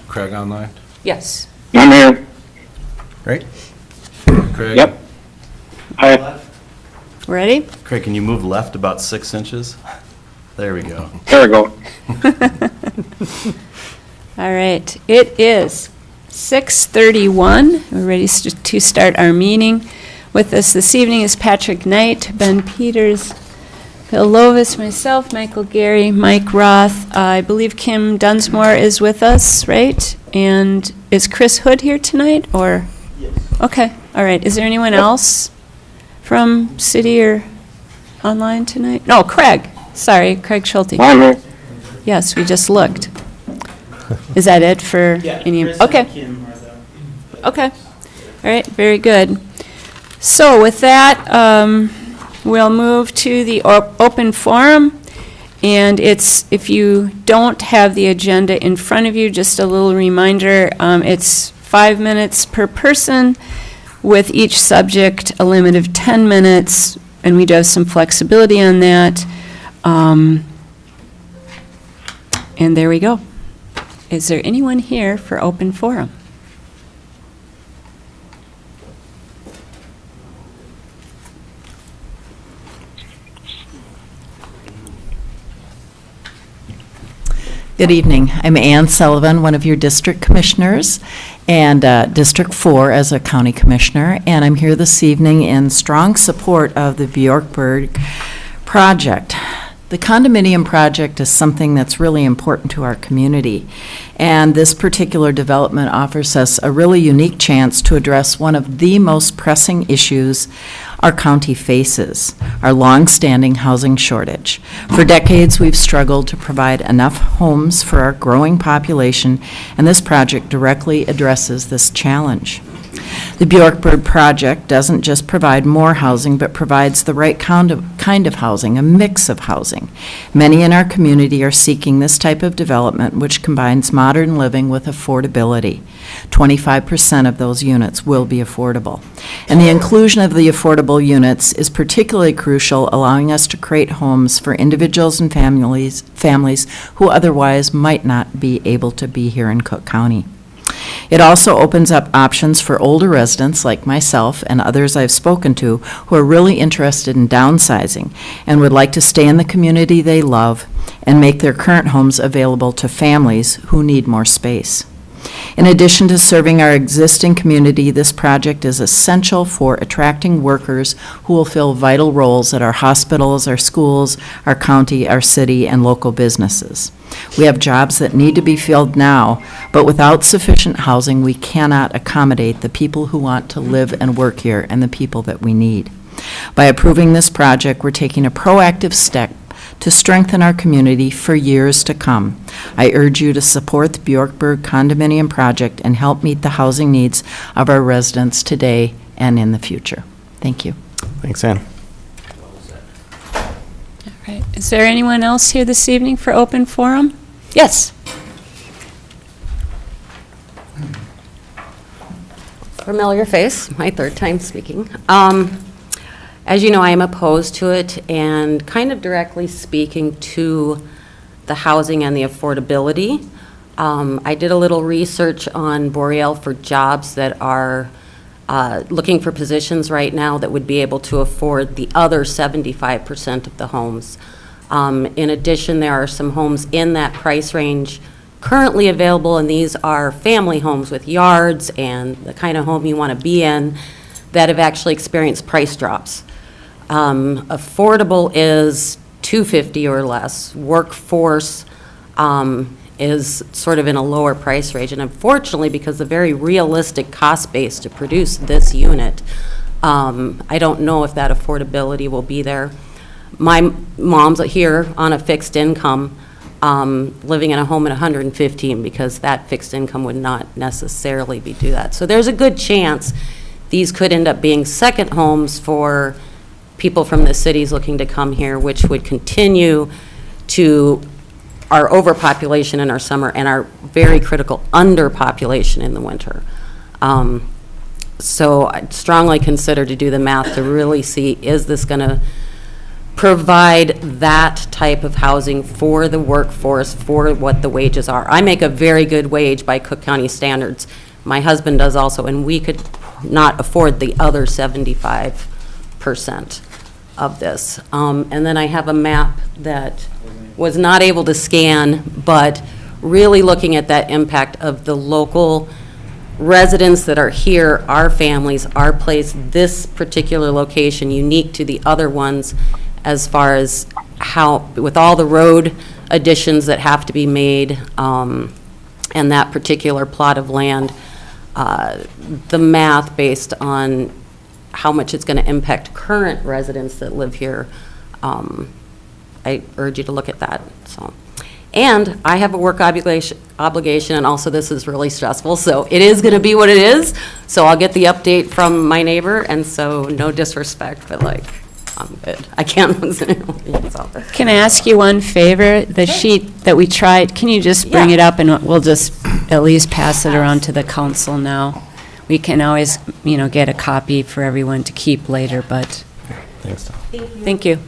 Craig online? Yes. I'm here. Right? Craig? Yep. Hi. Ready? Craig, can you move left about 6 inches? There we go. There we go. All right. It is 6:31. We're ready to start our meeting. With us this evening is Patrick Knight, Ben Peters, Bill Lovis, myself, Michael Gary, Mike Roth. I believe Kim Dunsmore is with us, right? And is Chris Hood here tonight, or? Yes. Okay. All right. Is there anyone else from city or online tonight? No, Craig. Sorry, Craig Schulte. I'm here. Yes, we just looked. Is that it for any? Chris Okay. and Kim are the- Okay. All right, very good. So with that, we'll move to the open forum. And it's, if you don't have the agenda in front of you, just a little reminder, it's 5 minutes per person, with each subject a limit of 10 minutes, and we do have some flexibility on that. And there we go. Is there anyone here for open forum? Good evening. I'm Ann Sullivan, one of your district commissioners, and District 4 as a county commissioner, and I'm here this evening in strong support of the Bjorkberg project. The condominium project is something that's really important to our community, and this particular development offers us a really unique chance to address one of the most pressing issues our county faces, our long-standing housing shortage. For decades, we've struggled to provide enough homes for our growing population, and this project directly addresses this challenge. The Bjorkberg project doesn't just provide more housing, but provides the right kind of housing, a mix of housing. Many in our community are seeking this type of development, which combines modern living with affordability. 25% of those units will be affordable. And the inclusion of the affordable units is particularly crucial, allowing us to create homes for individuals and families who otherwise might not be able to be here in Cook County. It also opens up options for older residents like myself and others I've spoken to who are really interested in downsizing and would like to stay in the community they love and make their current homes available to families who need more space. In addition to serving our existing community, this project is essential for attracting workers who will fill vital roles at our hospitals, our schools, our county, our city, and local businesses. We have jobs that need to be filled now, but without sufficient housing, we cannot accommodate the people who want to live and work here and the people that we need. By approving this project, we're taking a proactive step to strengthen our community for years to come. I urge you to support the Bjorkberg condominium project and help meet the housing needs of our residents today and in the future. Thank you. Thanks, Ann. All right. Is there anyone else here this evening for open forum? Yes. Familiar face, my third time speaking. As you know, I am opposed to it, and kind of directly speaking to the housing and the affordability. I did a little research on Boreal for jobs that are looking for positions right now that would be able to afford the other 75% of the homes. In addition, there are some homes in that price range currently available, and these are family homes with yards and the kind of home you want to be in that have actually experienced price drops. Affordable is $250 or less. Workforce is sort of in a lower price range, and unfortunately, because the very realistic cost base to produce this unit, I don't know if that affordability will be there. My mom's here on a fixed income, living in a home at 115, because that fixed income would not necessarily do that. So there's a good chance these could end up being second homes for people from the cities looking to come here, which would continue to our overpopulation in our summer and our very critical underpopulation in the winter. So I'd strongly consider to do the math to really see, is this going to provide that type of housing for the workforce, for what the wages are. I make a very good wage by Cook County standards. My husband does also, and we could not afford the other 75% of this. And then I have a map that was not able to scan, but really looking at that impact of the local residents that are here, our families, our place, this particular location, unique to the other ones, as far as how, with all the road additions that have to be made, and that particular plot of land, the math based on how much it's going to impact current residents that live here, I urge you to look at that, so. And I have a work obligation, and also this is really stressful, so it is going to be what it is. So I'll get the update from my neighbor, and so no disrespect, but like, I'm good. I can't. Can I ask you one favor? The sheet that we tried, can you just bring Yeah. it up, and we'll just at least pass it around to the council now? We can always, get a copy for everyone to keep later, but Thanks, Tom. thank you.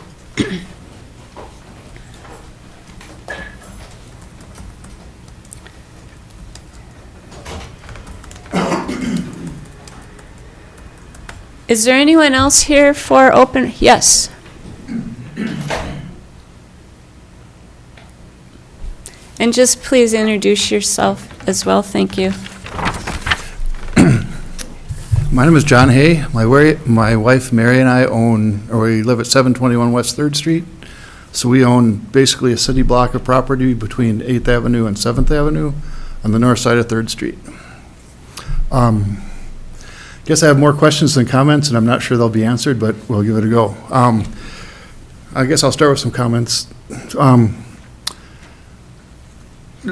Is there anyone else here for open? Yes. And just please introduce yourself as well. Thank you. My name is John Hay. My wife Mary and I we live at 721 West 3rd Street. So we own basically a city block of property between 8th Avenue and 7th Avenue on the north side of 3rd Street. Guess I have more questions than comments, and I'm not sure they'll be answered, but we'll give it a go. I guess I'll start with some comments.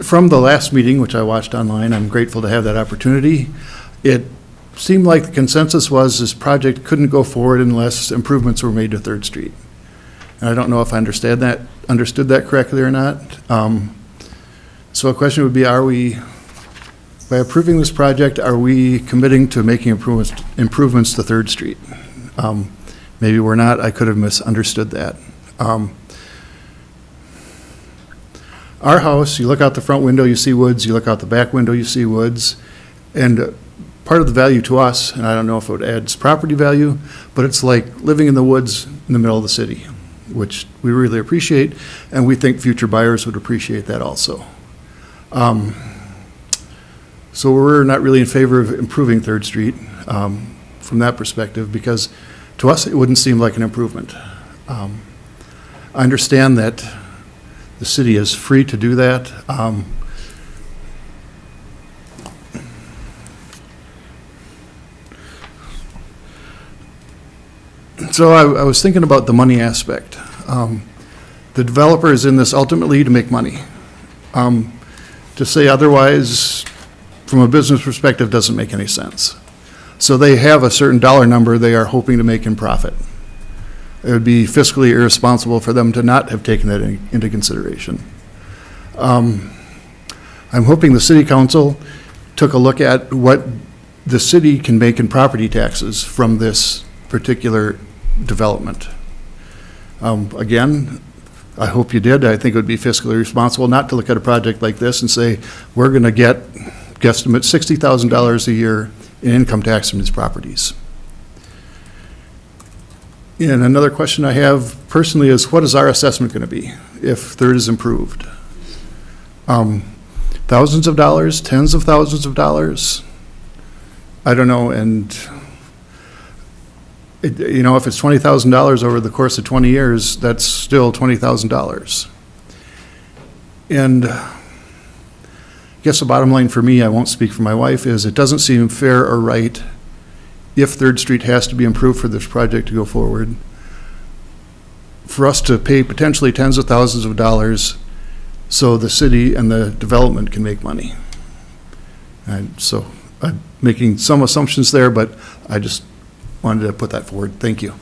From the last meeting, which I watched online, I'm grateful to have that opportunity. It seemed like the consensus was this project couldn't go forward unless improvements were made to 3rd Street. And I don't know if I understood that correctly or not. So a question would be, by approving this project, are we committing to making improvements to 3rd Street? Maybe we're not. I could have misunderstood that. Our house, you look out the front window, you see woods. You look out the back window, you see woods. And part of the value to us, and I don't know if it adds property value, but it's like living in the woods in the middle of the city, which we really appreciate, and we think future buyers would appreciate that also. So we're not really in favor of improving 3rd Street from that perspective, because to us, it wouldn't seem like an improvement. I understand that the city is free to do that. So I was thinking about the money aspect. The developer is in this ultimately to make money. To say otherwise, from a business perspective, doesn't make any sense. So they have a certain dollar number they are hoping to make in profit. It would be fiscally irresponsible for them to not have taken that into consideration. I'm hoping the city council took a look at what the city can make in property taxes from this particular development. Again, I hope you did. I think it would be fiscally responsible not to look at a project like this and say, we're going to guesstimate $60,000 a year in income tax from these properties. And another question I have personally is, what is our assessment going to be if 3rd is improved? Thousands of dollars, tens of thousands of dollars? I don't know. And if it's $20,000 over the course of 20 years, that's still $20,000. And I guess the bottom line for me, I won't speak for my wife, is it doesn't seem fair or right if 3rd Street has to be improved for this project to go forward, for us to pay potentially tens of thousands of dollars so the city and the development can make money. And so I'm making some assumptions there, but I just wanted to put that forward. Thank you.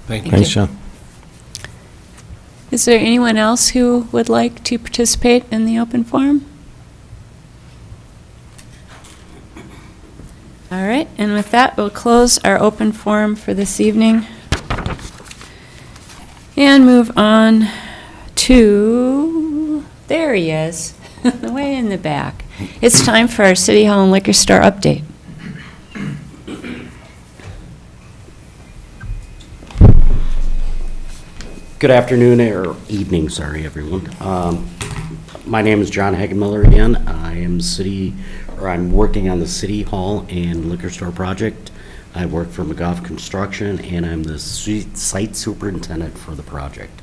Thank you. Thank Thanks, you. John. Is there anyone else who would like to participate in the open forum? All right, and with that, we'll close our open forum for this evening. And move on to, there he is, way in the back. It's time for our City Hall and Liquor Store update. Good afternoon, or evening, sorry, everyone. My name is John Hagenmiller again. I'm working on the City Hall and Liquor Store project. I work for McGough Construction, and I'm the site superintendent for the project.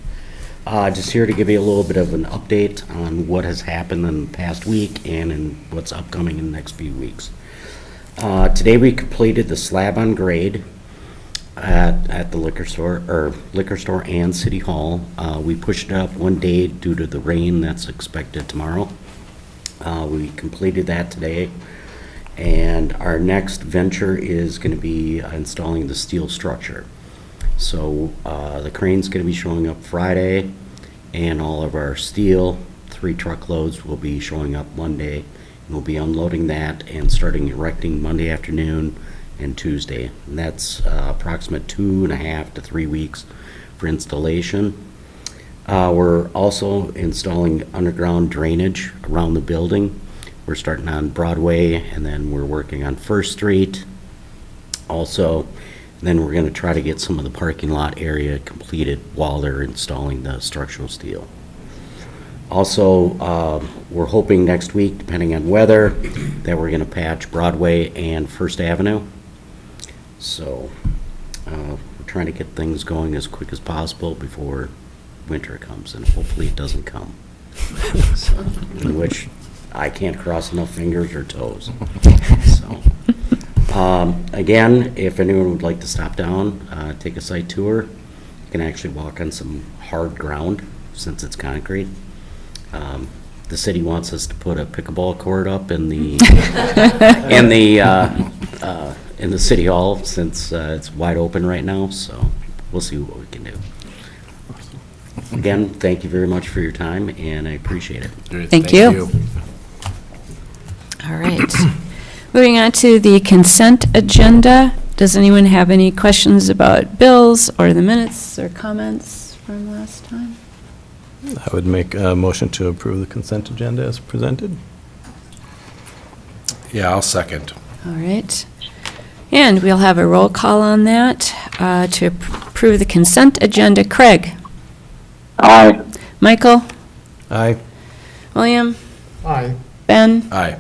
Just here to give you a little bit of an update on what has happened in the past week and in what's upcoming in the next few weeks. Today we completed the slab on grade at the liquor store and City Hall. We pushed it up one day due to the rain that's expected tomorrow. We completed that today, and our next venture is going to be installing the steel structure. So the crane's going to be showing up Friday, and all of our steel, 3 truckloads, will be showing up Monday. We'll be unloading that and starting erecting Monday afternoon and Tuesday. And that's approximate 2.5 to 3 weeks for installation. We're also installing underground drainage around the building. We're starting on Broadway, and then we're working on First Street. Also, then we're going to try to get some of the parking lot area completed while they're installing the structural steel. Also, we're hoping next week, depending on weather, that we're going to patch Broadway and First Avenue. So we're trying to get things going as quick as possible before winter comes, and hopefully it doesn't come. So, in which I can't cross enough fingers or toes. So, again, if anyone would like to stop down, take a site tour, you can actually walk on some hard ground since it's concrete. The city wants us to put a pickleball court up in the in the city hall since it's wide open right now. So we'll see what we can do. Again, thank you very much for your time, and I appreciate it. Thank you. All right. Moving on to the consent agenda. Does anyone have any questions about bills or the minutes or comments from last time? I would make a motion to approve the consent agenda as presented. Yeah, I'll second. All right. And we'll have a roll call on that to approve the consent agenda. Craig? Aye. Michael? Aye. William? Aye. Ben? Aye.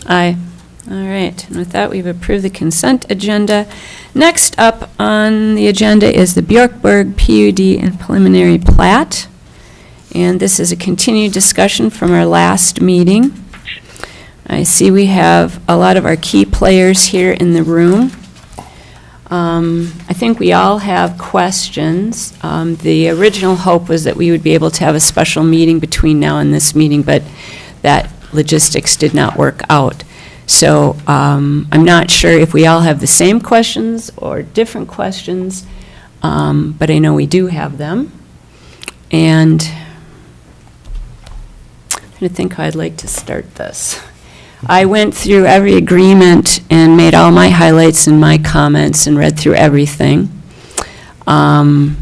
Aye. All right. And with that, we've approved the consent agenda. Next up on the agenda is the Bjorkburg PUD and preliminary plat. And this is a continued discussion from our last meeting. I see we have a lot of our key players here in the room. I think we all have questions. The original hope was that we would be able to have a special meeting between now and this meeting, but that logistics did not work out. So I'm not sure if we all have the same questions or different questions, but I know we do have them. And I'm trying to think how I'd like to start this. I went through every agreement and made all my highlights and my comments and read through everything. And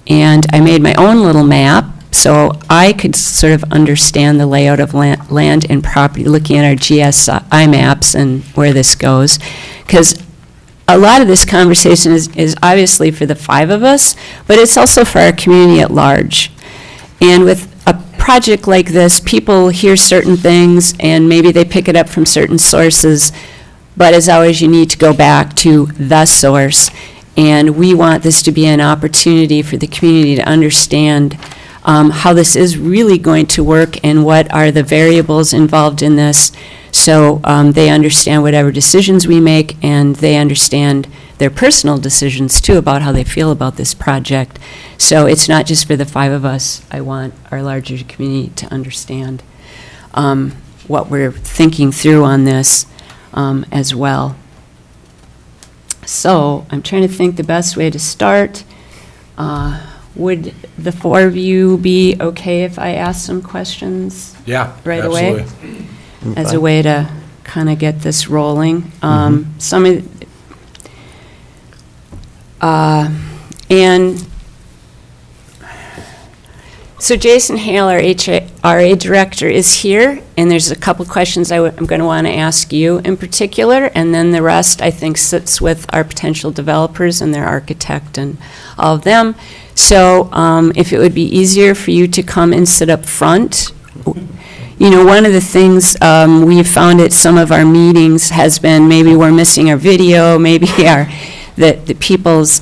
I made my own little map so I could sort of understand the layout of land and property, looking at our GSI maps and where this goes. Because a lot of this conversation is obviously for the 5 of us, but it's also for our community at large. And with a project like this, people hear certain things and maybe they pick it up from certain sources, but as always, you need to go back to the source. And we want this to be an opportunity for the community to understand how this is really going to work and what are the variables involved in this, so they understand whatever decisions we make, and they understand their personal decisions too about how they feel about this project. So it's not just for the 5 of us. I want our larger community to understand what we're thinking through on this as well. So I'm trying to think the best way to start. Would the 4 of you be okay if I ask some questions Yeah, right absolutely. away? As a way to kind of get this rolling. Some of, and So Jason Hale, our HRA director, is here, and there's a couple questions I'm going to want to ask you in particular, and then the rest, I think, sits with our potential developers and their architect and all of them. So if it would be easier for you to come and sit up front. You know, one of the things we've found at some of our meetings has been maybe we're missing our video, maybe the people's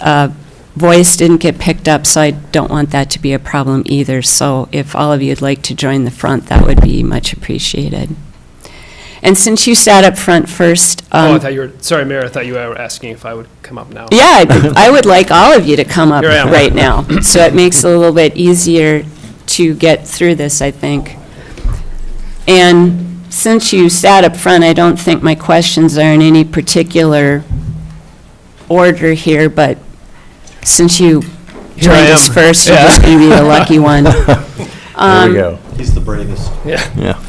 voice didn't get picked up, so I don't want that to be a problem either. So if all of you would like to join the front, that would be much appreciated. And since you sat up front first. I thought you were, sorry, Mayor, I thought you were asking if I would come up now. Yeah, I would like all of you to come up Here I am. right now. So it makes it a little bit easier to get through this, I think. And since you sat up front, I don't think my questions are in any particular order here, but since you Here I joined us am. first, you're Yeah. just going to be the lucky one. There we go. He's the bravest. Yeah. Yeah.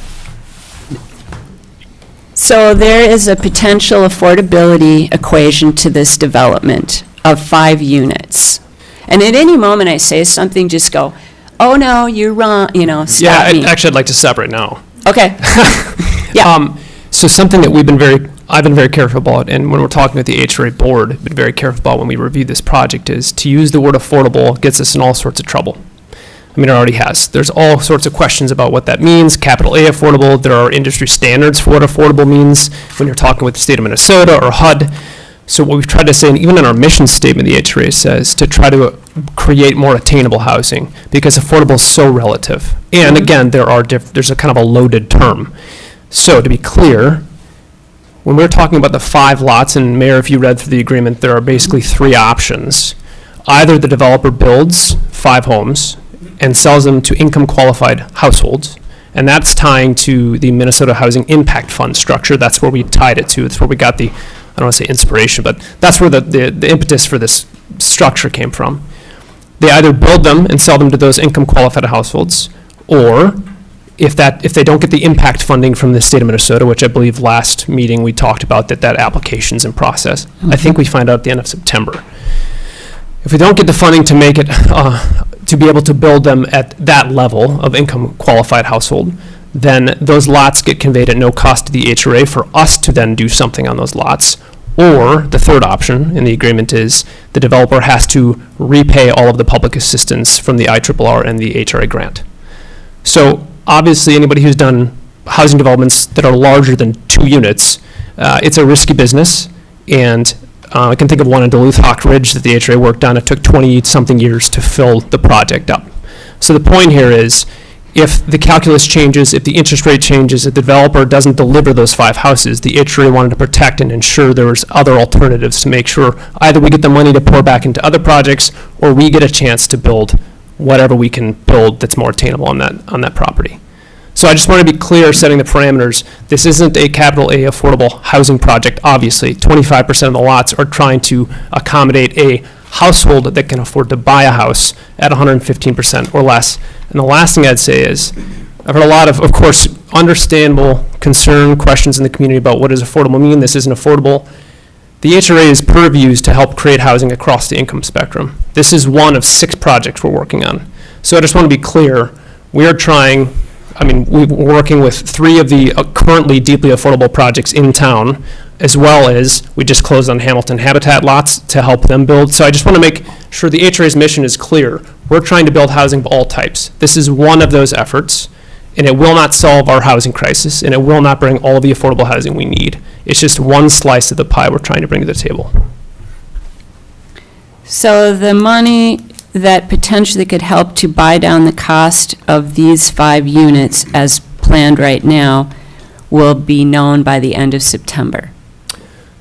So there is a potential affordability equation to this development of 5 units. And at any moment I say something, just go, oh, no, you're wrong, stop me. Actually, I'd like to stop right now. Okay. Yeah. So something that I've been very careful about, and when we're talking with the HRA board, been very careful about when we review this project, is to use the word affordable gets us in all sorts of trouble. I mean, it already has. There's all sorts of questions about what that means. Capital A affordable, there are industry standards for what affordable means when you're talking with the state of Minnesota or HUD. So what we've tried to say, and even in our mission statement, the HRA says, to try to create more attainable housing, because affordable is so relative. And again, there's a kind of a loaded term. So to be clear, when we're talking about the 5 lots, and Mayor, if you read through the agreement, there are basically 3 options. Either the developer builds 5 homes and sells them to income-qualified households, and that's tying to the Minnesota Housing Impact Fund structure. That's where we tied it to. That's where we got the, I don't want to say inspiration, but that's where the impetus for this structure came from. They either build them and sell them to those income-qualified households, or if they don't get the impact funding from the state of Minnesota, which I believe last meeting we talked about that application's in process. I think we find out at the end of September. If we don't get the funding to make it, to be able to build them at that level of income-qualified household, then those lots get conveyed at no cost to the HRA for us to then do something on those lots. Or the third option in the agreement is the developer has to repay all of the public assistance from the IRRR and the HRA grant. So obviously, anybody who's done housing developments that are larger than 2 units, it's a risky business. And I can think of one in Duluth Hawk Ridge that the HRA worked on. It took 20-something years to fill the project up. So the point here is, if the calculus changes, if the interest rate changes, if the developer doesn't deliver those 5 houses, the HRA wanted to protect and ensure there was other alternatives to make sure either we get the money to pour back into other projects, or we get a chance to build whatever we can build that's more attainable on that property. So I just want to be clear, setting the parameters. This isn't a capital A affordable housing project, obviously. 25% of the lots are trying to accommodate a household that can afford to buy a house at 115% or less. And the last thing I'd say is, I've heard a lot of course, understandable concern, questions in the community about what does affordable mean. This isn't affordable. The HRA's purview is to help create housing across the income spectrum. This is one of 6 projects we're working on. So I just want to be clear, we're working with 3 of the currently deeply affordable projects in town, as well as we just closed on Hamilton Habitat lots to help them build. So I just want to make sure the HRA's mission is clear. We're trying to build housing of all types. This is one of those efforts, and it will not solve our housing crisis, and it will not bring all of the affordable housing we need. It's just one slice of the pie we're trying to bring to the table. So the money that potentially could help to buy down the cost of these 5 units as planned right now will be known by the end of September.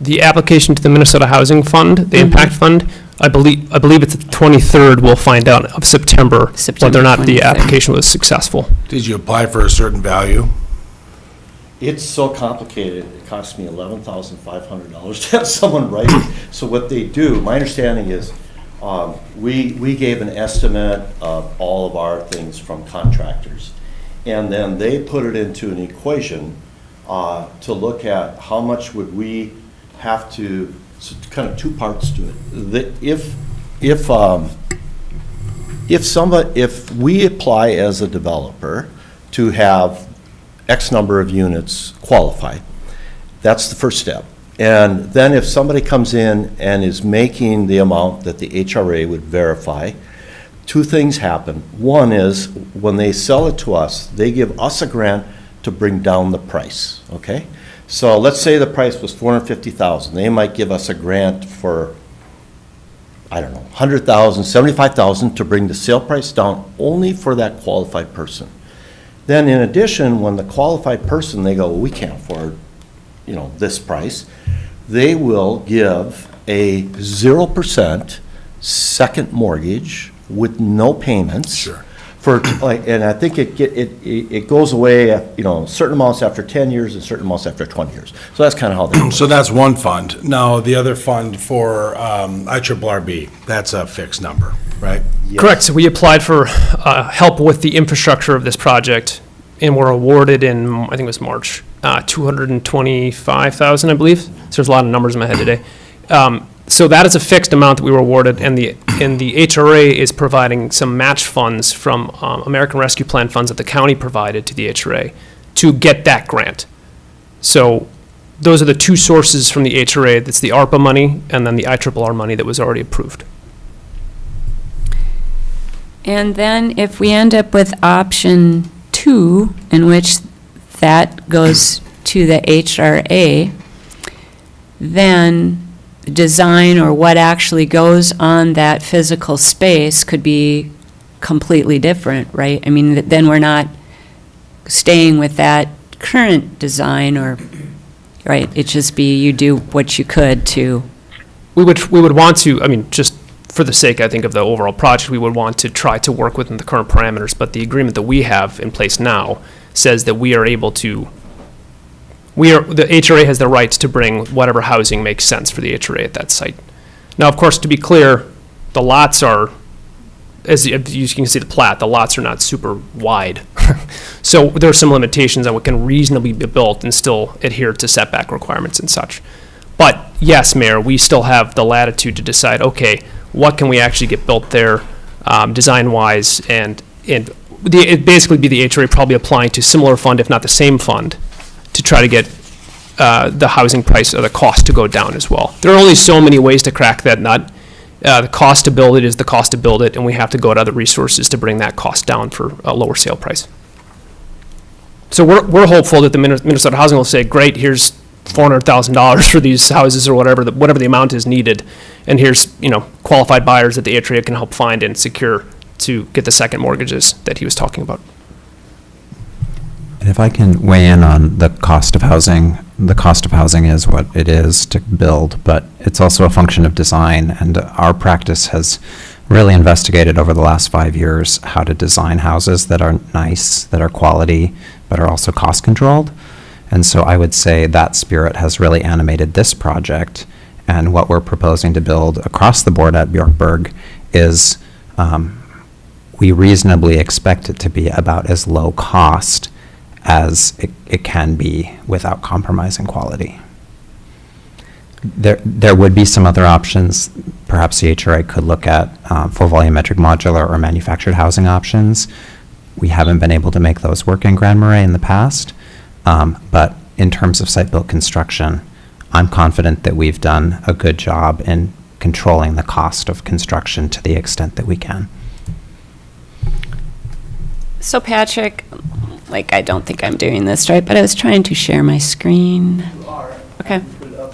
The application to the Minnesota Housing Fund, the Impact Fund, I believe it's the 23rd, we'll find out of September whether or not the 23rd. application was successful. Did you apply for a certain value? It's so complicated, it cost me $11,500 to have someone write it. So what they do, my understanding is, we gave an estimate of all of our things from contractors. And then they put it into an equation to look at how much would we have to, so kind of 2 parts to it. If if we apply as a developer to have X number of units qualify, that's the first step. And then if somebody comes in and is making the amount that the HRA would verify, two things happen. One is, when they sell it to us, they give us a grant to bring down the price, okay? So let's say the price was $450,000. They might give us a grant for, I don't know, $100,000, $75,000 to bring the sale price down only for that qualified person. Then in addition, when the qualified person, they go, well, we can't afford, this price, they will give a 0% second mortgage with no payments. Sure. For, and I think it goes away, certain amounts after 10 years and certain amounts after 20 years. So that's kind of how they. So that's one fund. Now, the other fund for IRRB, that's a fixed number, right? Yes. Correct. So we applied for help with the infrastructure of this project, and were awarded in, I think it was March, $225,000, I believe. So there's a lot of numbers in my head today. So that is a fixed amount that we were awarded, and the HRA is providing some match funds from American Rescue Plan funds that the county provided to the HRA to get that grant. So those are the two sources from the HRA. That's the ARPA money and then the IRRR money that was already approved. And then if we end up with option 2, in which that goes to the HRA, then design or what actually goes on that physical space could be completely different, right? I mean, then we're not staying with that current design, or, right, it'd just be you do what you could to. We would want to, I mean, just for the sake, I think, of the overall project, we would want to try to work within the current parameters, but the agreement that we have in place now says that we are able to, the HRA has the right to bring whatever housing makes sense for the HRA at that site. Now, of course, to be clear, the lots are, as you can see the plat, the lots are not super wide. So there are some limitations on what can reasonably be built and still adhere to setback requirements and such. But yes, Mayor, we still have the latitude to decide, okay, what can we actually get built there, design-wise, and it'd basically be the HRA probably applying to similar fund, if not the same fund, to try to get the housing price or the cost to go down as well. There are only so many ways to crack that nut. The cost to build it is the cost to build it, and we have to go to other resources to bring that cost down for a lower sale price. So we're hopeful that the Minnesota Housing will say, great, here's $400,000 for these houses, or whatever the amount is needed, and here's qualified buyers that the HRA can help find and secure to get the second mortgages that he was talking about. And if I can weigh in on the cost of housing is what it is to build, but it's also a function of design, and our practice has really investigated over the last 5 years how to design houses that are nice, that are quality, but are also cost controlled. And so I would say that spirit has really animated this project, and what we're proposing to build across the board at Bjorkberg is we reasonably expect it to be about as low cost as it can be without compromising quality. There would be some other options. Perhaps the HRA could look at full volumetric modular or manufactured housing options. We haven't been able to make those work in Grand Marais in the past. But in terms of site-built construction, I'm confident that we've done a good job in controlling the cost of construction to the extent that we can. So Patrick, I don't think I'm doing this right, but I was trying to share my screen. You are. Okay. Put it up.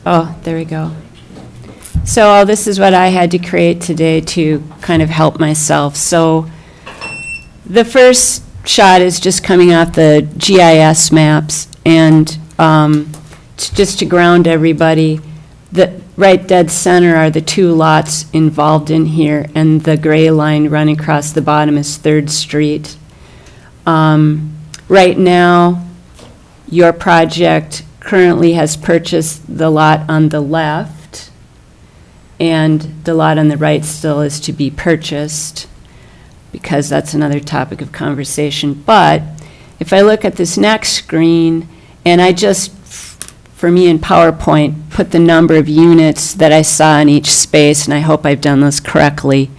Oh, there we go. So this is what I had to create today to kind of help myself. So the first shot is just coming off the GIS maps, and just to ground everybody, the right dead center are the two lots involved in here, and the gray line running across the bottom is 3rd Street. Right now, your project currently has purchased the lot on the left, and the lot on the right still is to be purchased, because that's another topic of conversation. But if I look at this next screen, and I just, for me in PowerPoint, put the number of units that I saw in each space, and I hope I've done this correctly.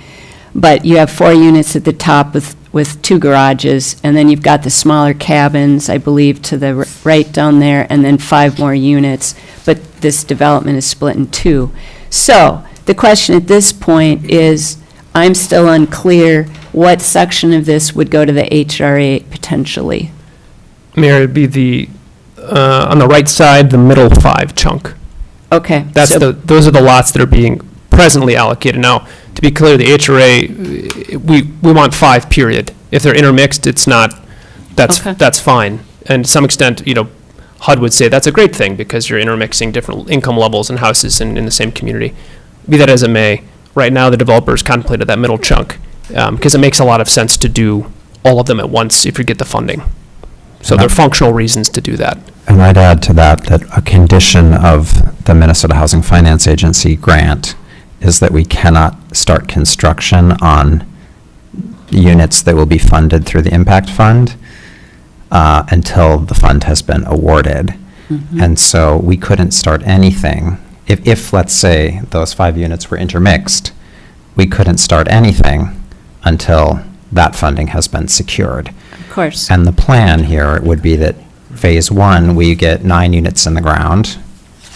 but you have 4 units at the top with 2 garages, and then you've got the smaller cabins, I believe, to the right down there, and then 5 more units, but this development is split in 2. So, the question at this point is, I'm still unclear what section of this would go to the HRA potentially. Mayor, it'd be on the right side, the middle 5 chunk. Okay. Those are the lots that are being presently allocated. Now, to be clear, the HRA, we want 5, period. If they're intermixed, it's not, Okay. that's fine. And to some extent, HUD would say that's a great thing because you're intermixing different income levels and houses in the same community. Be that as it may, right now the developers contemplated that middle chunk because it makes a lot of sense to do all of them at once if you get the funding. So there are functional reasons to do that. And I'd add to that a condition of the Minnesota Housing Finance Agency grant is that we cannot start construction on units that will be funded through the impact fund until the fund has been awarded. And so we couldn't start anything. If, let's say, those 5 units were intermixed, we couldn't start anything until that funding has been secured. Of course. And the plan here would be that phase 1, we get 9 units in the ground.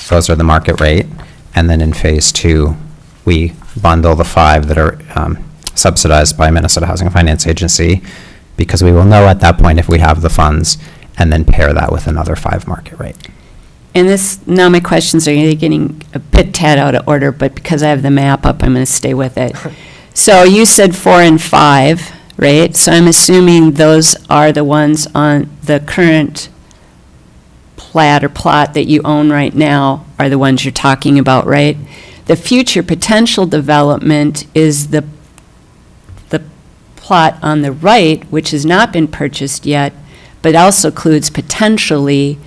Those are the market rate. And then in phase 2, we bundle the 5 that are subsidized by Minnesota Housing Finance Agency, because we will know at that point if we have the funds, and then pair that with another 5 market rate. And now my questions are getting a bit tad out of order, but because I have the map up, I'm going to stay with it. So you said 4 and 5, right? So I'm assuming those are the ones on the current plat or plot that you own right now are the ones you're talking about, right? The future potential development is the plot on the right, which has not been purchased yet, but also includes potentially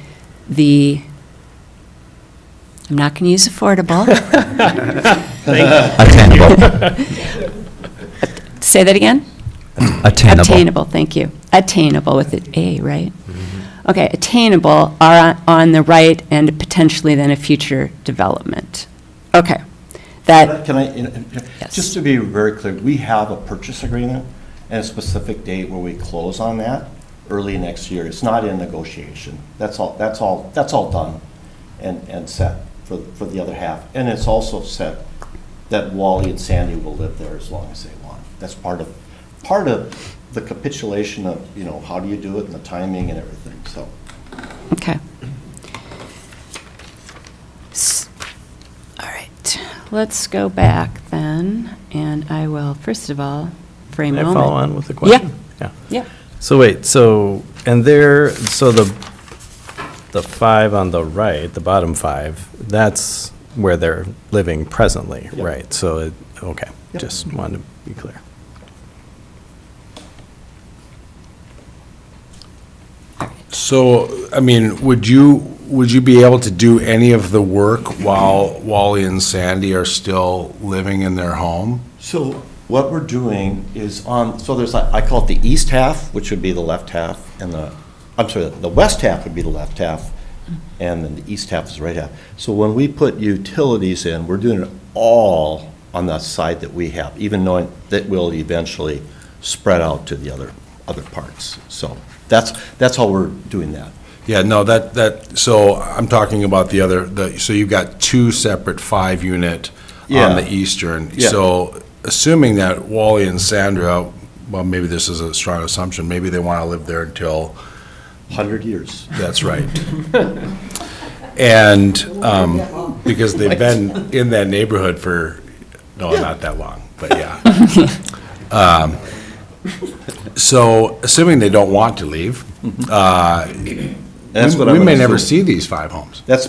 I'm not going to use affordable. Attainable. Say that again? Attainable. Attainable, thank you. Attainable with an A, right? Okay, attainable are on the right and potentially then a future development. Okay. Can I, Yes. just to be very clear, we have a purchase agreement and a specific date where we close on that early next year. It's not in negotiation. That's all done and set for the other half. And it's also set that Wally and Sandy will live there as long as they want. That's part of the capitulation of, how do you do it and the timing and everything, so. Okay. All right, let's go back then, and I will, first of all, for a Can I moment. follow on with the question? Yeah. So wait, so the 5 on the right, the bottom 5, that's where they're living presently, Yep. right? So, okay, Yep. just wanted to be clear. So, I mean, would you be able to do any of the work while Wally and Sandy are still living in their home? So what we're doing is so there's, I call it the east half, which would be the left half, and the west half would be the left half, and then the east half is the right half. So when we put utilities in, we're doing it all on the side that we have, even knowing that we'll eventually spread out to the other parts. So that's how we're doing that. Yeah, no, so I'm talking about so you've got 2 separate 5-unit on Yeah. the eastern. Yeah. So assuming that Wally and Sandra, well, maybe this is a strong assumption, maybe they want to live there until 100 years. That's right. And because they've been in that neighborhood not that long, but yeah. So assuming they don't want to leave, That's what we I'm may gonna never assume. see these 5 homes. That's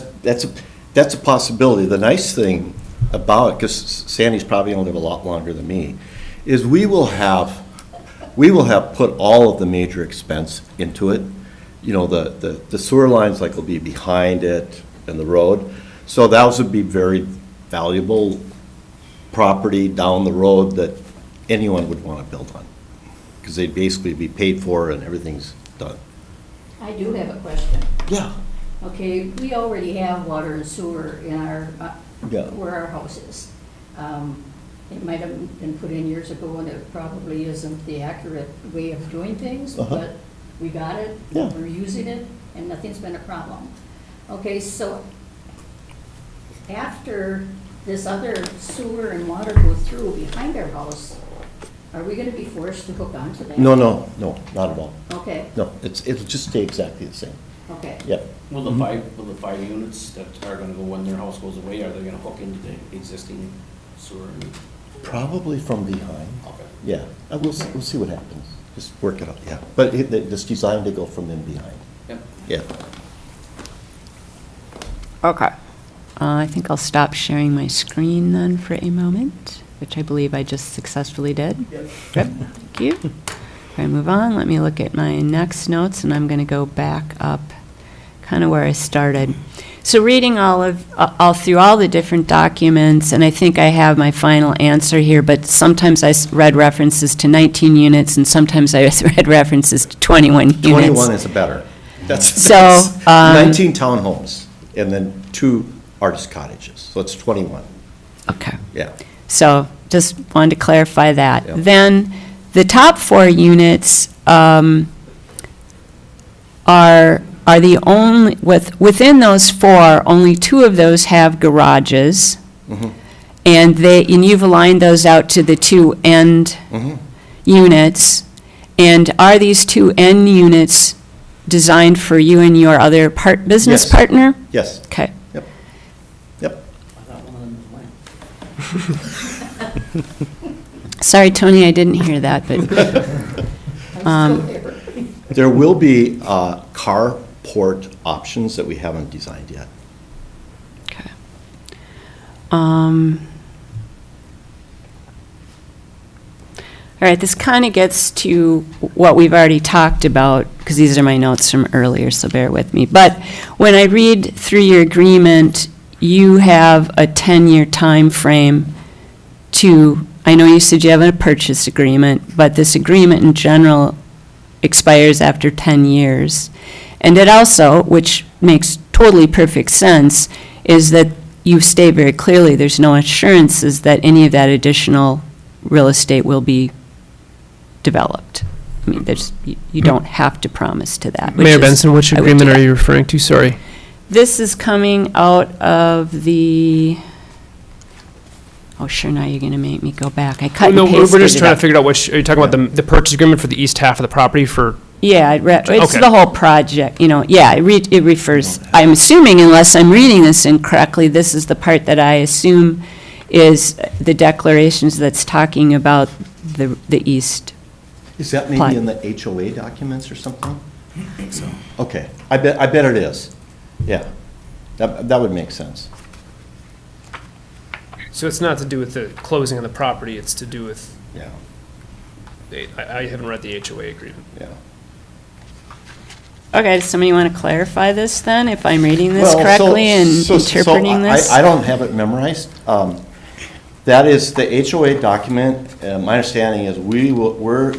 a possibility. The nice thing about it, because Sandy's probably going to live a lot longer than me, is we will have put all of the major expense into it. The sewer lines will be behind it and the road. So those would be very valuable property down the road that anyone would want to build on, because they'd basically be paid for and everything's done. I do have a question. Yeah. Okay, we already have water and sewer in our, Yeah. where our house is. it might have been put in years ago, and it probably isn't the accurate way of doing things, but we got it, Yeah. we're using it, and nothing's been a problem. Okay, so after this other sewer and water go through behind our house, are we gonna be forced to hook onto that? No, not at all. Okay, No, it'll just stay exactly the same. okay. Yep. Will the five units that are gonna go when their house goes away, are they gonna hook into the existing sewer? Probably from behind. Okay. Yeah, we'll see what happens. Just work it out, yeah. But it's designed to go from in behind. Yep. Yeah. Okay. I think I'll stop sharing my screen then for a moment, which I believe I just successfully did. Yep. Thank you. If I move on, let me look at my next notes, and I'm going to go back up kind of where I started. So reading all through all the different documents, and I think I have my final answer here, but sometimes I read references to 19 units, and sometimes I read references to 21 units. 21 is better. So, 19 townhomes, and then 2 artist cottages, so it's 21. Okay. Yeah. So just wanted to clarify that. Yeah. Then the top 4 units are the only, within those 4, only 2 of those have garages. And you've aligned those out to the 2 end units. And are these 2 end units designed for you and your other business Yes. partner? Yes. Okay. Yep. Yep. I thought one of them was mine. Sorry, Tony, I didn't hear that, but, I'm still there. There will be carport options that we haven't designed yet. okay. All right, this kind of gets to what we've already talked about, because these are my notes from earlier, so bear with me. But when I read through your agreement, you have a 10-year time frame to, I know you said you have a purchase agreement, but this agreement in general expires after 10 years. And it also, which makes totally perfect sense, is that you state very clearly there's no assurances that any of that additional real estate will be developed. I mean, you don't have to promise to that. Mayor Benson, which I would agreement do are that. you referring to? Sorry. This is coming out of the, oh, sure, now you're going to make me go back. I cut and No, pasted we're just it trying up. to figure out which, are you talking about the purchase agreement for the east half of the property for, Yeah, it's Okay. the whole project, yeah, it refers, I'm assuming, unless I'm reading this incorrectly, this is the part that I assume is the declarations that's talking about the east. Is that Plot. maybe in the HOA documents or something? So, okay, I bet it is. Yeah, that would make sense. so it's not to do with the closing of the property, it's to do with, Yeah, I haven't read the HOA agreement. yeah. Okay, does somebody want to clarify this then, if I'm reading this Well, so- correctly and so interpreting this? I don't have it memorized. That is the HOA document. My understanding is we're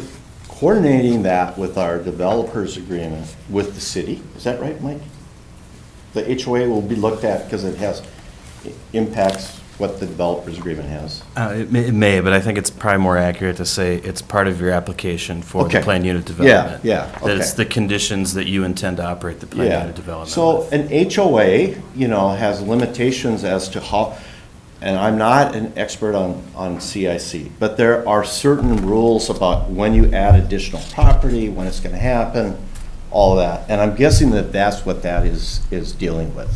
coordinating that with our developers agreement with the city. Is that right, Mike? The HOA will be looked at because it impacts what the developers agreement has. It may, but I think it's probably more accurate to say it's part of your application for the Okay. planned unit development. yeah, That it's okay. the conditions that you intend to operate the planned Yeah. unit development So with. an HOA, has limitations as to how, and I'm not an expert on CIC, but there are certain rules about when you add additional property, when it's gonna happen, all that. And I'm guessing that that's what that is dealing with.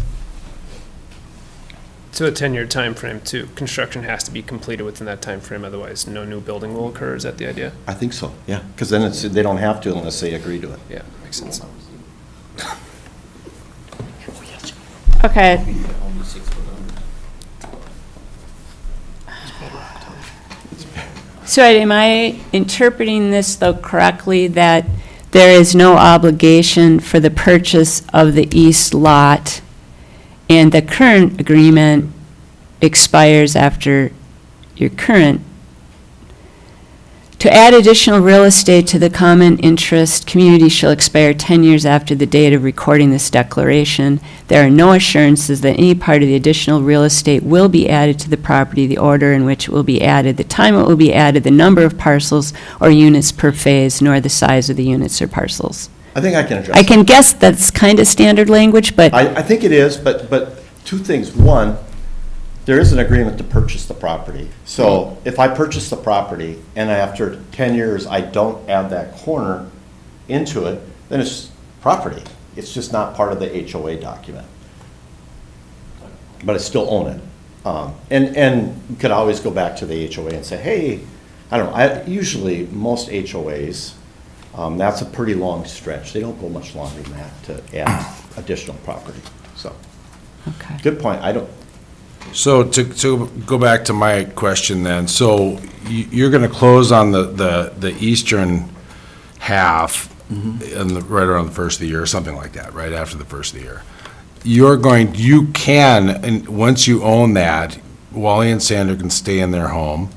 So a 10-year time frame too, construction has to be completed within that time frame, otherwise no new building will occur, is that the idea? I think so, yeah, because then they don't have to unless they agree to it. Yeah, makes sense. Okay, Only 6 foot under. so am I interpreting this though correctly, that there is no obligation for the purchase of the east lot, and the current agreement expires after your current To add additional real estate to the common interest community shall expire 10 years after the date of recording this declaration. There are no assurances that any part of the additional real estate will be added to the property, the order in which it will be added, the time it will be added, the number of parcels or units per phase, nor the size of the units or parcels. I think I can address I that. can guess that's kind of standard language, but I think it is, but two things. One, there is an agreement to purchase the property. So if I purchase the property and after 10 years, I don't add that corner into it, then it's property. It's just not part of the HOA document. But I still own it. And you could always go back to the HOA and say, hey, I don't know, usually most HOAs, that's a pretty long stretch. They don't go much longer than that to add additional property, so. okay. Good point. I don't, So to go back to my question then, so you're going to close on the eastern half right around the first of the year, or something like that, right after the first of the year. You can, and once you own that, Wally and Sandra can stay in their home,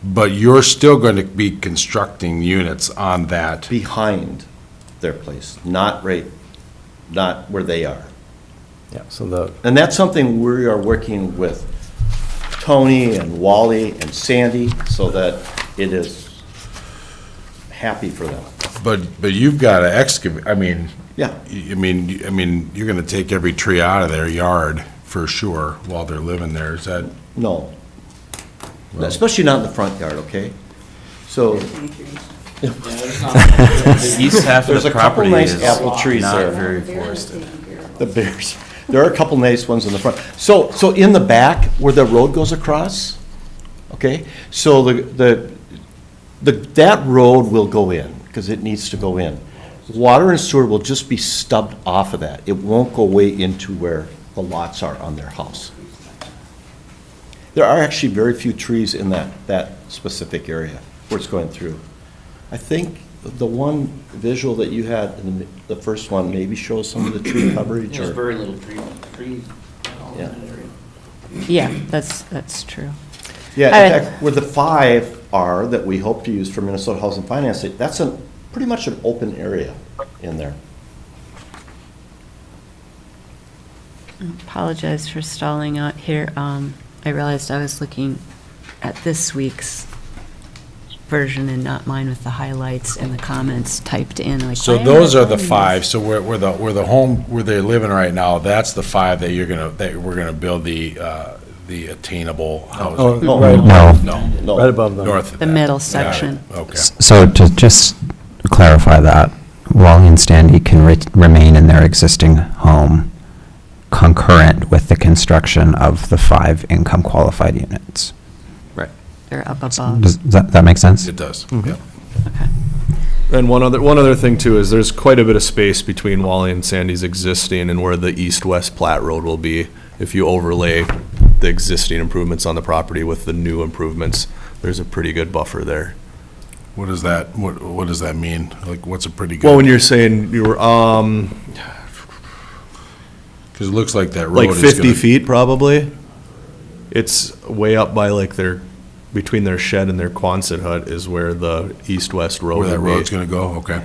but you're still going to be constructing units on that. behind their place, not where they are. Yeah, so And that's something we are working with Tony and Wally and Sandy so that it is happy for them. But you've got to excavate, I mean, Yeah. you're going to take every tree out of their yard for sure while they're living there. Is that? No. Especially not in the front yard, okay? So The east half of there's the a couple property nice is apple trees not there. very forested. The bears, there are a couple nice ones in the front. So in the back where the road goes across, okay? So that road will go in because it needs to go in. Water and sewer will just be stubbed off of that. It won't go way into where the lots are on their house. There are actually very few trees in that specific area where it's going through. I think the one visual that you had in the first one maybe shows some of the tree coverage There's or, very little tree all Yeah. in that area. Yeah, that's true. yeah, All in right. fact, where the 5 are that we hope to use for Minnesota Housing Finance, that's pretty much an open area in there. Apologize for stalling out here. I realized I was looking at this week's version and not mine with the highlights and the comments typed in. Like, So why am those I are the finding 5, this? so where the home, where they're living right now, that's the 5 that we're gonna build the attainable housing. No, right, No, no. right above them. north of The that. middle Got it. section. Okay. So to just clarify that, Wally and Sandy can remain in their existing home concurrent with the construction of the 5 income qualified units. They're up above. Does that make sense? It does, Mm-hmm. yep. Okay. And one other thing too is there's quite a bit of space between Wally and Sandy's existing and where the east-west plat road will be. If you overlay the existing improvements on the property with the new improvements, there's a pretty good buffer there. What does that mean? Like, what's a pretty good? Well, when you're saying you were, Because it looks like that road like is 50 gonna- feet probably, it's way up by like between their shed and their Quonset hut is where the east-west road Where that will be. road's gonna go, okay.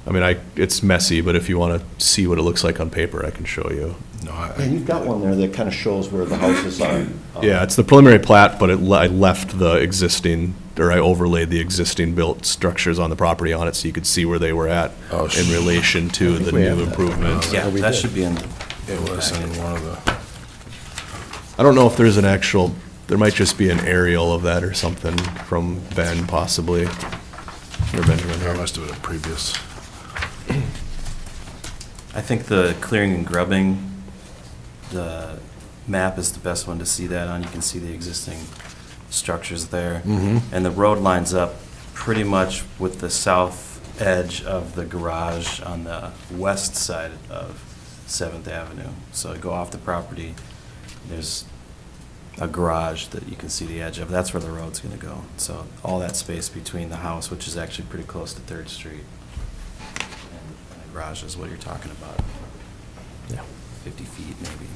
I mean, it's messy, but if you want to see what it looks like on paper, I can show you. No, And you've got one there that kind of shows where the houses are. Yeah, it's the preliminary plat, but I left the existing, or I overlaid the existing built structures on the property on it so you could see where they were at Oh, in relation to the we have new that. improvements. Yeah, we That did. should be in. it was in one of the, I don't know if there's an actual, there might just be an aerial of that or something from Ben possibly, or Benjamin. that must have been a previous. I think the clearing and grubbing, the map is the best one to see that on. You can see the existing structures there. And the road lines up pretty much with the south edge of the garage on the west side of 7th Avenue. So go off the property, there's a garage that you can see the edge of. That's where the road's gonna go. So all that space between the house, which is actually pretty close to 3rd Street, and the garage is what you're talking about. Yeah. 50 feet maybe.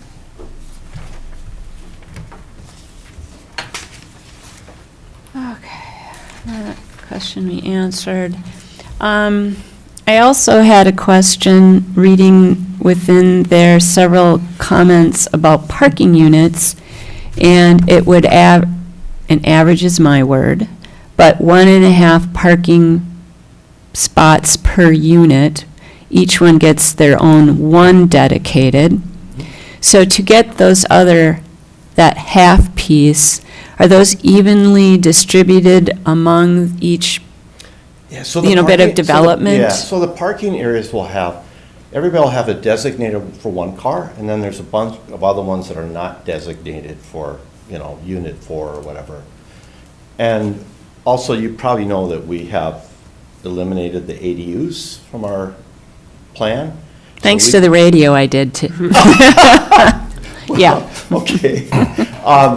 Okay. That question we answered. I also had a question, reading within there several comments about parking units, and it would and average is my word, but 1.5 parking spots per unit. Each one gets their own one dedicated. So to get that half piece, are those evenly distributed among each, Yeah, so bit of parking- development? Yeah, so the parking areas will have, everybody will have a designated for one car, and then there's a bunch of other ones that are not designated for, unit 4 or whatever. And also, you probably know that we have eliminated the ADUs from our plan. Thanks So to the radio, I did too. Yeah. Okay.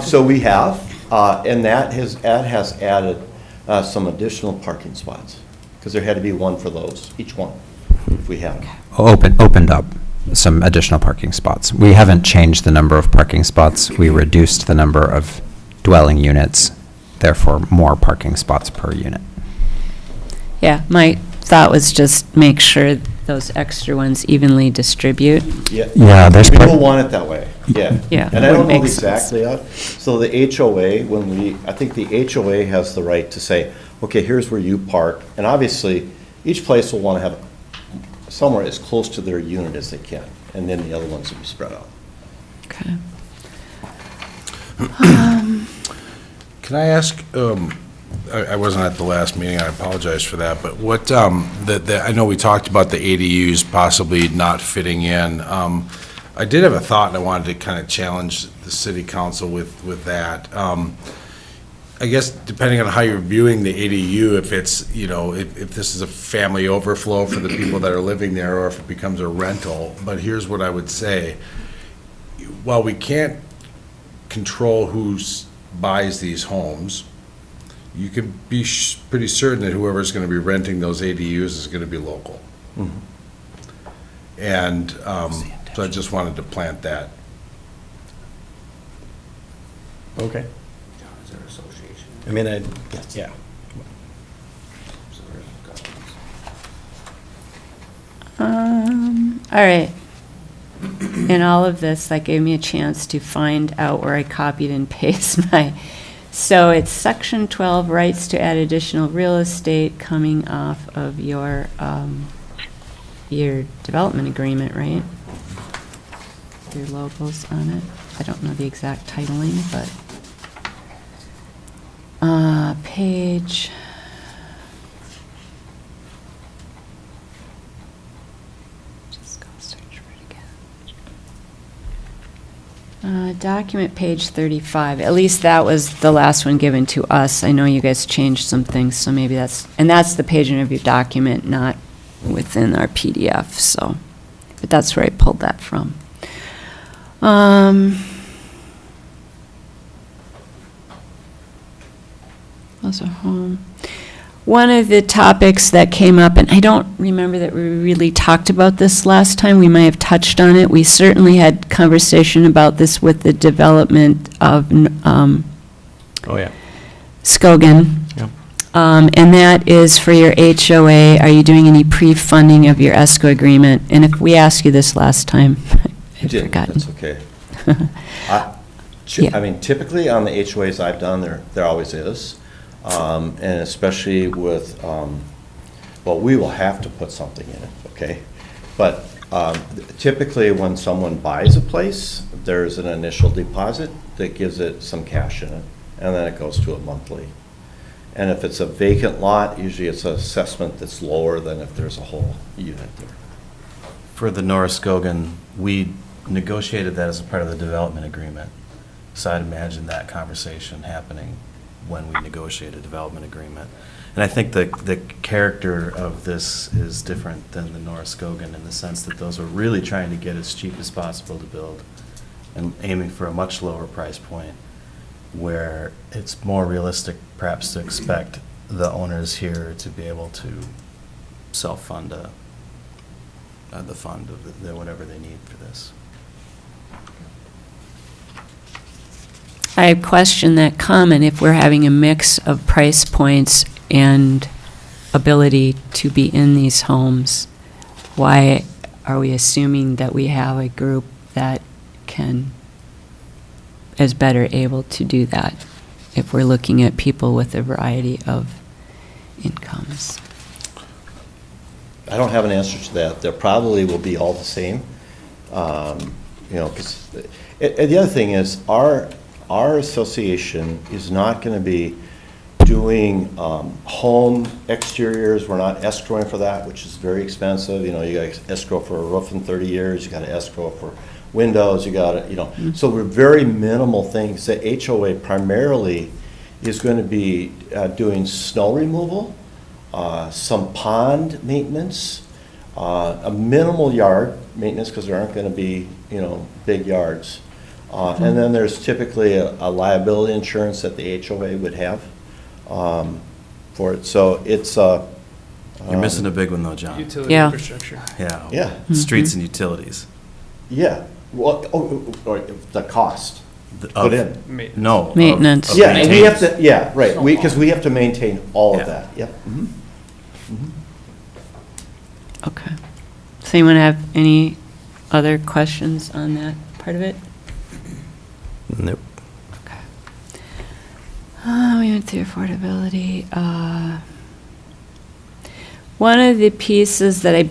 So we have, and that has added some additional parking spots, because there had to be one for those, each one, if we have. Opened up some additional parking spots. We haven't changed the number of parking spots. We reduced the number of dwelling units, therefore more parking spots per unit. Yeah, my thought was just make sure those extra ones evenly distribute. Yeah, there's We part- don't want it that way, yeah. Yeah, And I would don't know make sense. exactly, so the HOA, I think the HOA has the right to say, okay, here's where you park, and obviously, each place will want to have somewhere as close to their unit as they can, and then the other ones will be spread out. Okay. Can I ask, I wasn't at the last meeting, I apologize for that, but what, I know we talked about the ADUs possibly not fitting in. I did have a thought, and I wanted to kind of challenge the city council with that. I guess depending on how you're viewing the ADU, if it's, if this is a family overflow for the people that are living there, or if it becomes a rental, but here's what I would say. While we can't control who buys these homes, you can be pretty certain that whoever's going to be renting those ADUs is going to be local. And so I just wanted to plant that. Okay. I mean, yeah. All right. In all of this, that gave me a chance to find out where I copied and pasted so it's section 12, rights to add additional real estate, coming off of your development agreement, right? Your logos on it. I don't know the exact titling, but page. Just go search for it again. Document page 35. At least that was the last one given to us. I know you guys changed some things, so maybe that's the paging of your document, not within our PDF. So, but that's where I pulled that from. Also home. One of the topics that came up, and I don't remember that we really talked about this last time, we might have touched on it. We certainly had conversation about this with the development of Oh, yeah. Skogan. Yep. And that is for your HOA, are you doing any pre-funding of your ESCO agreement? And if we asked you this last time, I'd Did, forgotten. that's okay. Yeah. I mean, typically on the HOAs I've done, there always is. And especially with, well, we will have to put something in it, okay? But typically, when someone buys a place, there's an initial deposit that gives it some cash in it, and then it goes to a monthly. And if it's a vacant lot, usually it's an assessment that's lower than if there's a whole unit there. For the Norris Skogan, we negotiated that as a part of the development agreement. So I'd imagine that conversation happening when we negotiate a development agreement. And I think the character of this is different than the Norris Skogan in the sense that those are really trying to get as cheap as possible to build and aiming for a much lower price point, where it's more realistic perhaps to expect the owners here to be able to self-fund the fund of whatever they need for this. I question that comment if we're having a mix of price points and ability to be in these homes, why are we assuming that we have a group that is better able to do that if we're looking at people with a variety of incomes? I don't have an answer to that. There probably will be all the same. You know, 'cause, and the other thing is, our association is not going to be doing home exteriors. We're not escrowing for that, which is very expensive. You know, you got to escrow for a roof in 30 years. You got to escrow for windows. You got to, you know. So we're very minimal things. The HOA primarily is going to be doing snow removal, some pond maintenance, a minimal yard maintenance, because there aren't going to be, you know, big yards. And then there's typically a liability insurance that the HOA would have for it. So it's You're missing a big one though, John. Utility Yeah. infrastructure. Yeah. Yeah. Streets and utilities. Yeah, well, or the cost The- put of- in. Maintenance. No. of- Maintenance. of Yeah, and we have maintenance. to, yeah, right, because we have to maintain all Yeah. of that, yep. Okay. Does anyone have any other questions on that part of it? Nope. Okay. We went through affordability. One of the pieces that I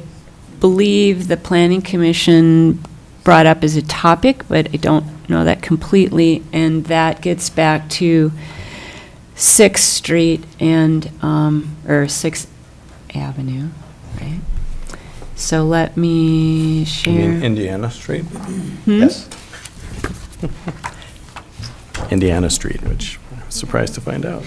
believe the Planning Commission brought up as a topic, but I don't know that completely, and that gets back to 6th Street and, or 6th Avenue, right? So let me You share. mean Indiana Street? Yes. Indiana Street, which I was surprised to find out.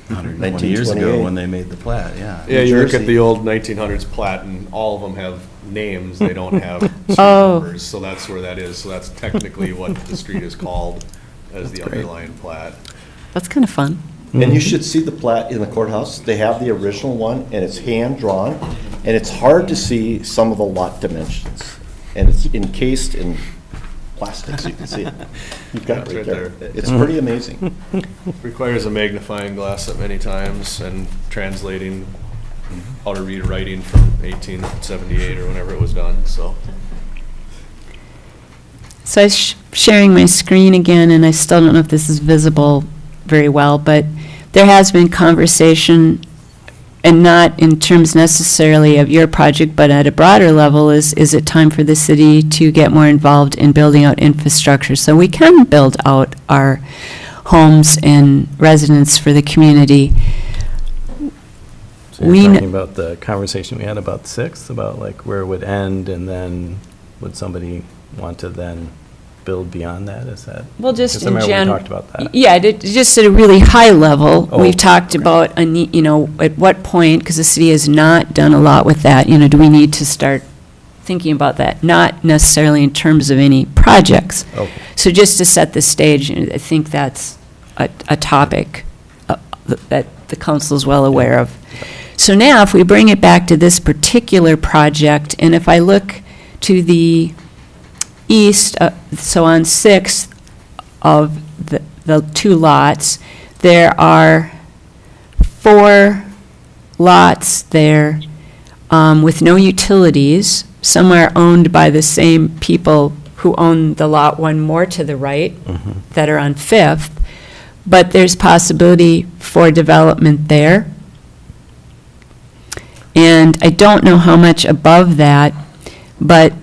120 years ago 1928. when they made the plat, yeah. Yeah, you look Jersey. at the old 1900s plat, and all of them have names, they don't have street Oh. numbers, so that's where that is. So that's technically what the street is called as the That's great. underlying plat. That's kind of fun. And you should see the plat in the courthouse. They have the original one, and it's hand-drawn, and it's hard to see some of the lot dimensions. And it's encased in plastic, so you can see it. You've got That's it right right there. It's pretty amazing. Requires a magnifying glass at many times and translating how to read writing from 1878 or whenever it was done, so. So I was sharing my screen again, and I still don't know if this is visible very well, but there has been conversation, and not in terms necessarily of your project, but at a broader level, is it time for the city to get more involved in building out infrastructure so we can build out our homes and residents for the community? So We you're kn- talking about the conversation we had about 6th, about like where it would end, and then would somebody want to then build beyond that? Is that? Well, just Because I in remember we general. talked about that. Yeah, just at a really high level, Oh, we've talked okay. about, you know, at what point, because the city has not done a lot with that, you know, do we need to start thinking about that? Not necessarily in terms of any projects. Okay. So just to set the stage, I think that's a topic that the council is well aware of. So now, if we bring it back to this particular project, and if I look to the east, so on 6th of the two lots, there are 4 lots there with no utilities. Some are owned by the same people who own the lot one more to the right that are on 5th, but there's possibility for development there. And I don't know how much above that, but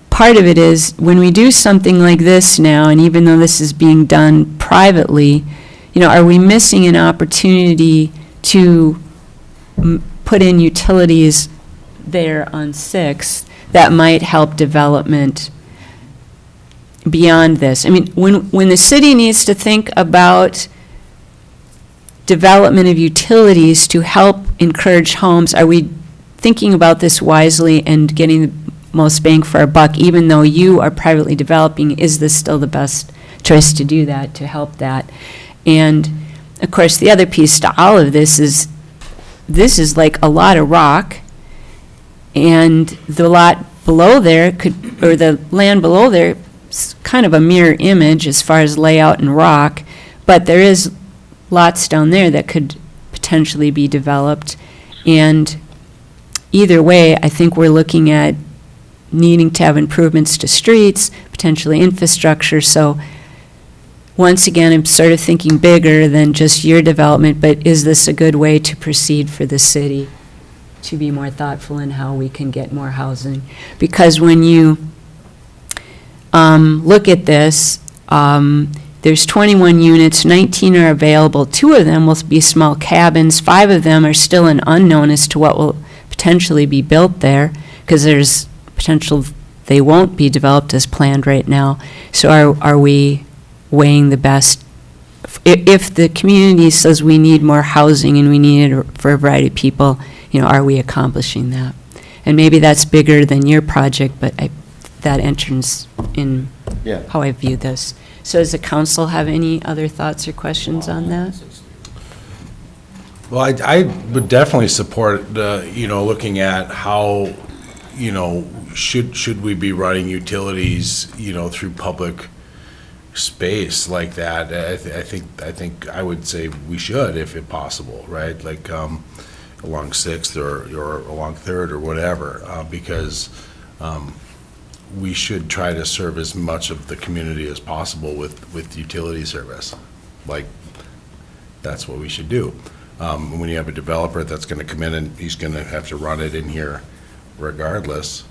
part of it is, when we do something like this now, and even though this is being done privately, you know, are we missing an opportunity to put in utilities there on 6th that might help development beyond this? I mean, when the city needs to think about development of utilities to help encourage homes, are we thinking about this wisely and getting the most bang for our buck? Even though you are privately developing, is this still the best choice to do that, to help that? And, of course, the other piece to all of this is like a lot of rock, and the lot below there or the land below there is kind of a mirror image as far as layout and rock, but there is lots down there that could potentially be developed. And either way, I think we're looking at needing to have improvements to streets, potentially infrastructure. So once again, I'm sort of thinking bigger than just your development, but is this a good way to proceed for the city to be more thoughtful in how we can get more housing? Because when you look at this, there's 21 units, 19 are available. 2 of them will be small cabins. 5 of them are still an unknown as to what will potentially be built there, because there's potential they won't be developed as planned right now. So are we weighing the best? If the community says we need more housing and we need it for a variety of people, are we accomplishing that? And maybe that's bigger than your project, but that enters in how I view this. So does the council have any other thoughts or questions on that? Well, I would definitely support, looking at how, should we be running utilities, through public space like that? I think I would say we should, if possible, right? Like along 6th or along 3rd or whatever, because we should try to serve as much of the community as possible with utility service. Like, that's what we should do. When you have a developer that's going to come in and he's going to have to run it in here regardless,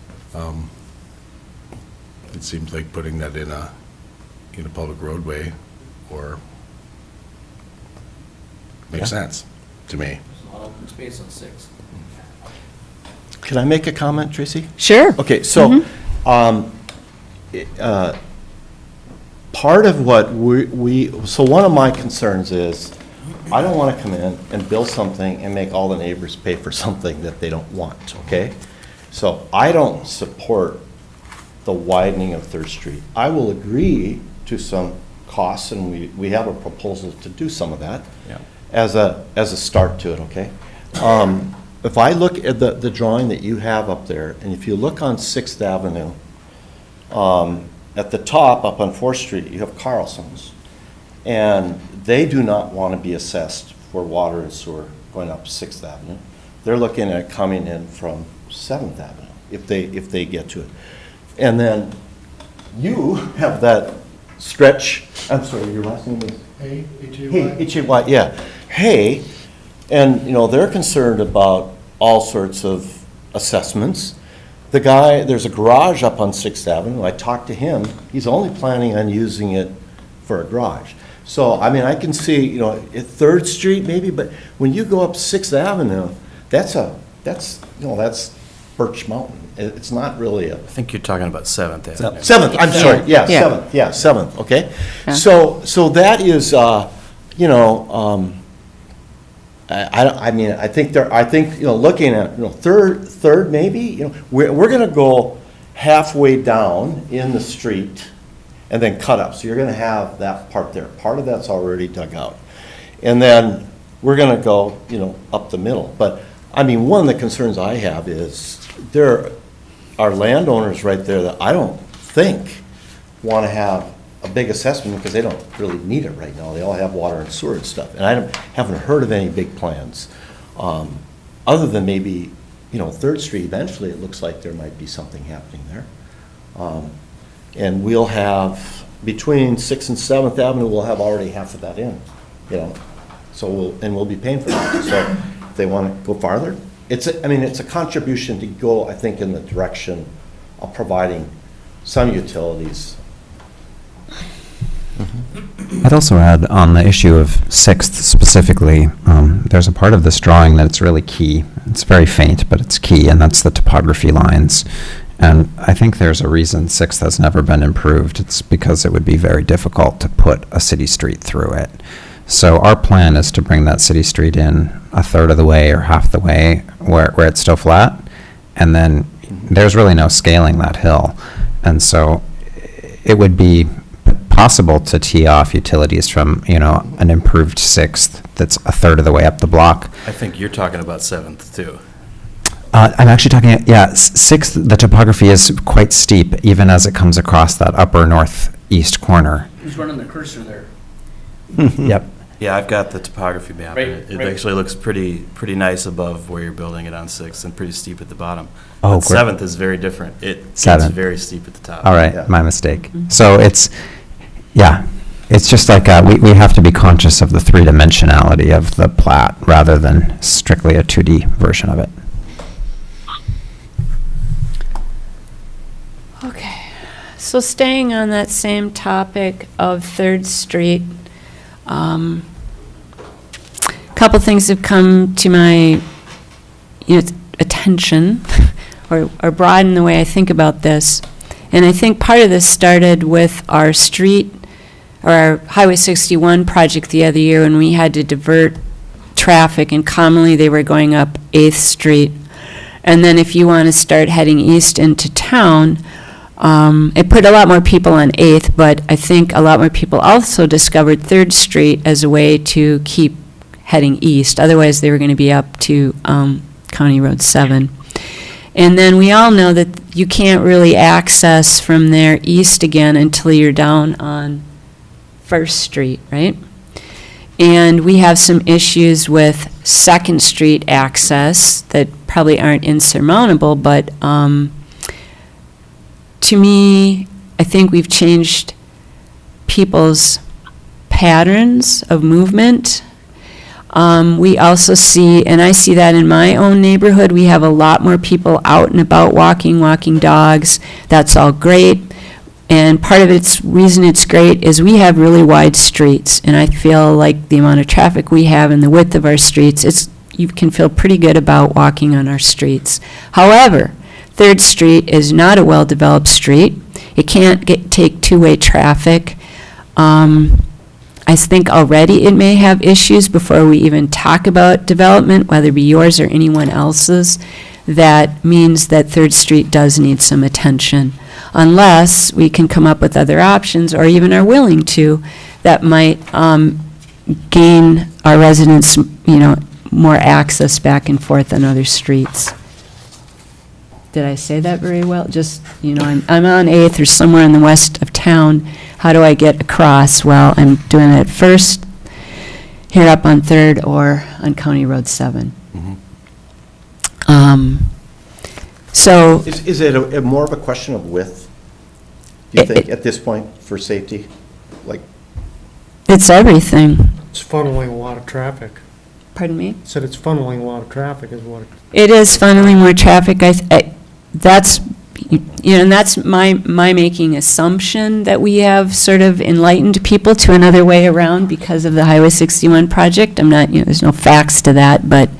it seems like putting that in a public roadway makes sense to me. There's a lot of open space on 6th. Can I make a comment, Tracy? Sure. Okay, so, part of what so one of my concerns is, I don't want to come in and build something and make all the neighbors pay for something that they don't want, okay? So I don't support the widening of 3rd Street. I will agree to some costs, and we have a proposal to do some of that as a start to it, okay? If I look at the drawing that you have up there, and if you look on 6th Avenue, at the top, up on 4th Street, you have Carlson's. And they do not want to be assessed for water and sewer going up 6th Avenue. They're looking at coming in from 7th Avenue, if they get to it. And then you have that stretch, I'm sorry, your last name is? Hey, Hey, H-A-Y, yeah. Hey, and, they're concerned about all sorts of assessments. The guy, there's a garage up on 6th Avenue. I talked to him. He's only planning on using it for a garage. So, I can see, at 3rd Street maybe, but when you go up 6th Avenue, that's Birch Mountain. It's not really I think you're talking about 7th Avenue. 7th, I'm sorry, 7th, okay? Yeah. So that is, I think looking at, 3rd maybe, we're gonna go halfway down in the street and then cut up. So you're gonna have that part there. Part of that's already dug out. And then we're gonna go, up the middle. But, one of the concerns I have is there are landowners right there that I don't think wanna have a big assessment because they don't really need it right now. They all have water and sewer and stuff. And I haven't heard of any big plans, other than maybe, 3rd Street, eventually it looks like there might be something happening there. And we'll have, between 6th and 7th Avenue, we'll have already half of that in, So we'll be paying for that. So if they want to go farther, it's a contribution to go, I think, in the direction of providing some utilities. I'd also add on the issue of 6th specifically, there's a part of this drawing that's really key. It's very faint, but it's key, and that's the topography lines. And I think there's a reason 6th has never been improved. It's because it would be very difficult to put a city street through it. So our plan is to bring that city street in a third of the way or half the way where it's still flat, and then there's really no scaling that hill. And so it would be possible to tee off utilities from, an improved 6th that's a third of the way up the block. I think you're talking about 7th, too. I'm actually talking, 6th, the topography is quite steep, even as it comes across that upper northeast corner. Who's running the cursor there? Yep. Yeah, I've got the topography map. Right, It right. actually looks pretty nice above where you're building it on 6th and pretty steep at the bottom. Oh, But great. 7th is very different. It gets 7th. very steep at the top. All right, my mistake. So it's just like, we have to be conscious of the three-dimensionality of the plat rather than strictly a 2D version of it. Okay, so staying on that same topic of 3rd Street, a couple things have come to my attention or broaden the way I think about this. And I think part of this started with our street, or our Highway 61 project the other year when we had to divert traffic, and commonly they were going up 8th Street. And then if you want to start heading east into town, it put a lot more people on 8th, but I think a lot more people also discovered 3rd Street as a way to keep heading east. Otherwise, they were going to be up to County Road 7. And then we all know that you can't really access from there east again until you're down on 1st Street, right? And we have some issues with 2nd Street access that probably aren't insurmountable, but to me, I think we've changed people's patterns of movement. We also see, and I see that in my own neighborhood, we have a lot more people out and about walking dogs. That's all great. And part of its reason it's great is we have really wide streets, and I feel like the amount of traffic we have and the width of our streets, you can feel pretty good about walking on our streets. However, 3rd Street is not a well-developed street. It can't take two-way traffic. I think already it may have issues before we even talk about development, whether it be yours or anyone else's. That means that 3rd Street does need some attention, unless we can come up with other options, or even are willing to, that might gain our residents, more access back and forth on other streets. Did I say that very well? Just, I'm on 8th or somewhere in the west of town. How do I get across? Well, I'm doing it first here up on 3rd or on County Road 7. So. Is it a more of a question of width, do you think, at this point, for safety? Like, It's everything. It's funneling a lot of traffic. Pardon me? Said it's funneling a lot of traffic is what. It is funneling more traffic. That's, and that's my making assumption that we have sort of enlightened people to another way around because of the Highway 61 project. I'm not, there's no facts to that, but,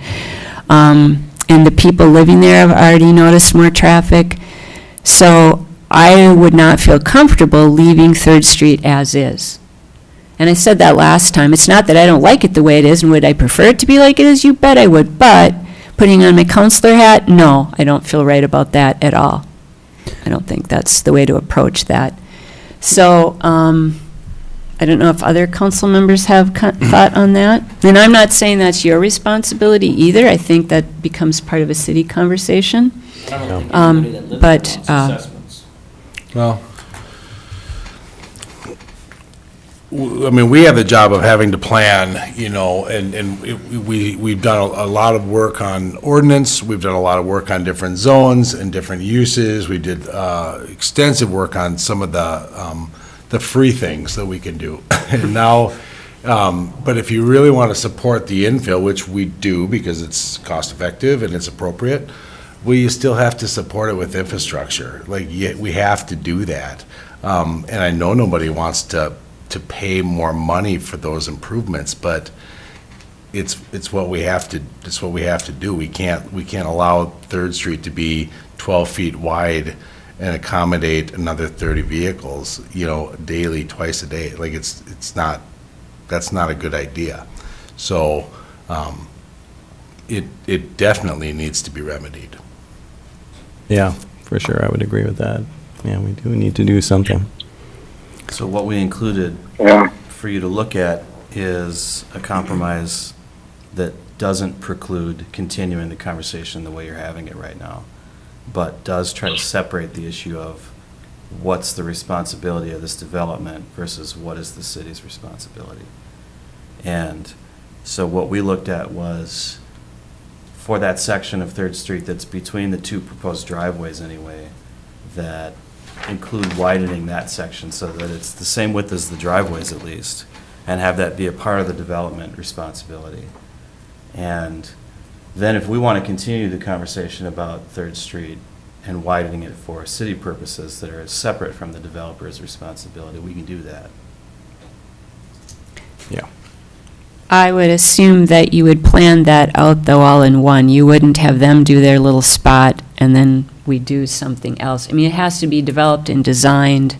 and the people living there have already noticed more traffic. So I would not feel comfortable leaving 3rd Street as is. And I said that last time. It's not that I don't like it the way it is, and would I prefer it to be like it is? You bet I would. But putting on my counselor hat, no, I don't feel right about that at all. I don't think that's the way to approach that. So I don't know if other council members have thought on that. And I'm not saying that's your responsibility either. I think that becomes part of a city conversation. But Well, I mean, we have the job of having to plan, and we've done a lot of work on ordinance, we've done a lot of work on different zones and different uses, we did extensive work on some of the free things that we can do. And now, but if you really want to support the infill, which we do because it's cost-effective and it's appropriate, we still have to support it with infrastructure. Like, we have to do that. And I know nobody wants to pay more money for those improvements, but it's what we have to do. We can't allow 3rd Street to be 12 feet wide and accommodate another 30 vehicles, daily, twice a day. Like, that's not a good idea. So it definitely needs to be remedied. Yeah, for sure, I would agree with that. Yeah, we do need to do something. So what we included for you to look at is a compromise that doesn't preclude continuing the conversation the way you're having it right now, but does try to separate the issue of what's the responsibility of this development versus what is the city's responsibility. And so what we looked at was, for that section of Third Street that's between the two proposed driveways anyway, that include widening that section so that it's the same width as the driveways at least, and have that be a part of the development responsibility. And then if we want to continue the conversation about Third Street and widening it for city purposes that are separate from the developer's responsibility, we can do that. Yeah. I would assume that you would plan that out, though, all in one. You wouldn't have them do their little spot and then we do something else. I mean, it has to be developed and designed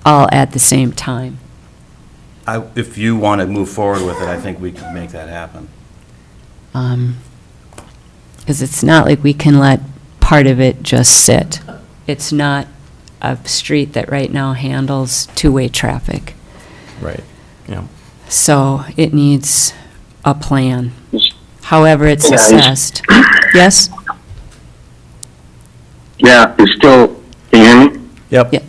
all at the same time. If you want to move forward with it, I think we can make that happen. Because it's not like we can let part of it just sit. It's not a street that right now handles two-way traffic. Right, yeah. So it needs a plan, however it's assessed. Yes? Yeah, it's still, can you hear me? Yep. Yep.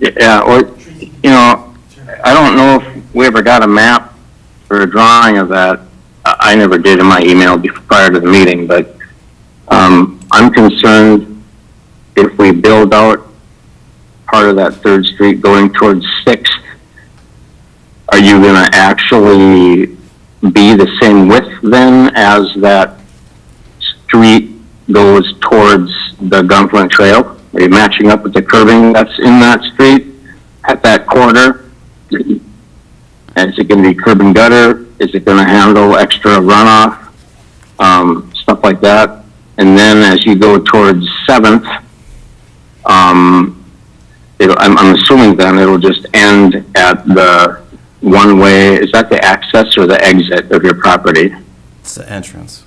Yeah, or, you know, I don't know if we ever got a map or a drawing of that. I never did in my email prior to the meeting, but I'm concerned if we build out part of that Third Street going towards Sixth, are you going to actually be the same width then as that street goes towards the Gunflint Trail? Are you matching up with the curbing that's in that street at that corner? And is it going to be curb and gutter? Is it going to handle extra runoff? Stuff like that. And then as you go towards 7th, I'm assuming then it'll just end at the one-way, is that the access or the exit of your property? It's the entrance.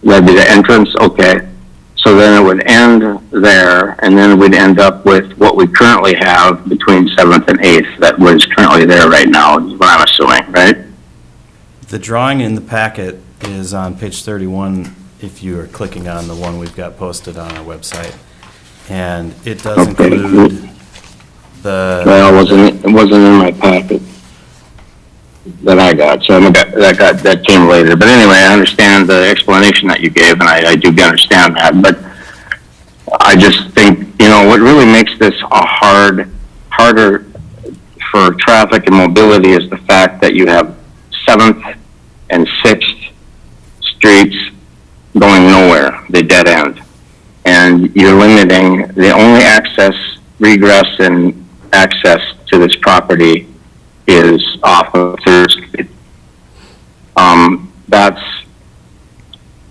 That'd be the entrance? Okay. So then it would end there, and then we'd end up with what we currently have between 7th and 8th that was currently there right now, is what I'm assuming, right? The drawing in the packet is on page 31 if you are clicking on the one we've got posted on our website. And it does include the... Well, it wasn't in my packet that I got, so that came later. But anyway, I understand the explanation that you gave, and I do understand that. But I just think, you know, what really makes this harder for traffic and mobility is the fact that you have 7th and 6th streets going nowhere, they dead end. And you're limiting the only access, regress, and access to this property is off of 3rd Street.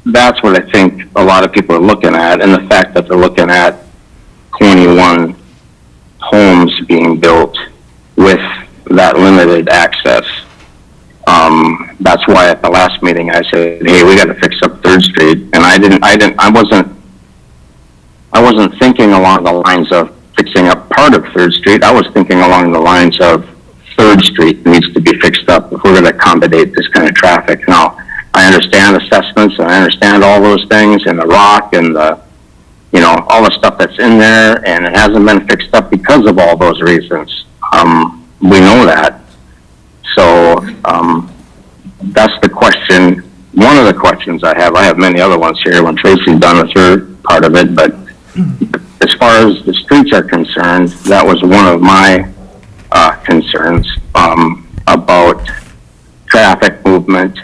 That's what I think a lot of people are looking at, and the fact that they're looking at 21 homes being built with that limited access. That's why at the last meeting I said, hey, we got to fix up 3rd Street, and I wasn't thinking along the lines of fixing up part of 3rd Street. I was thinking along the lines of 3rd Street needs to be fixed up if we're going to accommodate this kind of traffic. Now, I understand assessments and I understand all those things and the rock and the, you know, all the stuff that's in there, and it hasn't been fixed up because of all those reasons. We know that. So, that's the question. One of the questions I have many other ones here when Tracy's done the third part of it, but as far as the streets are concerned, that was one of my concerns about traffic movement,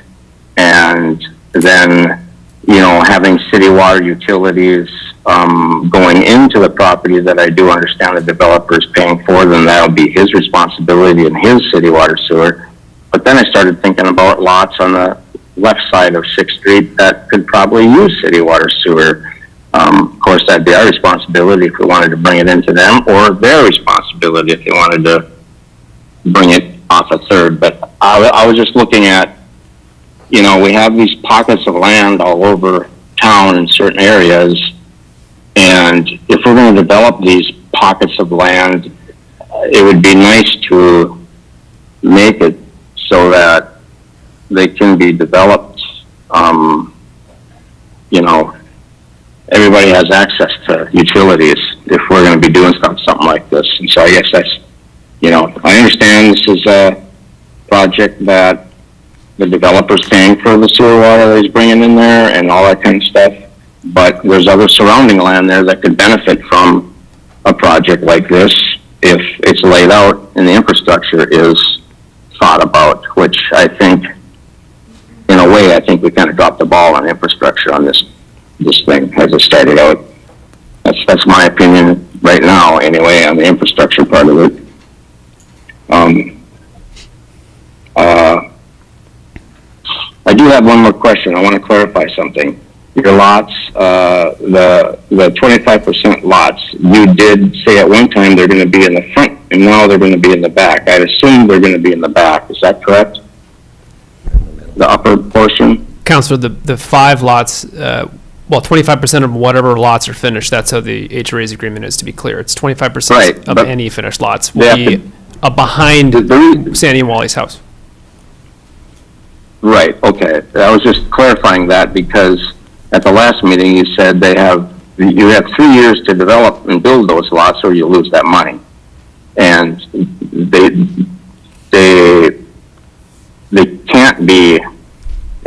and then, you know, having city water utilities going into the property that I do understand the developer's paying for, then that'll be his responsibility and his city water sewer. But then I started thinking about lots on the left side of 6th Street that could probably use city water sewer. Of course, that'd be our responsibility if we wanted to bring it into them, or their responsibility if they wanted to bring it off of 3rd. But I was just looking at, you know, we have these pockets of land all over town in certain areas, and if we're going to develop these pockets of land, it would be nice to make it so that they can be developed, you know, everybody has access to utilities if we're going to be doing something like this. And so I guess that's, you know, I understand this is a project that the developer's paying for the sewer water that he's bringing in there and all that kind of stuff. But there's other surrounding land there that could benefit from a project like this if it's laid out and the infrastructure is thought about, which I think, in a way, I think we kind of dropped the ball on infrastructure on this thing as it started out. That's my opinion right now, anyway, on the infrastructure part of it. I do have one more question. I want to clarify something. Your lots, the 25% lots, you did say at one time they're going to be in the front, and now they're going to be in the back. I'd assume they're going to be in the back. Is that correct? The upper portion? Counselor, the 5 lots, well, 25% of whatever lots are finished, that's how the HOA's agreement is, to be clear. It's 25% Right, of but any finished lots they will have be behind Sandy and Wally's house. Right, okay. I was just clarifying that because at the last meeting you said you have 3 years to develop and build those lots or you lose that money. And they can't be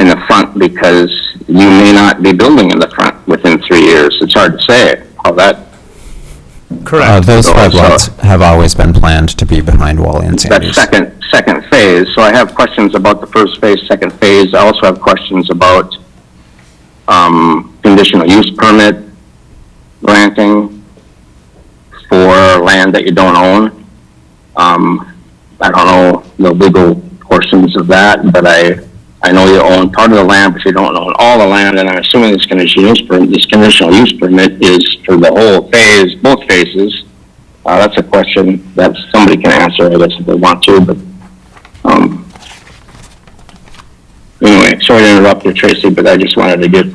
in the front because you may not be building in the front within 3 years. It's hard to say how that. Correct. Those So- 5 so- lots have always been planned to be behind Wally and That Sandy's. second phase. So I have questions about the first phase, second phase. I also have questions about conditional use permit granting for land that you don't own. I don't know the legal portions of that, but I know you own part of the land, but you don't own all the land, and I'm assuming this conditional use permit is for the whole phase, both phases. That's a question that somebody can answer, I guess, if they want to, but, anyway, sorry to interrupt you, Tracy, but I just wanted to get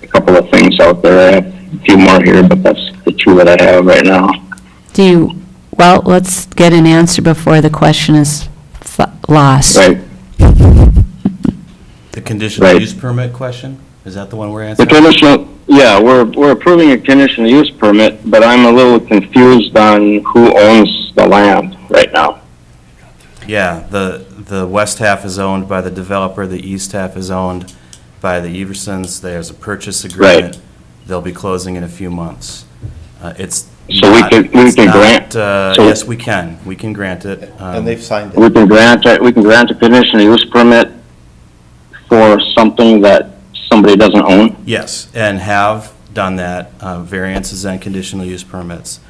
a couple of things out there. I have a few more here, but that's the 2 that I have right now. Well, let's get an answer before the question is lost. Right. The conditional Right. use permit question? Is that the one we're The answering? conditional, yeah, we're approving a conditional use permit, but I'm a little confused on who owns the land right now. Yeah, the west half is owned by the developer, the east half is owned by the Eversons. There's a purchase agreement. They'll be closing in a few months. It's So we not- can it's not, grant- so- Yes, we can. We can grant it. And they've signed We it. can grant a conditional use permit for something that somebody doesn't own? Yes, and have done that, variances and conditional use permits.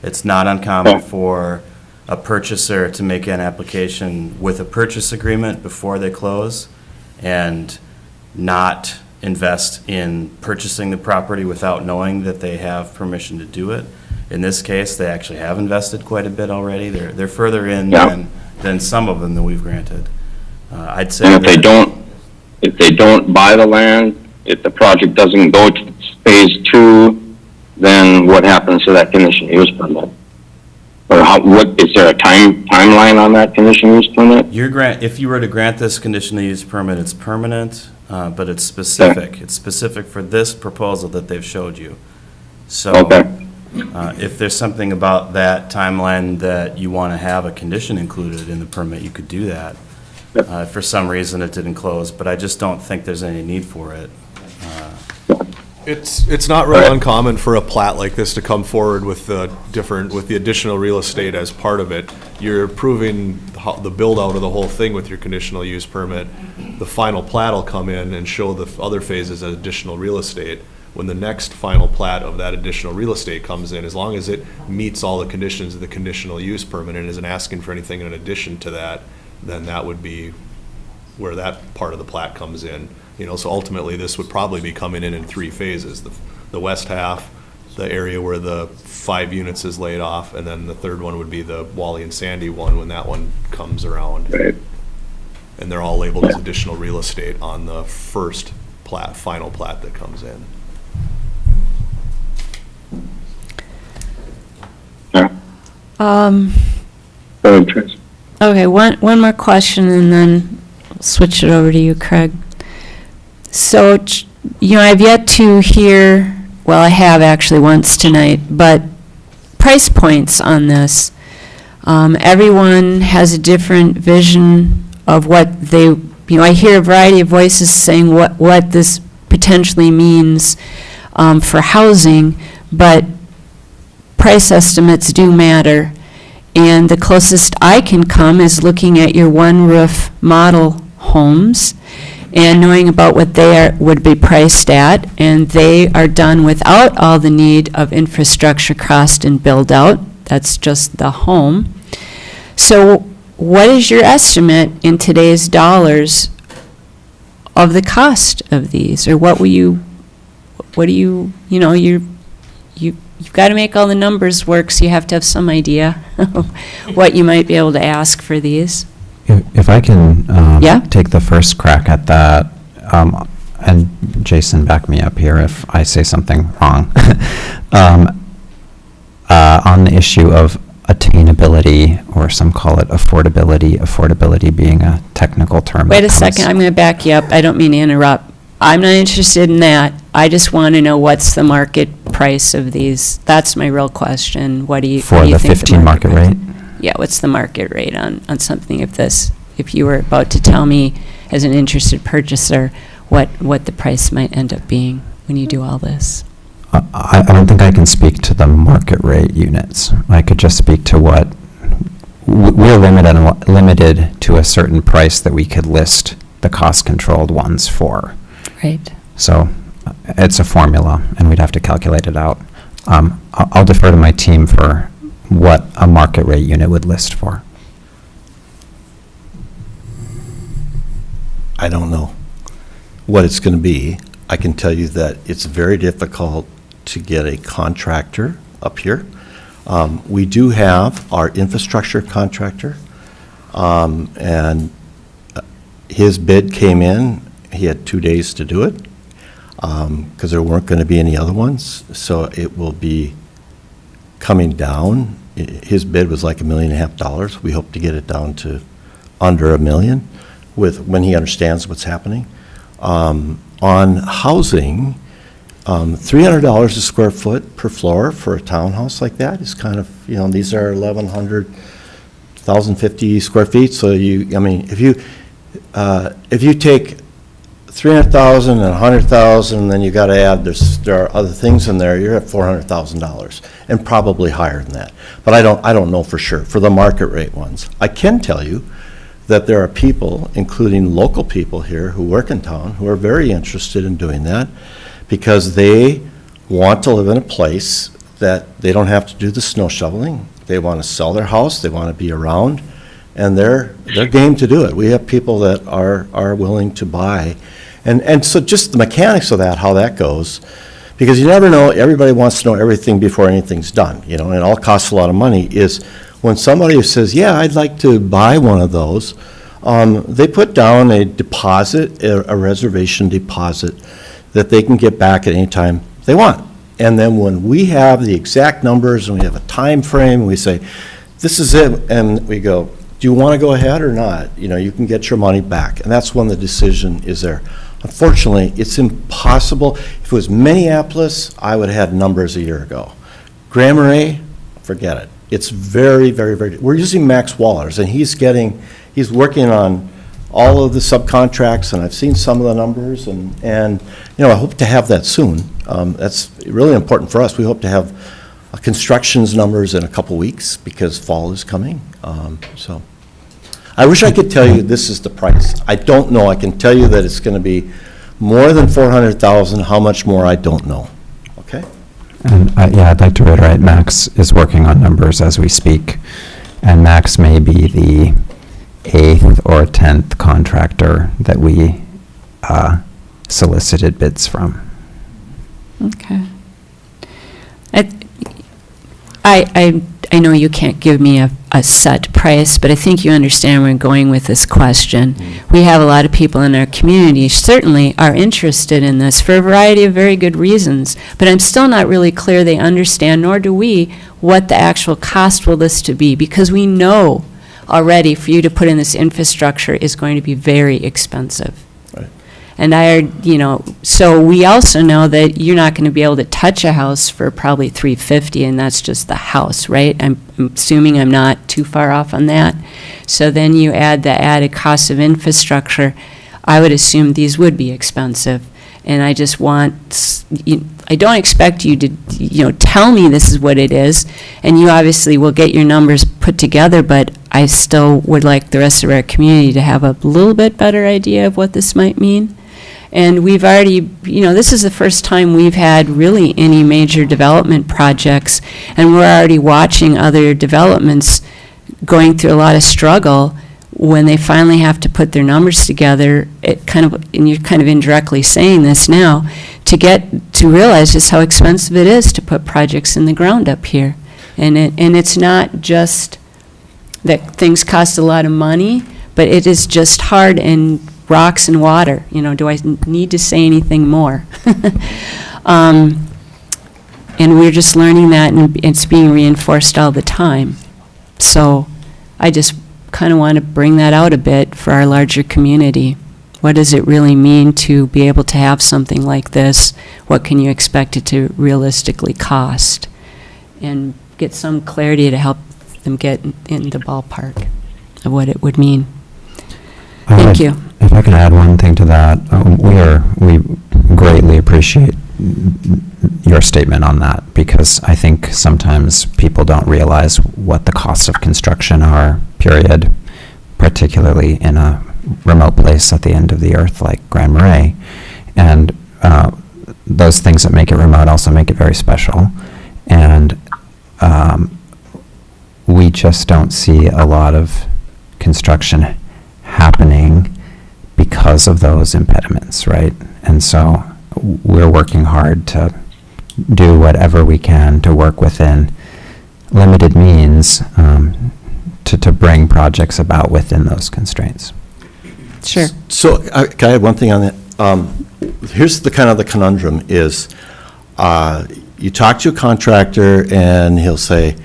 It's not uncommon for a purchaser to make an application with a purchase agreement before they close and not invest in purchasing the property without knowing that they have permission to do it. In this case, they actually have invested quite a bit already. They're further in than some of them that we've granted. I'd say. And if that- if they don't buy the land, if the project doesn't go to phase 2, then what happens to that conditional use permit? Or is there a timeline on that conditional use permit? If you were to grant this conditional use permit, it's permanent, but it's specific. It's specific for this proposal that they've showed you. So, if there's something about that timeline that you want to have a condition included in the permit, you could do that. If for some reason it didn't close, but I just don't think there's any need for it. It's not real uncommon for a plat like this to come forward with the additional real estate as part of it. You're approving the build-out of the whole thing with your conditional use permit. The final plat will come in and show the other phases as additional real estate. When the next final plat of that additional real estate comes in, as long as it meets all the conditions of the conditional use permit and isn't asking for anything in addition to that, then that would be where that part of the plat comes in. So ultimately, this would probably be coming in 3 phases. The west half, the area where the 5 units is laid off, and then the third one would be the Wally and Sandy one when that one comes around. Right. And they're all labeled as additional real estate on the first plat, final plat that comes in. Okay, one more question, and then we'll switch it over to you, Craig. So, I've yet to hear, well, I have actually once tonight, but price points on this. Everyone has a different vision of what they I hear a variety of voices saying what this potentially means for housing, but price estimates do matter. And the closest I can come is looking at your one-roof model homes and knowing about what they would be priced at, and they are done without all the need of infrastructure cost and build-out. That's just the home. So what is your estimate in today's dollars of the cost of these? Or you've got to make all the numbers work, so you have to have some idea of what you might be able to ask for these. If I can Yeah? take the first crack at that, and Jason, back me up here if I say something wrong. On the issue of attainability, or some call it affordability being a technical term. Wait that a comes- second, I'm going to back you up. I don't mean to interrupt. I'm not interested in that. I just want to know what's the market price of these. That's my real question. What do you For the think 15 market price- rate? Yeah, what's the market rate on something of this? If you were about to tell me, as an interested purchaser, what the price might end up being when you do all this. I don't think I can speak to the market rate units. I could just speak to what, we're limited to a certain price that we could list the cost-controlled ones for. Right. So it's a formula, and we'd have to calculate it out. I'll defer to my team for what a market rate unit would list for. I don't know what it's going to be. I can tell you that it's very difficult to get a contractor up here. We do have our infrastructure contractor, and his bid came in. He had 2 days to do it because there weren't going to be any other ones. So it will be coming down. His bid was like $1.5 million. We hope to get it down to under $1 million when he understands what's happening. On housing, $300 a square foot per floor for a townhouse like that is kind of, these are 1,100, 1,050 square feet. So if you take 300,000 and 100,000, then you got to add, there are other things in there, you're at $400,000 and probably higher than that. But I don't know for sure for the market rate ones. I can tell you that there are people, including local people here who work in town, who are very interested in doing that because they want to live in a place that they don't have to do the snow shoveling. They want to sell their house, they want to be around, and they're game to do it. We have people that are willing to buy. And so just the mechanics of that, how that goes, because you never know, everybody wants to know everything before anything's done, and it all costs a lot of money, is when somebody says, yeah, I'd like to buy one of those, they put down a deposit, a reservation deposit that they can get back at any time they want. And then when we have the exact numbers and we have a time frame, and we say, this is it, and we go, do you want to go ahead or not? You can get your money back. And that's when the decision is there. Unfortunately, it's impossible. If it was Minneapolis, I would have had numbers a year ago. Marais, forget it. It's very, very, very, we're using Max Waller's, and he's working on all of the subcontracts, and I've seen some of the numbers, and I hope to have that soon. That's really important for us. We hope to have construction's numbers in a couple weeks because fall is coming. So I wish I could tell you this is the price. I don't know. I can tell you that it's going to be more than 400,000. How much more, I don't know. Okay? And I'd like to reiterate, Max is working on numbers as we speak, and Max may be the 8th or 10th contractor that we solicited bids from. Okay. I know you can't give me a set price, but I think you understand where I'm going with this question. We have a lot of people in our community certainly are interested in this for a variety of very good reasons, but I'm still not really clear they understand, nor do we, what the actual cost will this to be, because we know already for you to put in this infrastructure is going to be very expensive. Right. And so we also know that you're not going to be able to touch a house for probably $350, and that's just the house, right? I'm assuming I'm not too far off on that. So then you add the added cost of infrastructure. I would assume these would be expensive. And I just I don't expect you to, tell me this is what it is, and you obviously will get your numbers put together, but I still would like the rest of our community to have a little bit better idea of what this might mean. And we've already, this is the first time we've had really any major development projects, and we're already watching other developments going through a lot of struggle when they finally have to put their numbers together. And you're kind of indirectly saying this now, to realize just how expensive it is to put projects in the ground up here. And it's not just that things cost a lot of money, but it is just hard and rocks and water. Do I need to say anything more? And we're just learning that, and it's being reinforced all the time. So I just kind of want to bring that out a bit for our larger community. What does it really mean to be able to have something like this? What can you expect it to realistically cost? And get some clarity to help them get in the ballpark of what it would mean. Thank you. If I can add one thing to that, we greatly appreciate your statement on that, because I think sometimes people don't realize what the costs of construction are, period, particularly in a remote place at the end of the earth like Grand Marais. And those things that make it remote also make it very special. And we just don't see a lot of construction happening because of those impediments, right? And so we're working hard to do whatever we can to work within limited means to bring projects about within those constraints. Sure. So, can I add one thing on that? Here's the kind of the conundrum is, you talk to a contractor and he'll say,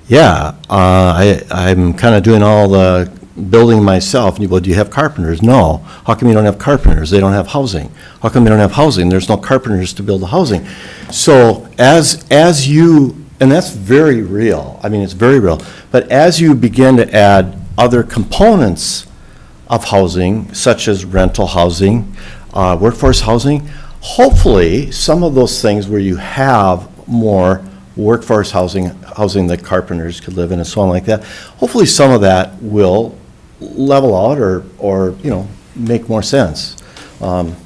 yeah, I'm kind of doing all the building myself. And you go, do you have carpenters? No. How come you don't have carpenters? They don't have housing. How come they don't have housing? There's no carpenters to build the housing. So as you, and that's very real. I mean, it's very real. But as you begin to add other components of housing, such as rental housing, workforce housing, hopefully some of those things where you have more workforce housing that carpenters could live in and so on like that, hopefully some of that will level out or make more sense. Mayor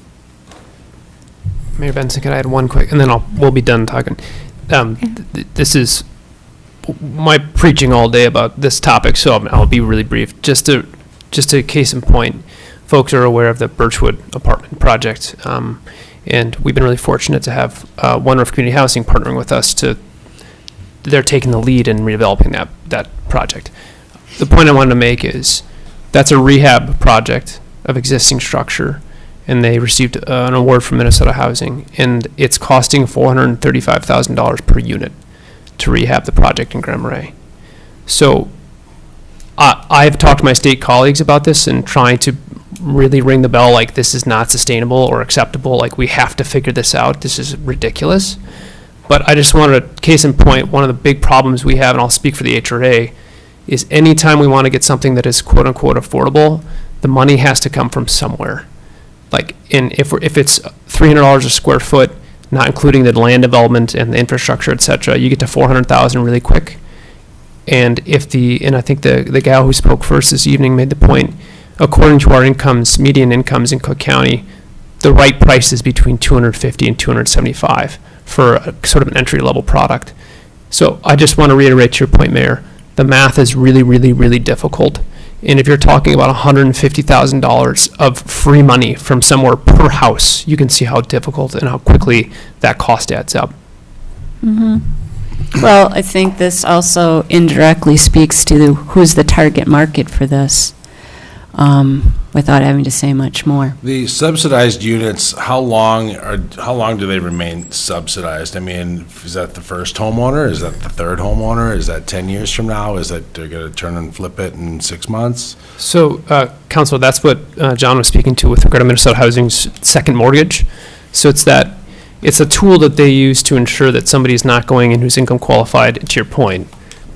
Benson, can I add one quick, and then we'll be done talking. This is my preaching all day about this topic, so I'll be really brief. Just a case in point, folks are aware of the Birchwood apartment project, and we've been really fortunate to have One Roof Community Housing partnering with us they're taking the lead in redeveloping that project. The point I wanted to make is that's a rehab project of existing structure, and they received an award from Minnesota Housing, and it's costing $435,000 per unit to rehab the project in Grand Marais. So I've talked to my state colleagues about this and trying to really ring the bell like this is not sustainable or acceptable, like we have to figure this out, this is ridiculous. But I just wanted a case in point, one of the big problems we have, and I'll speak for the HRA, is anytime we want to get something that is quote unquote affordable, the money has to come from somewhere. Like if it's $300 a square foot, not including the land development and the infrastructure, et cetera, you get to $400,000 really quick. And I think the gal who spoke first this evening made the point, according to our incomes, median incomes in Cook County, the right price is between $250 and $275 for a sort of an entry-level product. So I just want to reiterate your point, Mayor. The math is really, really, really difficult. And if you're talking about $150,000 of free money from somewhere per house, you can see how difficult and how quickly that cost adds up. Mm-hmm. Well, I think this also indirectly speaks to who's the target market for this, without having to say much more. The subsidized units, how long do they remain subsidized? I mean, is that the first homeowner? Is that the third homeowner? Is that 10 years from now? Is that they're going to turn and flip it in 6 months? So, Council, that's what John was speaking to with regard to Minnesota Housing's second mortgage. So it's a tool that they use to ensure that somebody's not going in who's income qualified, to your point,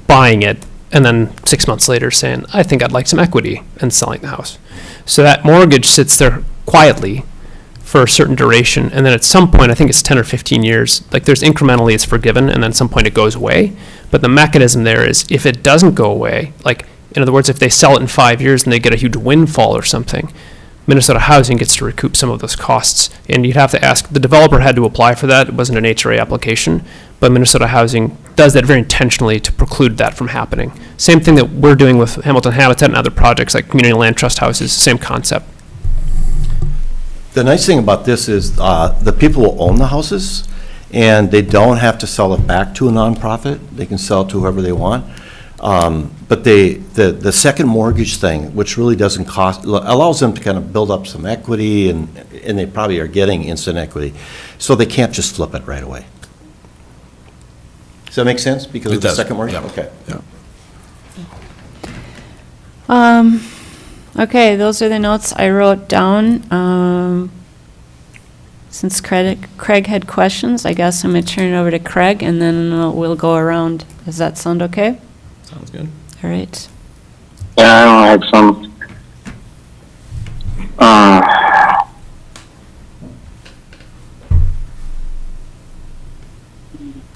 buying it, and then 6 months later saying, I think I'd like some equity, and selling the house. So that mortgage sits there quietly for a certain duration, and then at some point, I think it's 10 or 15 years, like there's incrementally it's forgiven, and then at some point it goes away. But the mechanism there is if it doesn't go away, like, in other words, if they sell it in 5 years and they get a huge windfall or something, Minnesota Housing gets to recoup some of those costs. And you'd have to ask, the developer had to apply for that, it wasn't an HRA application, but Minnesota Housing does that very intentionally to preclude that from happening. Same thing that we're doing with Hamilton Habitat and other projects like Community Land Trust Houses, same concept. The nice thing about this is the people will own the houses, and they don't have to sell it back to a nonprofit. They can sell it to whoever they want. But the second mortgage thing, which really doesn't cost, allows them to kind of build up some equity, and they probably are getting instant equity. So they can't just flip it right away. Does that make sense? Because It of the does. second mortgage? Yep. Okay. Yeah. Okay, those are the notes I wrote down. Since Craig had questions, I guess I'm going to turn it over to Craig, and then we'll go around. Does that sound okay? Sounds good. All right. Yeah, I don't have some,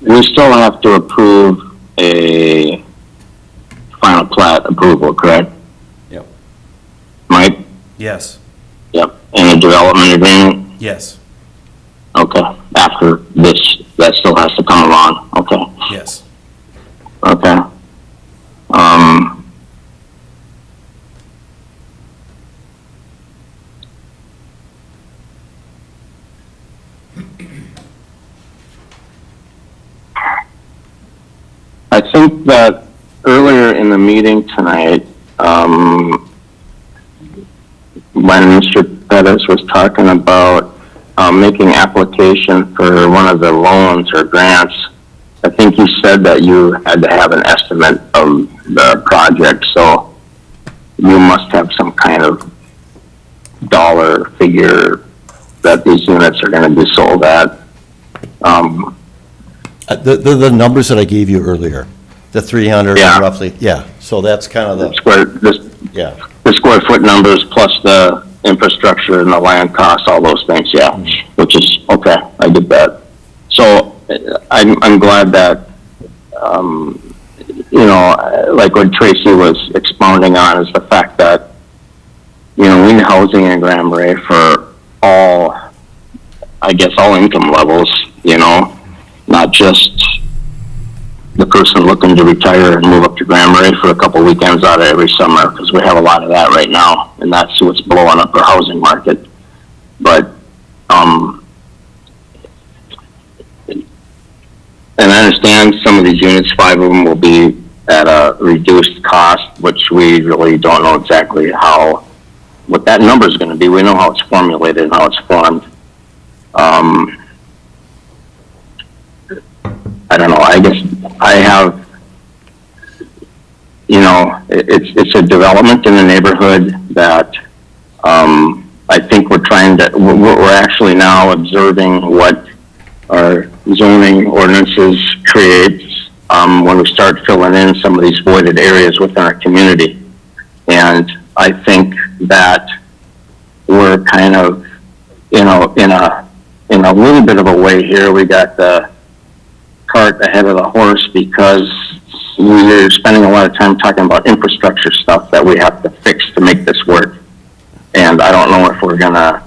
we still have to approve a final plat approval, correct? Yep. Mike? Yes. Yep. And a development agreement? Yes. Okay. After this, that still has to come along. Okay. Yes. Okay. I think that earlier in the meeting tonight, when Mr. Pettis was talking about making application for one of the loans or grants, I think you said that you had to have an estimate of the project, so you must have some kind of dollar figure that these units are going to be sold at. The numbers that I gave you earlier, the 300 Yeah. roughly, yeah. So that's kind of The the, yeah. the square foot numbers plus the infrastructure and the land costs, all those things, yeah, which is, okay, I did that. So I'm glad that, you know, like what Tracy was expounding on is the fact that, you know, we need housing in Grand Marais for all, I guess, all income levels, you know, not just the person looking to retire and move up to Grand Marais for a couple weekends out of every summer, because we have a lot of that right now, and that's what's blowing up our housing market. But, and I understand some of these units, 5 of them will be at a reduced cost, which we really don't know exactly what that number is going to be. We know how it's formulated and how it's formed. I don't know, I guess I have, you know, it's a development in the neighborhood that, I think we're actually now observing what our zoning ordinances creates, when we start filling in some of these voided areas within our community. And I think that we're kind of, you know, in a little bit of a way here. We got the cart ahead of the horse because we're spending a lot of time talking about infrastructure stuff that we have to fix to make this work. And I don't know if we're gonna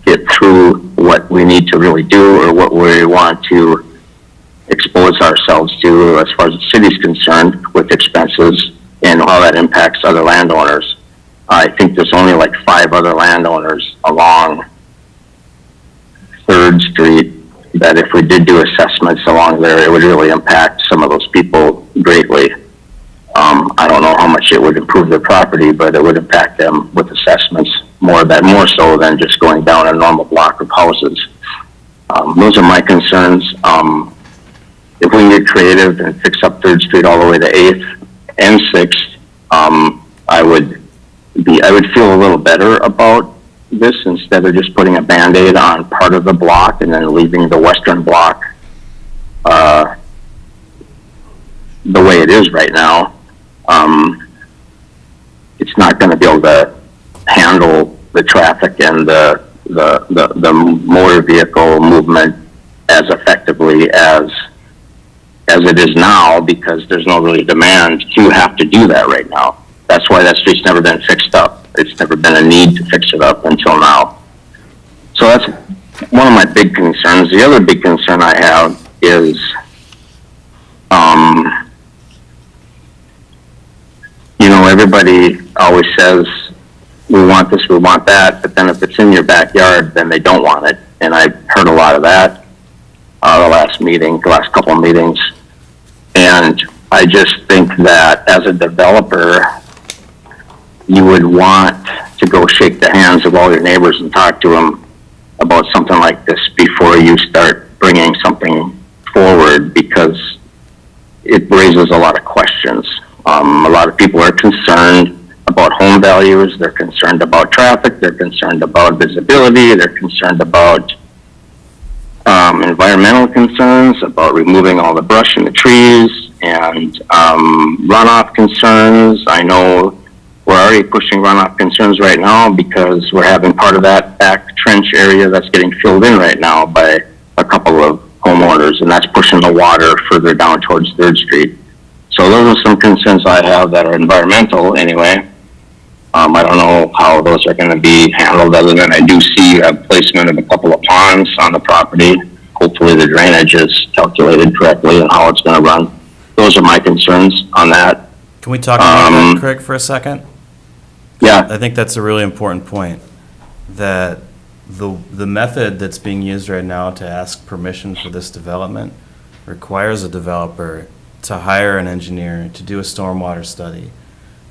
get through what we need to really do or what we want to expose ourselves to as far as the city's concerned with expenses and how that impacts other landowners. I think there's only like 5 other landowners along 3rd Street that if we did do assessments along there, it would really impact some of those people greatly. I don't know how much it would improve their property, but it would impact them with assessments more so than just going down a normal block of houses. Those are my concerns. If we can get creative and fix up 3rd Street all the way to 8th and 6th, I would feel a little better about this instead of just putting a Band-Aid on part of the block and then leaving the western block the way it is right now. It's not going to be able to handle the traffic and the motor vehicle movement as effectively as it is now, because there's no really demand to have to do that right now. That's why that street's never been fixed up. It's never been a need to fix it up until now. So that's one of my big concerns. The other big concern I have is, everybody always says, we want this, we want that, but then if it's in your backyard, then they don't want it. And I've heard a lot of that, the last couple of meetings. And I just think that as a developer, you would want to go shake the hands of all your neighbors and talk to them about something like this before you start bringing something forward, because it raises a lot of questions. A lot of people are concerned about home values, they're concerned about traffic, they're concerned about visibility, they're concerned about environmental concerns, about removing all the brush and the trees, and runoff concerns. I know we're already pushing runoff concerns right now because we're having part of that back trench area that's getting filled in right now by a couple of homeowners, and that's pushing the water further down towards 3rd Street. So those are some concerns I have that are environmental anyway. I don't know how those are going to be handled, other than I do see a placement of a couple of ponds on the property. Hopefully the drainage is calculated correctly and how it's going to run. Those are my concerns on that. Can we talk about that, Craig, for a second? Yeah. I think that's a really important point, that the method that's being used right now to ask permission for this development requires a developer to hire an engineer to do a stormwater study.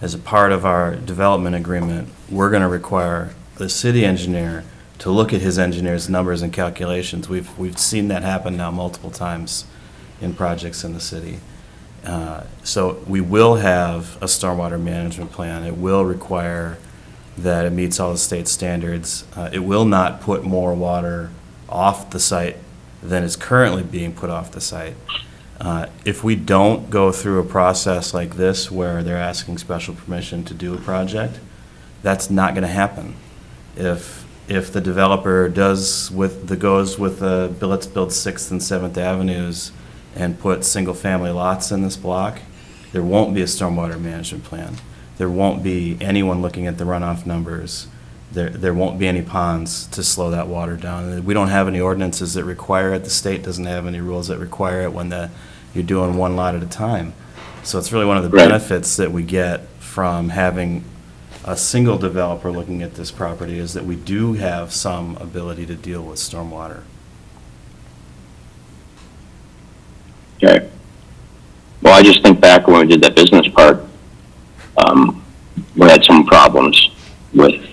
As a part of our development agreement, we're going to require the city engineer to look at his engineer's numbers and calculations. We've seen that happen now multiple times in projects in the city. So we will have a stormwater management plan. It will require that it meets all the state standards. It will not put more water off the site than is currently being put off the site. If we don't go through a process like this where they're asking special permission to do a project, that's not going to happen. If the developer goes with let's build 6th and 7th Avenues and put single-family lots in this block, there won't be a stormwater management plan. There won't be anyone looking at the runoff numbers. There won't be any ponds to slow that water down. We don't have any ordinances that require it. The state doesn't have any rules that require it when you're doing one lot at a time. So it's really one of the benefits that we get from having a single developer looking at this property, is that we do have some ability to deal with stormwater. Okay. Well, I just think back when we did that business park, we had some problems with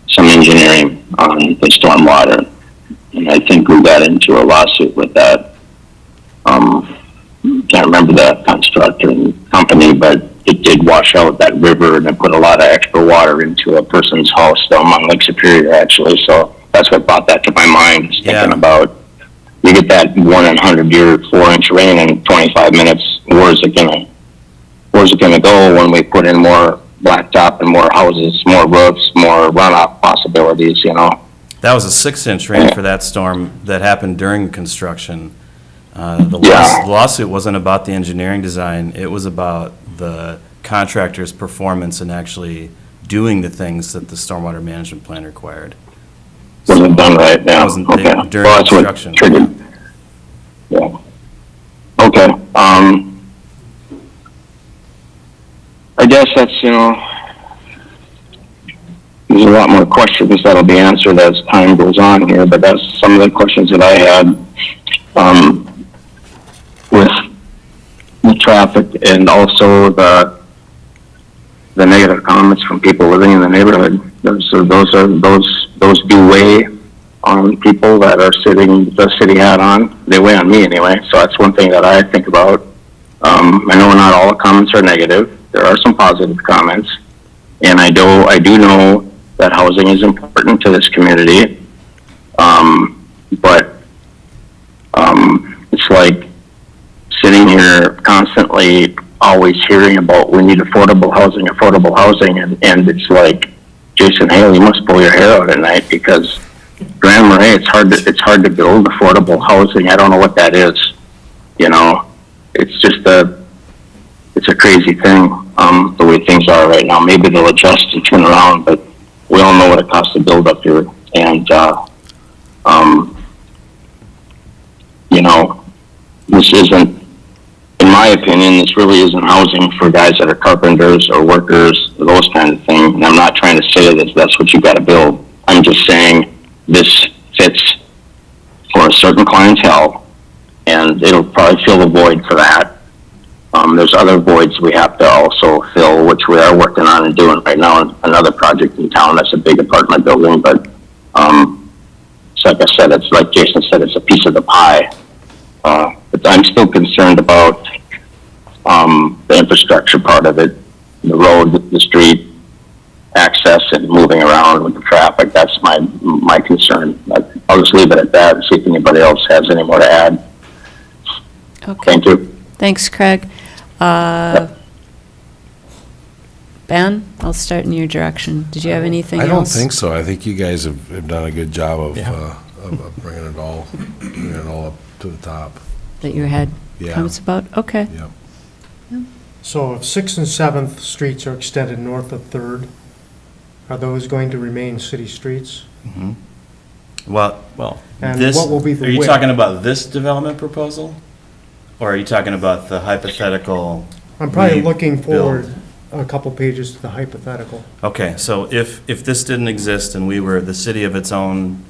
some engineering on the stormwater, and I think we got into a lawsuit with that. Can't remember the constructor and company, but it did wash out that river and it put a lot of extra water into a person's house on Lake Superior, actually. So that's what brought that to my mind, thinking about, you get that 1 in 100-year 4-inch rain in 25 minutes. Where's it gonna go when we put in more blacktop and more houses, more roofs, more runoff possibilities? That was a 6-inch rain for that storm that happened during construction. The lawsuit wasn't about the engineering design. It was about the contractor's performance in actually doing the things that the stormwater management plan required. Wasn't done right now. Okay. During construction. What triggered. Yeah. Okay. I guess that's, there's a lot more questions that'll be answered as time goes on here, but that's some of the questions that I had with the traffic, and also the negative comments from people living in the neighborhood. Those do weigh on people that are sitting the city hat on. They weigh on me anyway, so that's one thing that I think about. I know not all the comments are negative. There are some positive comments, and I do know that housing is important to this community, but it's like sitting here constantly always hearing about we need affordable housing, and it's like Jason Hale, you must pull your hair out at night, because Grand Marais, it's hard to build affordable housing. I don't know what that is. You know, it's just it's a crazy thing, the way things are right now. Maybe they'll adjust and turn around, but we all know what it costs to build up here. And, you know, this isn't, in my opinion, this really isn't housing for guys that are carpenters or workers, those kind of things. And I'm not trying to say that that's what you got to build. I'm just saying this fits for a certain clientele, and it'll probably fill the void for that. There's other voids we have to also fill, which we are working on and doing right now. Another project in town that's a big apartment building, but so like I said, it's like Jason said, it's a piece of the pie. But I'm still concerned about the infrastructure part of it, the road, the street, access, and moving around with the traffic. That's my concern. I'll just leave it at that and see if anybody else has any more to add. Okay. Thank you. Thanks, Craig. Ben, I'll start in your direction. Did you have anything else? I don't think so. I think you guys have done a good job of, Yeah. of bringing it all up to the top. That you had Yeah. comments about? Okay. Yeah. So if 6th and 7th streets are extended north of 3rd, are those going to remain city streets? Mhm. Well, And this, what will be the are you width? talking about this development proposal? Or are you talking about the hypothetical? I'm probably we looking build? forward a couple pages to the hypothetical. Okay, so if this didn't exist and we were, the city of its own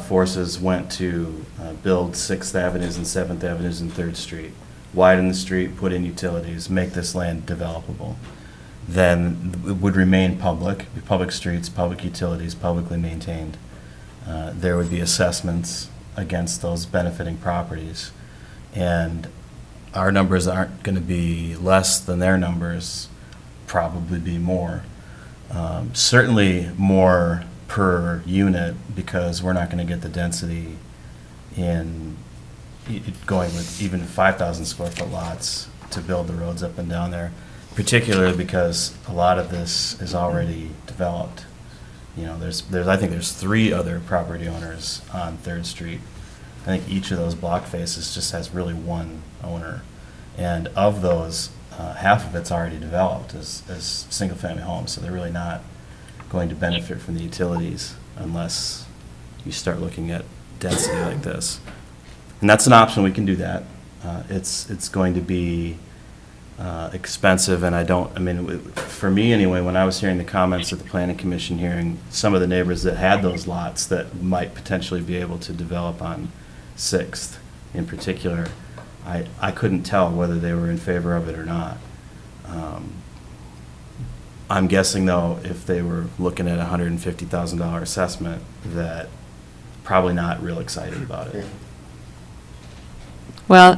forces went to build 6th Avenues and 7th Avenues and 3rd Street, widen the street, put in utilities, make this land developable, then it would remain public streets, public utilities, publicly maintained. There would be assessments against those benefiting properties. And our numbers aren't going to be less than their numbers, probably be more. Certainly more per unit, because we're not going to get the density in going with even 5,000 square foot lots to build the roads up and down there, particularly because a lot of this is already developed. You know, I think there's 3 other property owners on 3rd Street. I think each of those block faces just has really one owner. And of those, half of it's already developed as single-family homes, so they're really not going to benefit from the utilities unless you start looking at density like this. And that's an option, we can do that. It's going to be expensive, and for me anyway, when I was hearing the comments at the Planning Commission hearing, some of the neighbors that had those lots that might potentially be able to develop on 6th in particular, I couldn't tell whether they were in favor of it or not. I'm guessing, though, if they were looking at a $150,000 assessment, that probably not real excited about it. Well,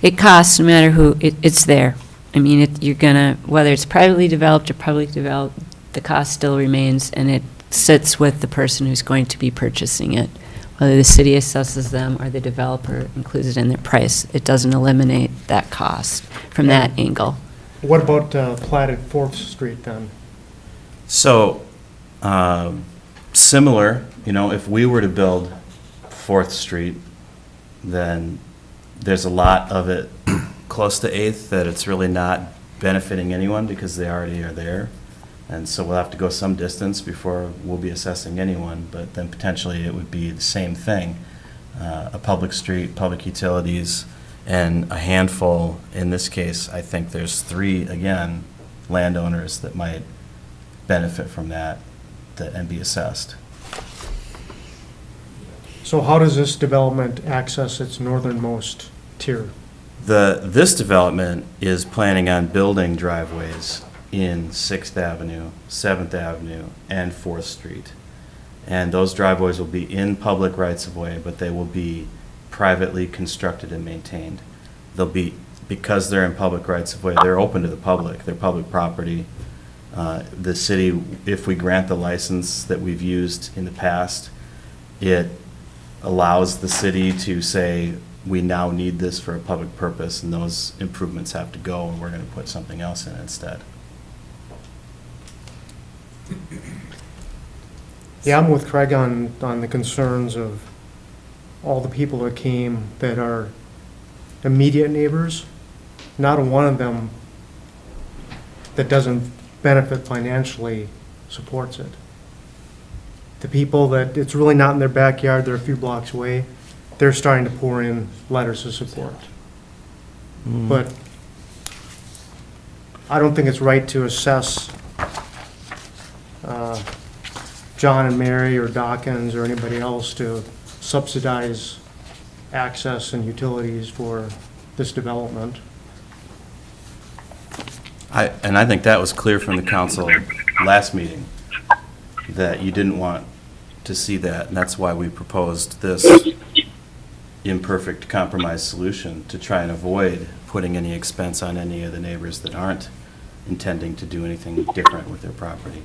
it costs no matter who, it's there. I mean, you're gonna, whether it's privately developed or publicly developed, the cost still remains, and it sits with the person who's going to be purchasing it. Whether the city assesses them or the developer includes it in their price, it doesn't eliminate that cost from that angle. What about platted 4th Street then? So, similar, if we were to build 4th Street, then there's a lot of it close to 8th that it's really not benefiting anyone because they already are there. And so we'll have to go some distance before we'll be assessing anyone, but then potentially it would be the same thing. A public street, public utilities, and a handful, in this case, I think there's 3, again, landowners that might benefit from that and be assessed. So how does this development access its northernmost tier? This development is planning on building driveways in 6th Avenue, 7th Avenue, and 4th Street. And those driveways will be in public rights-of-way, but they will be privately constructed and maintained. They'll be, because they're in public rights-of-way, they're open to the public, they're public property. The city, if we grant the license that we've used in the past, it allows the city to say, we now need this for a public purpose, and those improvements have to go, and we're going to put something else in instead. Yeah, I'm with Craig on the concerns of all the people that came that are immediate neighbors. Not one of them that doesn't benefit financially supports it. The people that it's really not in their backyard, they're a few blocks away, they're starting to pour in letters of support. But I don't think it's right to assess John and Mary or Dawkins or anybody else to subsidize access and utilities for this development. And I think that was clear from the council last meeting, that you didn't want to see that, and that's why we proposed this imperfect compromise solution, to try and avoid putting any expense on any of the neighbors that aren't intending to do anything different with their property.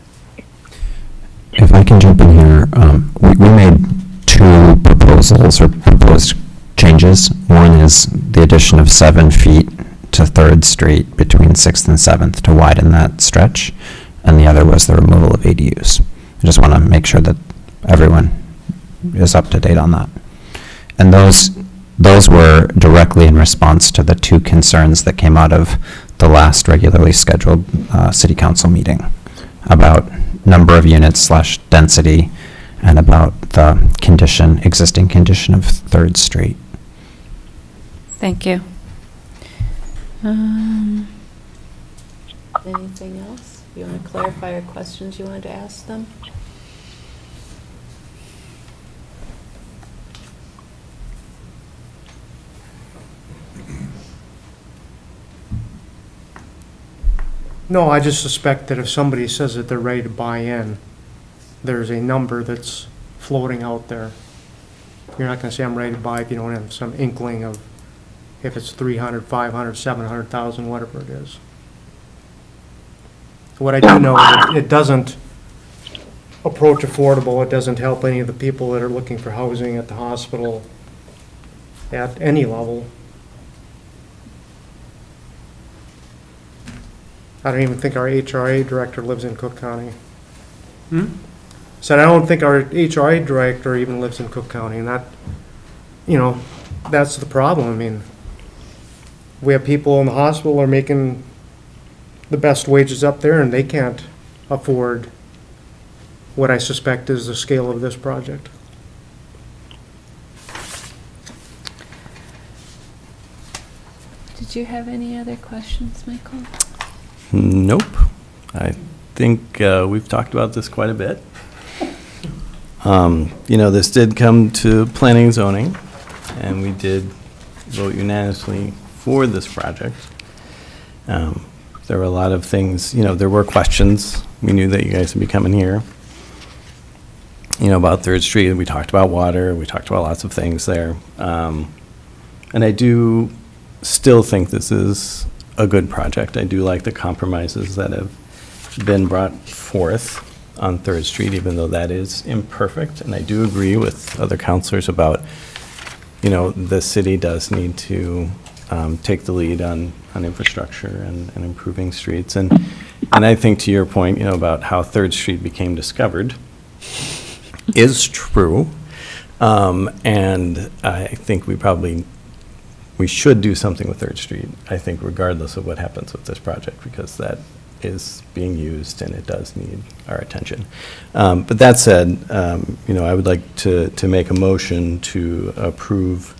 If I can jump in here, we made two proposals or proposed changes. One is the addition of 7 feet to 3rd Street between 6th and 7th to widen that stretch, and the other was the removal of ADUs. I just want to make sure that everyone is up to date on that. And those were directly in response to the 2 concerns that came out of the last regularly scheduled city council meeting about number of units / density and about the existing condition of 3rd Street. Thank you. Anything else? You want to clarify or questions you wanted to ask them? No, I just suspect that if somebody says that they're ready to buy in, there's a number that's floating out there. You're not gonna say I'm ready to buy if you don't have some inkling of if it's 300, 500, 700,000, whatever it is. What I do know is it doesn't approach affordable, it doesn't help any of the people that are looking for housing at the hospital at any level. I don't even think our HRA director lives in Cook County. Said I don't think our HRA director even lives in Cook County, and that, that's the problem. I mean, we have people in the hospital are making the best wages up there, and they can't afford what I suspect is the scale of this project. Did you have any other questions, Michael? Nope. I think we've talked about this quite a bit. This did come to planning and zoning, and we did vote unanimously for this project. There were a lot of things, there were questions. We knew that you guys would be coming here. About 3rd Street, and we talked about water, we talked about lots of things there. And I do still think this is a good project. I do like the compromises that have been brought forth on 3rd Street, even though that is imperfect. And I do agree with other counselors about, the city does need to take the lead on infrastructure and improving streets. And I think to your point, about how 3rd Street became discovered is true. And I think we should do something with 3rd Street, I think, regardless of what happens with this project, because that is being used and it does need our attention. But that said, I would like to make a motion to approve,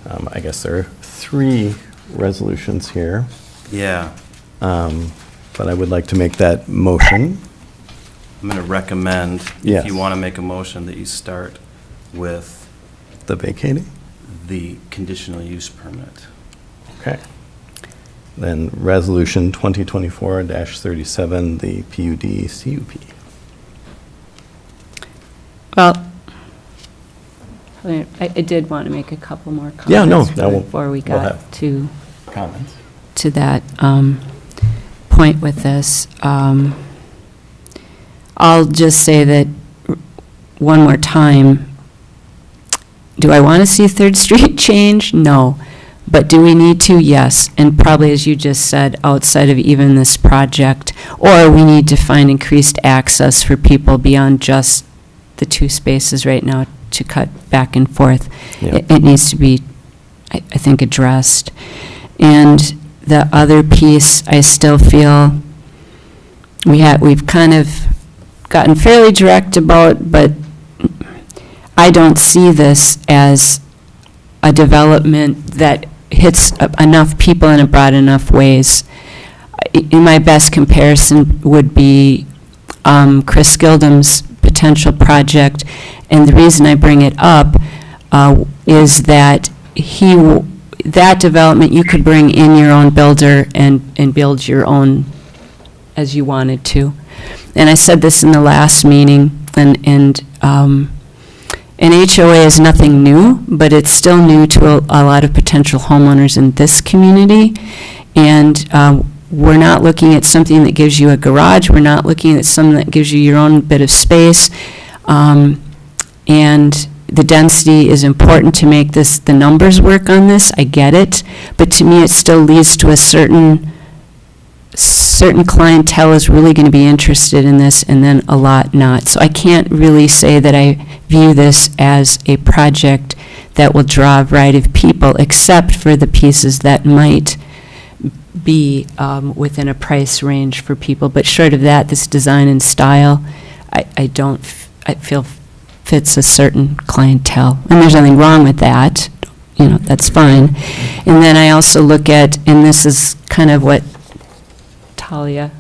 I guess there are 3 resolutions here. Yeah. But I would like to make that motion. I'm going to recommend, Yes. if you want to make a motion, that you start with The vacating? the conditional use permit. Okay. Then Resolution 2024-37, the PUD CUP. Well, I did want to make a couple more comments Yeah, no, that will- before we we'll got have to Comments? that point with this. I'll just say that one more time. Do I want to see 3rd Street change? No. But do we need to? Yes. And probably, as you just said, outside of even this project, or we need to find increased access for people beyond just the 2 spaces right now to cut back and forth. Yeah. It needs to be, I think, addressed. And the other piece, I still feel we've kind of gotten fairly direct about, but I don't see this as a development that hits enough people in a broad enough ways. In my best comparison would be Chris Gildem's potential project, and the reason I bring it up is that that development, you could bring in your own builder and build your own as you wanted to. And I said this in the last meeting, and an HOA is nothing new, but it's still new to a lot of potential homeowners in this community. And we're not looking at something that gives you a garage. We're not looking at something that gives you your own bit of space. And the density is important to make the numbers work on this. I get it. But to me, it still leads to a certain clientele is really going to be interested in this, and then a lot not. So I can't really say that I view this as a project that will draw a variety of people, except for the pieces that might be within a price range for people. But short of that, this design and style, I feel fits a certain clientele. And there's nothing wrong with that. That's fine. And then I also look at, and this is kind of what Talia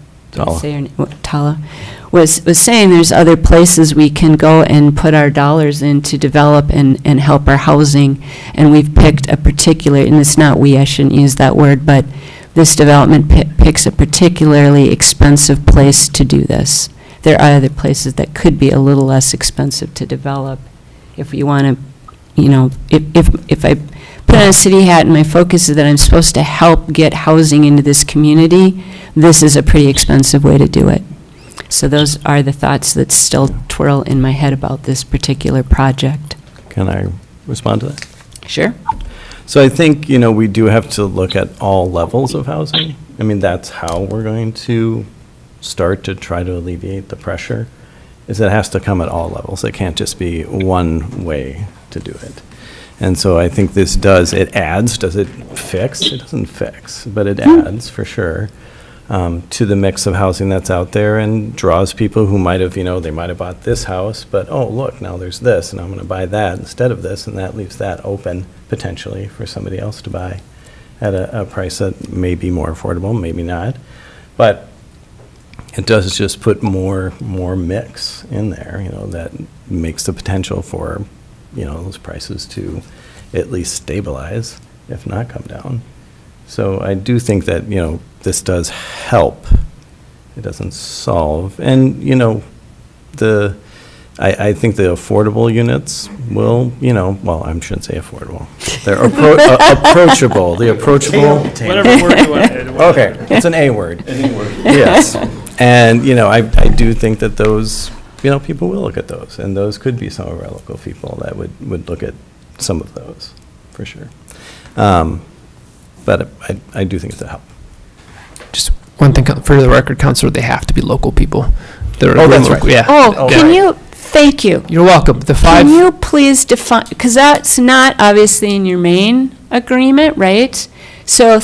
was saying, there's other places we can go and put our dollars in to develop and help our housing. And we've picked a particular, and it's not I shouldn't use that word, but this development picks a particularly expensive place to do this. There are other places that could be a little less expensive to develop if you want to, if I put on a city hat and my focus is that I'm supposed to help get housing into this community, this is a pretty expensive way to do it. So those are the thoughts that still twirl in my head about this particular project. Can I respond to that? Sure. So I think, we do have to look at all levels of housing. I mean, that's how we're going to start to try to alleviate the pressure, is it has to come at all levels. It can't just be one way to do it. And so I think this it adds, does it fix? It doesn't fix, but it adds for sure to the mix of housing that's out there, and draws people who might have, they might have bought this house, but oh, look, now there's this, and I'm going to buy that instead of this, and that leaves that open potentially for somebody else to buy at a price that may be more affordable, maybe not. But it does just put more mix in there, that makes the potential for, those prices to at least stabilize, if not come down. So I do think that, this does help. It doesn't solve. And, I think the affordable units will, well, I shouldn't say affordable. They're approachable. The approachable. Whatever word you want to. Okay, it's an A word. Any word. Yes. And, I do think that those, people will look at those, and those could be some of our local people that would look at some of those, for sure. But I do think it's a help. Just one thing for the record, Counselor, they have to be local people. That's right. Yeah. Oh, can you, thank you. You're welcome. Can you please define, because that's not obviously in your main agreement, right? So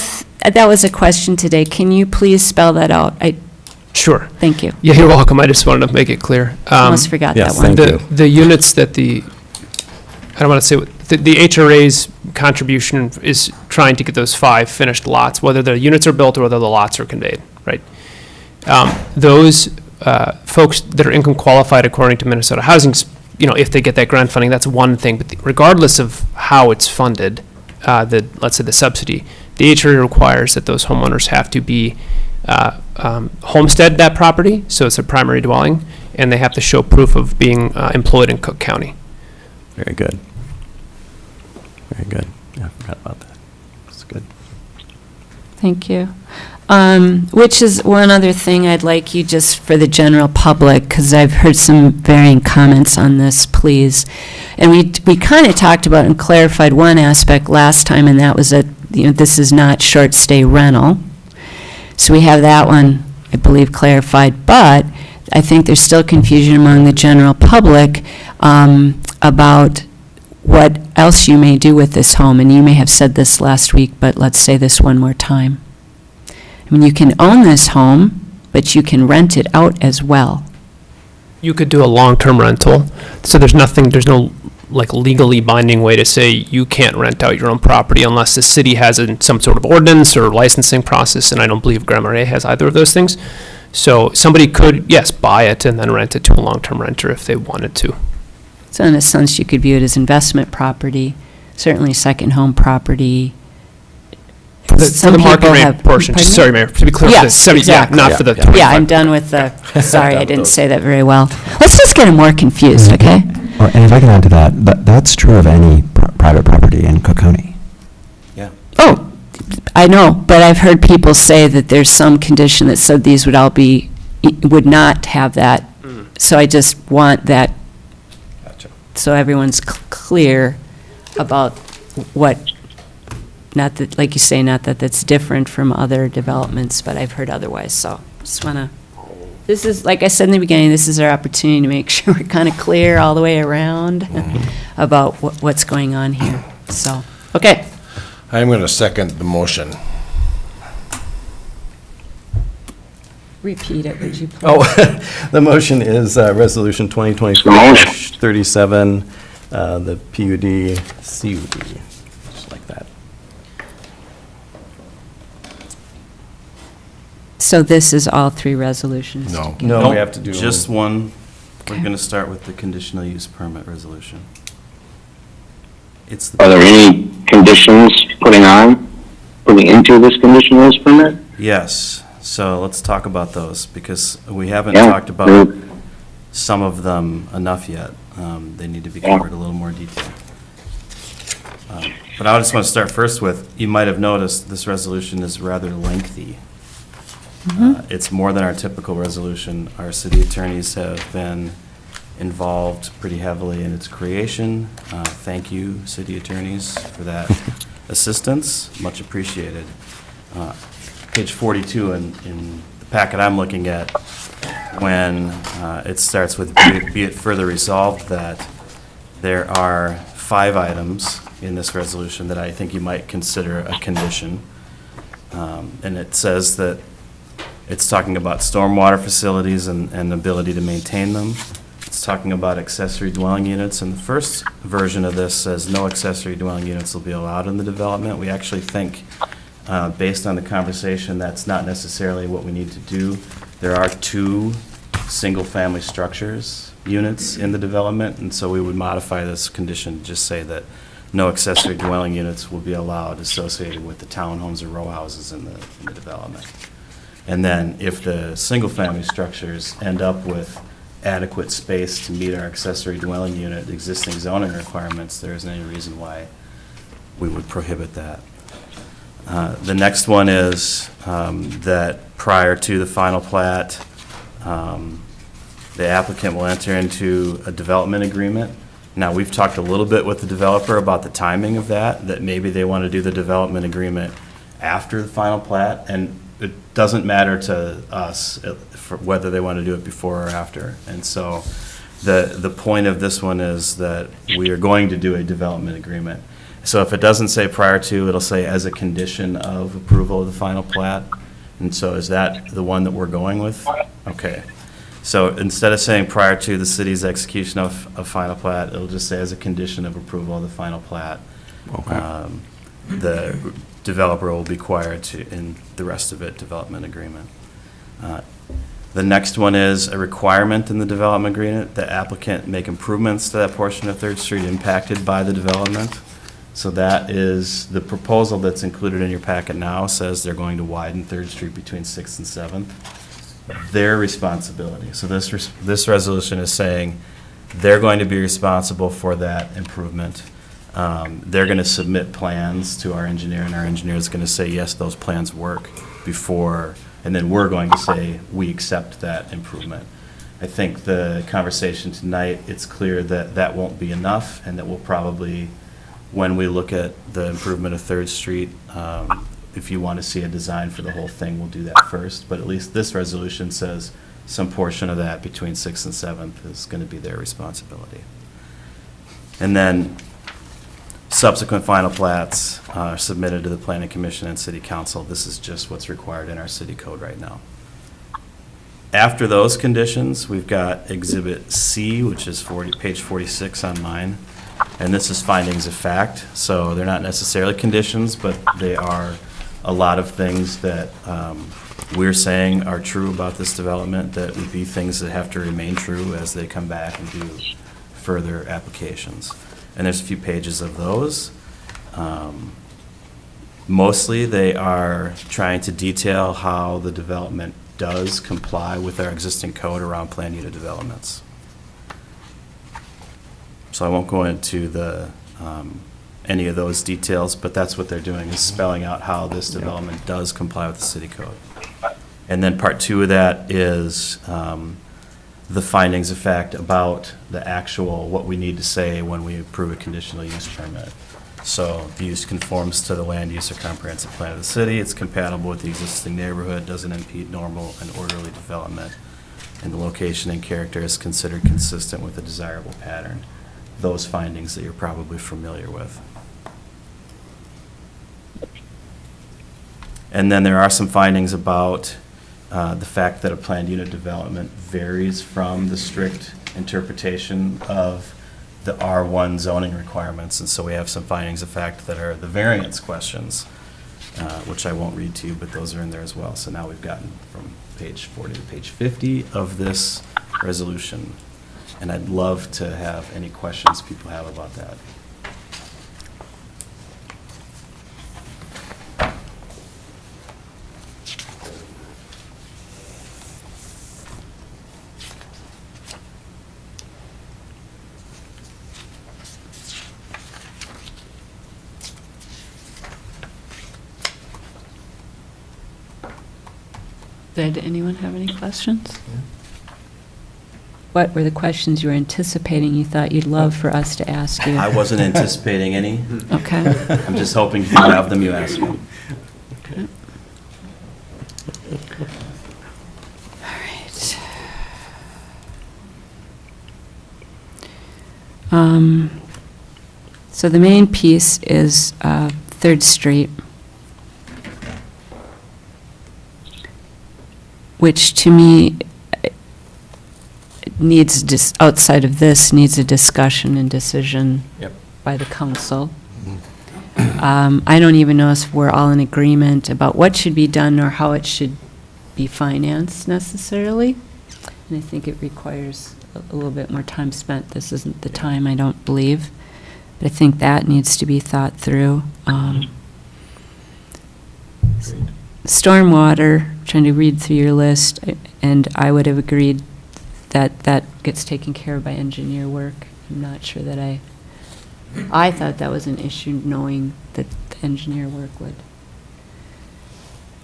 that was a question today. Can you please spell that out? Sure. Thank you. Yeah, you're welcome. I just wanted to make it clear. Almost forgot yes, that one. thank you. The units that I don't want to say, the HRA's contribution is trying to get those 5 finished lots, whether the units are built or whether the lots are conveyed, right? Those folks that are income qualified according to Minnesota Housing, if they get that grant funding, that's one thing. But regardless of how it's funded, let's say the subsidy, the HRA requires that those homeowners have to be homestead that property, so it's a primary dwelling, and they have to show proof of being employed in Cook County. Very good. Very good. Yeah, I forgot about that. That's good. Thank you. Which is one other thing I'd like you, just for the general public, because I've heard some varying comments on this, please. And we kind of talked about and clarified one aspect last time, and that was that this is not short-stay rental. So we have that one, I believe, clarified, but I think there's still confusion among the general public about what else you may do with this home, and you may have said this last week, but let's say this one more time. I mean, you can own this home, but you can rent it out as well. You could do a long-term rental, so there's no like legally binding way to say you can't rent out your own property unless the city has some sort of ordinance or licensing process, and I don't believe Marais has either of those things. So somebody could, yes, buy it and then rent it to a long-term renter if they wanted to. So in a sense, you could view it as investment property, certainly second home property. For the Some market people rate have- portion, Pardon me? sorry, Mayor, to be clear, for the Yes, 70, yeah, exactly. not for the Yeah, 25. I'm done with the, sorry, I didn't say that very well. Let's just get them more confused, okay? Well, and if I can add to that, that's true of any private property in Cook County. Yeah. Oh, I know, but I've heard people say that there's some condition that said these would all be, would not have that. So I just want that, Gotcha. so everyone's clear about what, not that, like you say, not that that's different from other developments, but I've heard otherwise, so just want to, this is, like I said in the beginning, this is our opportunity to make sure we're kind of clear all the way around about what's going on here, so, okay. I'm going to second the motion. Repeat it, would you please? Oh, the motion is Resolution 2023-37, the PUD, CUD, just like that. So this is all three resolutions? No. No, we have to do. Just one. We're Okay. going to start with the conditional use permit resolution. It's Are the, there any conditions putting into this conditional use permit? yes, so let's talk about those, because we haven't Yeah. talked about some of them enough yet. They need to be Yeah. covered a little more detail. But I just want to start first with, you might have noticed this resolution is rather lengthy. It's more than our typical resolution. Our city attorneys have been involved pretty heavily in its creation. Thank you, city attorneys, for that assistance. Much appreciated. Page 42 in the packet I'm looking at, when it starts with, be it further resolved that there are 5 items in this resolution that I think you might consider a condition. And it says that it's talking about stormwater facilities and ability to maintain them. It's talking about accessory dwelling units, and the first version of this says no accessory dwelling units will be allowed in the development. We actually think, based on the conversation, that's not necessarily what we need to do. There are 2 single-family structures units in the development, and so we would modify this condition to just say that no accessory dwelling units will be allowed associated with the townhomes or row houses in the development. And then if the single-family structures end up with adequate space to meet our accessory dwelling unit existing zoning requirements, there isn't any reason why we would prohibit that. The next one is that prior to the final plat, the applicant will enter into a development agreement. Now, we've talked a little bit with the developer about the timing of that maybe they want to do the development agreement after the final plat, and it doesn't matter to us for whether they want to do it before or after. And so the point of this one is that we are going to do a development agreement. So if it doesn't say prior to, it'll say as a condition of approval of the final plat. And so is that the one that we're going with? Okay. So instead of saying prior to the city's execution of final plat, it'll just say as a condition of approval of the final plat. Okay. The developer will be required to, in the rest of it, development agreement. The next one is a requirement in the development agreement, the applicant make improvements to that portion of Third Street impacted by the development. So that is, the proposal that's included in your packet now says they're going to widen Third Street between 6th and 7th. Their responsibility. So this resolution is saying they're going to be responsible for that improvement. They're going to submit plans to our engineer, and our engineer is going to say, yes, those plans work before, and then we're going to say, we accept that improvement. I think the conversation tonight, it's clear that that won't be enough, and that we'll probably when we look at the improvement of Third Street, if you want to see a design for the whole thing, we'll do that first. But at least this resolution says some portion of that between 6th and 7th is going to be their responsibility. And then subsequent final plats are submitted to the Planning Commission and City Council. This is just what's required in our city code right now. After those conditions, we've got Exhibit C, which is page 46 on mine. And this is findings of fact. So they're not necessarily conditions, but they are a lot of things that we're saying are true about this development that would be things that have to remain true as they come back and do further applications. And there's a few pages of those. Mostly they are trying to detail how the development does comply with our existing code around planned unit developments. So I won't go into the any of those details, but that's what they're doing, is spelling out how this development does comply with the city code. And then part 2 of that is the findings of fact about the actual, what we need to say when we approve a conditional use permit. So the use conforms to the land use or comprehensive plan of the city, it's compatible with the existing neighborhood, doesn't impede normal and orderly development, and the location and character is considered consistent with a desirable pattern. Those findings that you're probably familiar with. And then there are some findings about the fact that a planned unit development varies from the strict interpretation of the R1 zoning requirements. And so we have some findings of fact that are the variance questions, which I won't read to you, but those are in there as well. So now we've gotten from page 40 to page 50 of this resolution. And I'd love to have any questions people have about that. Did anyone have any questions? What were the questions you were anticipating you thought you'd love for us to ask you? I wasn't anticipating any. Okay. I'm just hoping if you have them, you ask them. Okay. All right. So the main piece is 3rd Street, which to me needs, outside of this, needs a discussion and decision by the council. I don't even know if we're all in agreement about what should be done or how it should be financed necessarily. And I think it requires a little bit more time spent. This isn't the time, I don't believe. But I think that needs to be thought through. Stormwater, trying to read through your list, and I would have agreed that that gets taken care of by engineer work. I'm not sure that I thought that was an issue, knowing that the engineer work would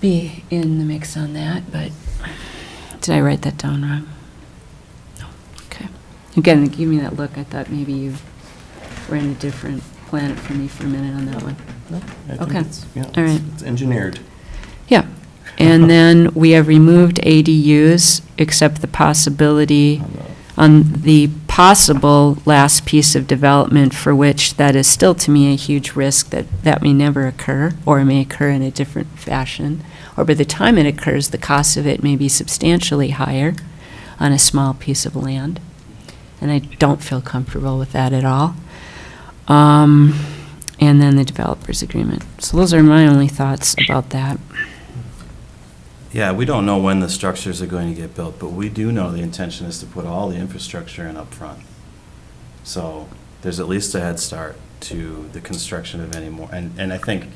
be in the mix on that, but did I write that down wrong? No, okay. Again, give me that look, I thought maybe you were in a different planet for me for a minute on that one. No, I think Okay. it's All right. it's engineered. Yeah, and then we have removed ADUs, except the possibility, on the possible last piece of development for which that is still to me a huge risk that may never occur, or may occur in a different fashion, or by the time it occurs, the cost of it may be substantially higher on a small piece of land, and I don't feel comfortable with that at all. And then the developer's agreement. So those are my only thoughts about that. Yeah, we don't know when the structures are going to get built, but we do know the intention is to put all the infrastructure in up front. So there's at least a head start to the construction of any more. And I think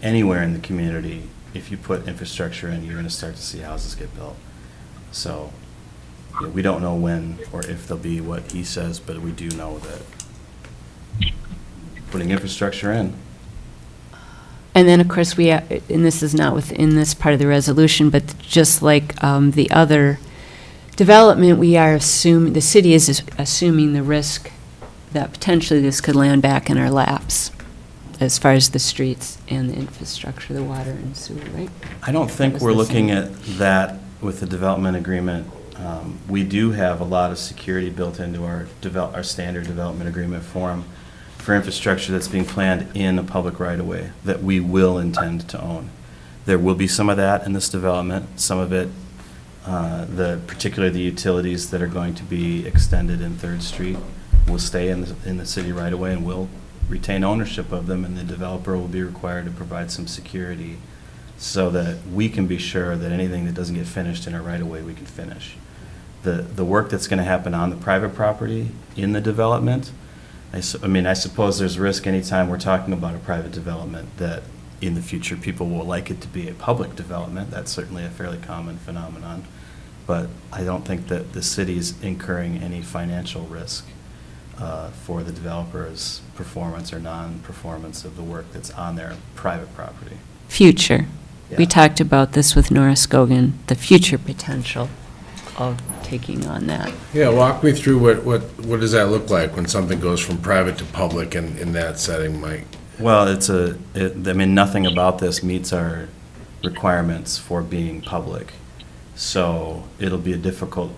anywhere in the community, if you put infrastructure in, you're going to start to see houses get built. So yeah, we don't know when or if there'll be what he says, but we do know that putting infrastructure in. And then, of course, and this is not within this part of the resolution, but just like the other development, we are assuming, the city is assuming the risk that potentially this could land back in our laps. as far as the streets and the infrastructure, the water and sewer, right? I don't think That was we're the looking same. at that with the development agreement. We do have a lot of security built into our standard development agreement form for infrastructure that's being planned in a public right-of-way that we will intend to own. There will be some of that in this development, some of it, particularly the utilities that are going to be extended in Third Street will stay in the city right-of-way and will retain ownership of them, and the developer will be required to provide some security so that we can be sure that anything that doesn't get finished in our right-of-way, we can finish. The work that's going to happen on the private property in the development, I suppose there's risk anytime we're talking about a private development that in the future people will like it to be a public development. That's certainly a fairly common phenomenon. But I don't think that the city is incurring any financial risk for the developer's performance or non-performance of the work that's on their private property. Future. We Yeah. talked about this with Norris Scogan, the future potential of taking on that. Yeah, walk me through what does that look like when something goes from private to public in that setting, Mike? Well, nothing about this meets our requirements for being public. So it'll be a difficult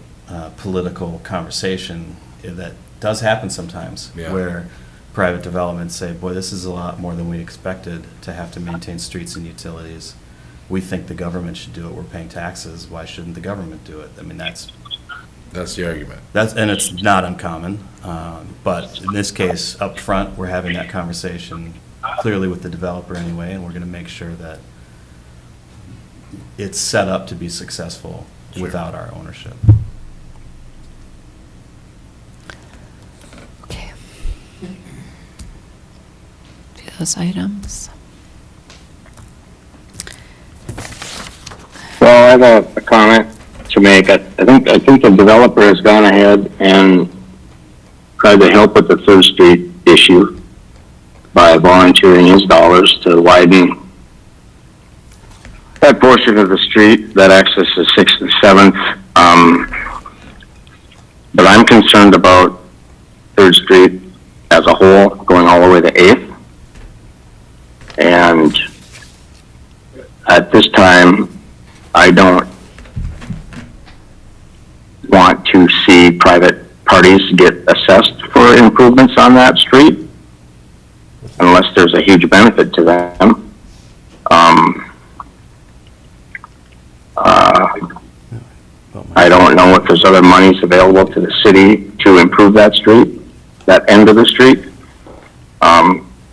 political conversation that does happen sometimes, Yeah. where private developments say, boy, this is a lot more than we expected to have to maintain streets and utilities. We think the government should do it. We're paying taxes. Why shouldn't the government do it? I mean, that's the argument. and it's not uncommon. But in this case, up front, we're having that conversation clearly with the developer anyway, and we're going to make sure that it's set up to be successful without our ownership. Okay. Those items. Well, I have a comment to make. I think the developer has gone ahead and tried to help with the Third Street issue by volunteering his dollars to widen that portion of the street that accesses 6th and 7th. But I'm concerned about Third Street as a whole, going all the way to 8th. And at this time, I don't want to see private parties get assessed for improvements on that street unless there's a huge benefit to them. I don't know if there's other monies available to the city to improve that street, that end of the street.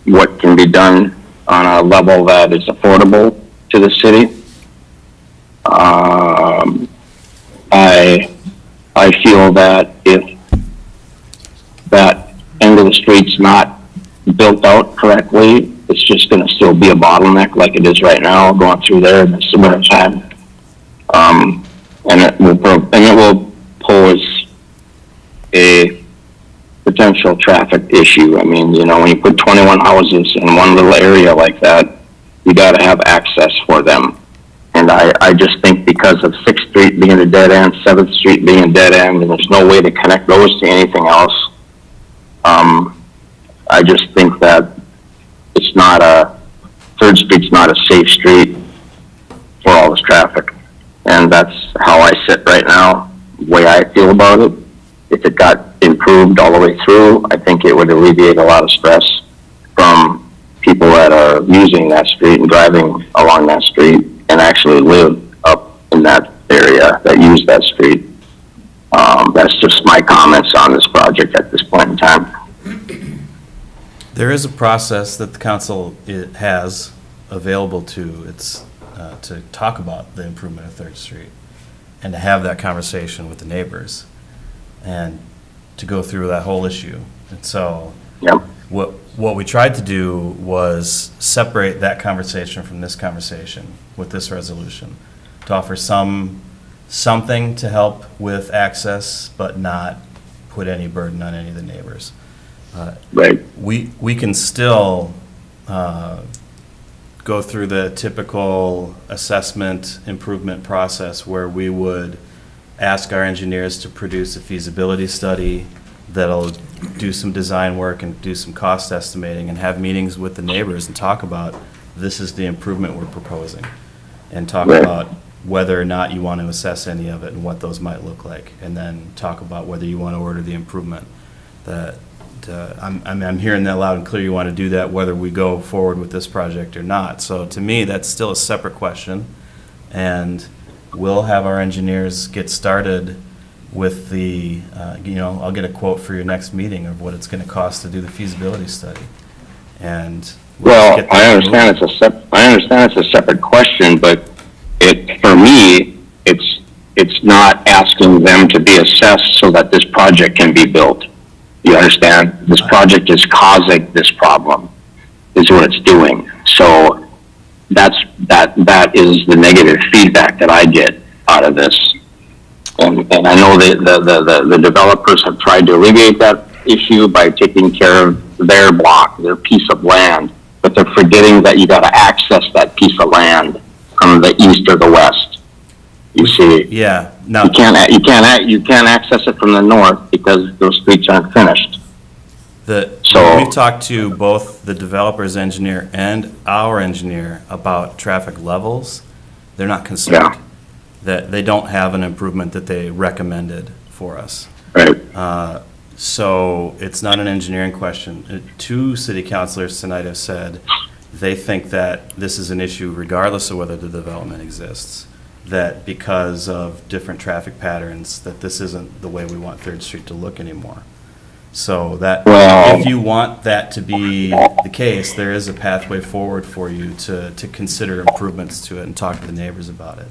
What can be done on a level that is affordable to the city. I feel that if that end of the street's not built out correctly, it's just going to still be a bottleneck like it is right now going through there in the summertime. And it will pose a potential traffic issue. I mean, when you put 21 houses in one little area like that, you got to have access for them. And I just think because of 6th Street being a dead end, 7th Street being a dead end, and there's no way to connect those to anything else, I just think that it's not 3rd Street's not a safe street for all this traffic. And that's how I sit right now, the way I feel about it. If it got improved all the way through, I think it would alleviate a lot of stress from people that are using that street and driving along that street and actually live up in that area that use that street. That's just my comments on this project at this point in time. There is a process that the council has available to to talk about the improvement of Third Street and to have that conversation with the neighbors and to go through that whole issue. And so what we tried to do was separate that conversation from this conversation with this resolution, to offer something to help with access, but not put any burden on any of the neighbors. Right. We can still go through the typical assessment improvement process where we would ask our engineers to produce a feasibility study that'll do some design work and do some cost estimating and have meetings with the neighbors and talk about, this is the improvement we're proposing. And talk Right. about whether or not you want to assess any of it and what those might look like. And then talk about whether you want to order the improvement. I'm hearing that loud and clear, you want to do that, whether we go forward with this project or not. So to me, that's still a separate question. And we'll have our engineers get started with the, I'll get a quote for your next meeting of what it's going to cost to do the feasibility study. And Well, get I that understand moving. I understand it's a separate question, but for me, it's not asking them to be assessed so that this project can be built. You understand? This project is causing this problem, is what it's doing. So that is the negative feedback that I get out of this. And I know that the developers have tried to alleviate that issue by taking care of their block, their piece of land, but they're forgetting that you gotta access that piece of land from the east or the west. You see, Yeah, now, you can't access it from the north because those streets aren't finished. So- we've talked to both the developer's engineer and our engineer about traffic levels. They're not concerned. Yeah. That they don't have an improvement that they recommended for us. Right. So it's not an engineering question. Two city councilors tonight have said they think that this is an issue regardless of whether the development exists. That because of different traffic patterns, that this isn't the way we want Third Street to look anymore. So that, Well- if you want that to be the case, there is a pathway forward for you to consider improvements to it and talk to the neighbors about it.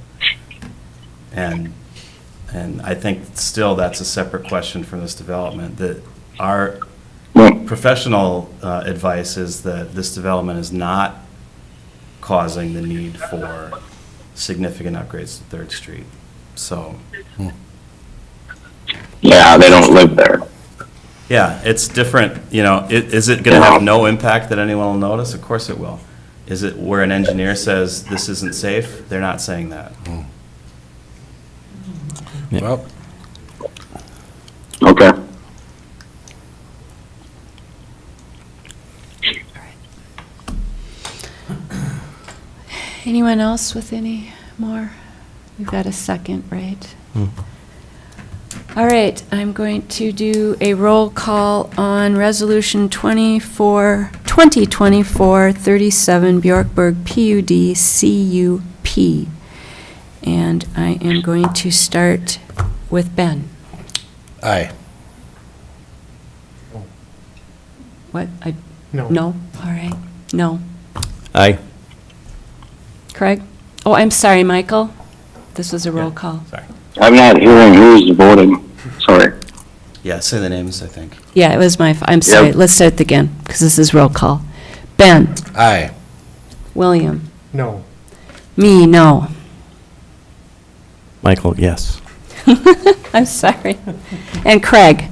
And I think still that's a separate question from this development, that our professional advice is that this development is not causing the need for significant upgrades to Third Street. So, Yeah, they don't live there. yeah, it's different, is it going to have no impact that anyone will notice? Of course it will. Is it where an engineer says this isn't safe? They're not saying that. Well, Okay. Anyone else with any more? We've got a second, right? All right, I'm going to do a roll call on Resolution 2024-37 Bjorkburg PUD CUP. And I am going to start with Ben. aye. What? No. No? All right. No. Aye. Craig? Oh, I'm sorry, Michael. This was a roll call. Sorry. I'm not hearing who's voting. Sorry. Yeah, say the names, I think. Yeah, it was I'm sorry. Yep. Let's start again, because this is roll call. Ben? Aye. William? No. Me, no. Michael, yes. I'm sorry. And Craig?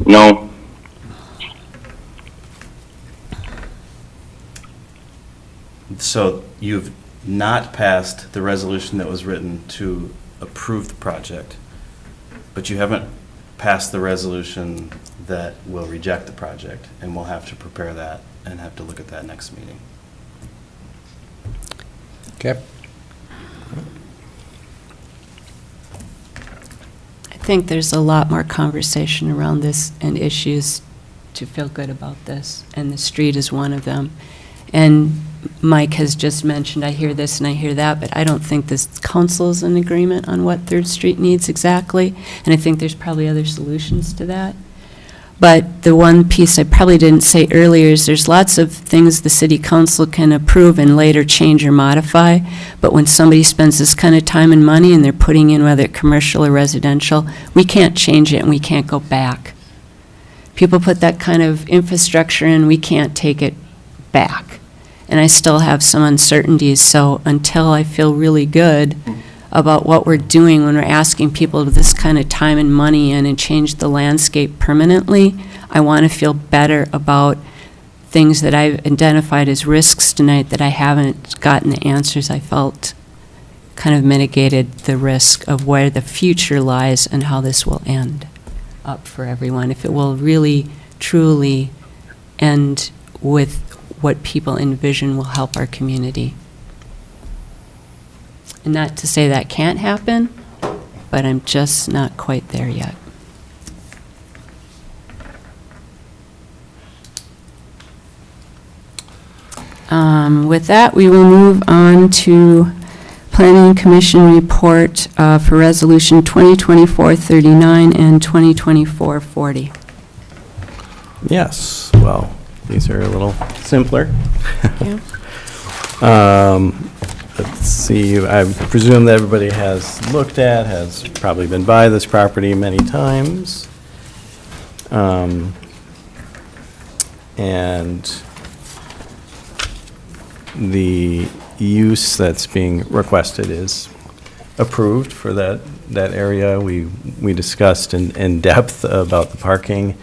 No. So you've not passed the resolution that was written to approve the project, but you haven't passed the resolution that will reject the project, and we'll have to prepare that and have to look at that next meeting. Okay. I think there's a lot more conversation around this and issues to feel good about this, and the street is one of them. And Mike has just mentioned, I hear this and I hear that, but I don't think this council is in agreement on what Third Street needs exactly, and I think there's probably other solutions to that. But the one piece I probably didn't say earlier is there's lots of things the city council can approve and later change or modify, but when somebody spends this kind of time and money and they're putting in whether commercial or residential, we can't change it and we can't go back. People put that kind of infrastructure in, we can't take it back. And I still have some uncertainties, so until I feel really good about what we're doing when we're asking people this kind of time and money in and change the landscape permanently, I want to feel better about things that I've identified as risks tonight that I haven't gotten the answers I felt kind of mitigated the risk of where the future lies and how this will end. up for everyone, if it will really, truly end with what people envision will help our community. And not to say that can't happen, but I'm just not quite there yet. With that, we will move on to Planning Commission report for Resolution 2024-39 and 2024-40. Yes, well, these are a little simpler. Yeah. Let's see, I presume that everybody has looked at, has probably been by this property many times. And the use that's being requested is approved for that area. We discussed in depth about the parking.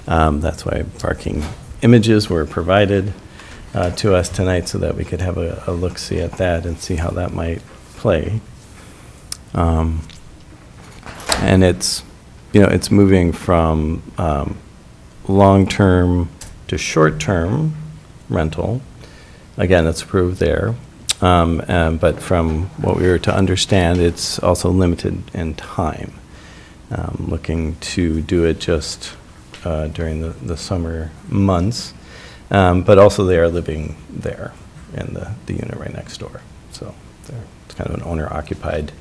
That's why parking images were provided to us tonight so that we could have a look-see at that and see how that might play. And it's, it's moving from long-term to short-term rental. Again, it's approved there. But from what we were to understand, it's also limited in time. Looking to do it just during the summer months. But also they are living there in the unit right next door. So it's kind of an owner-occupied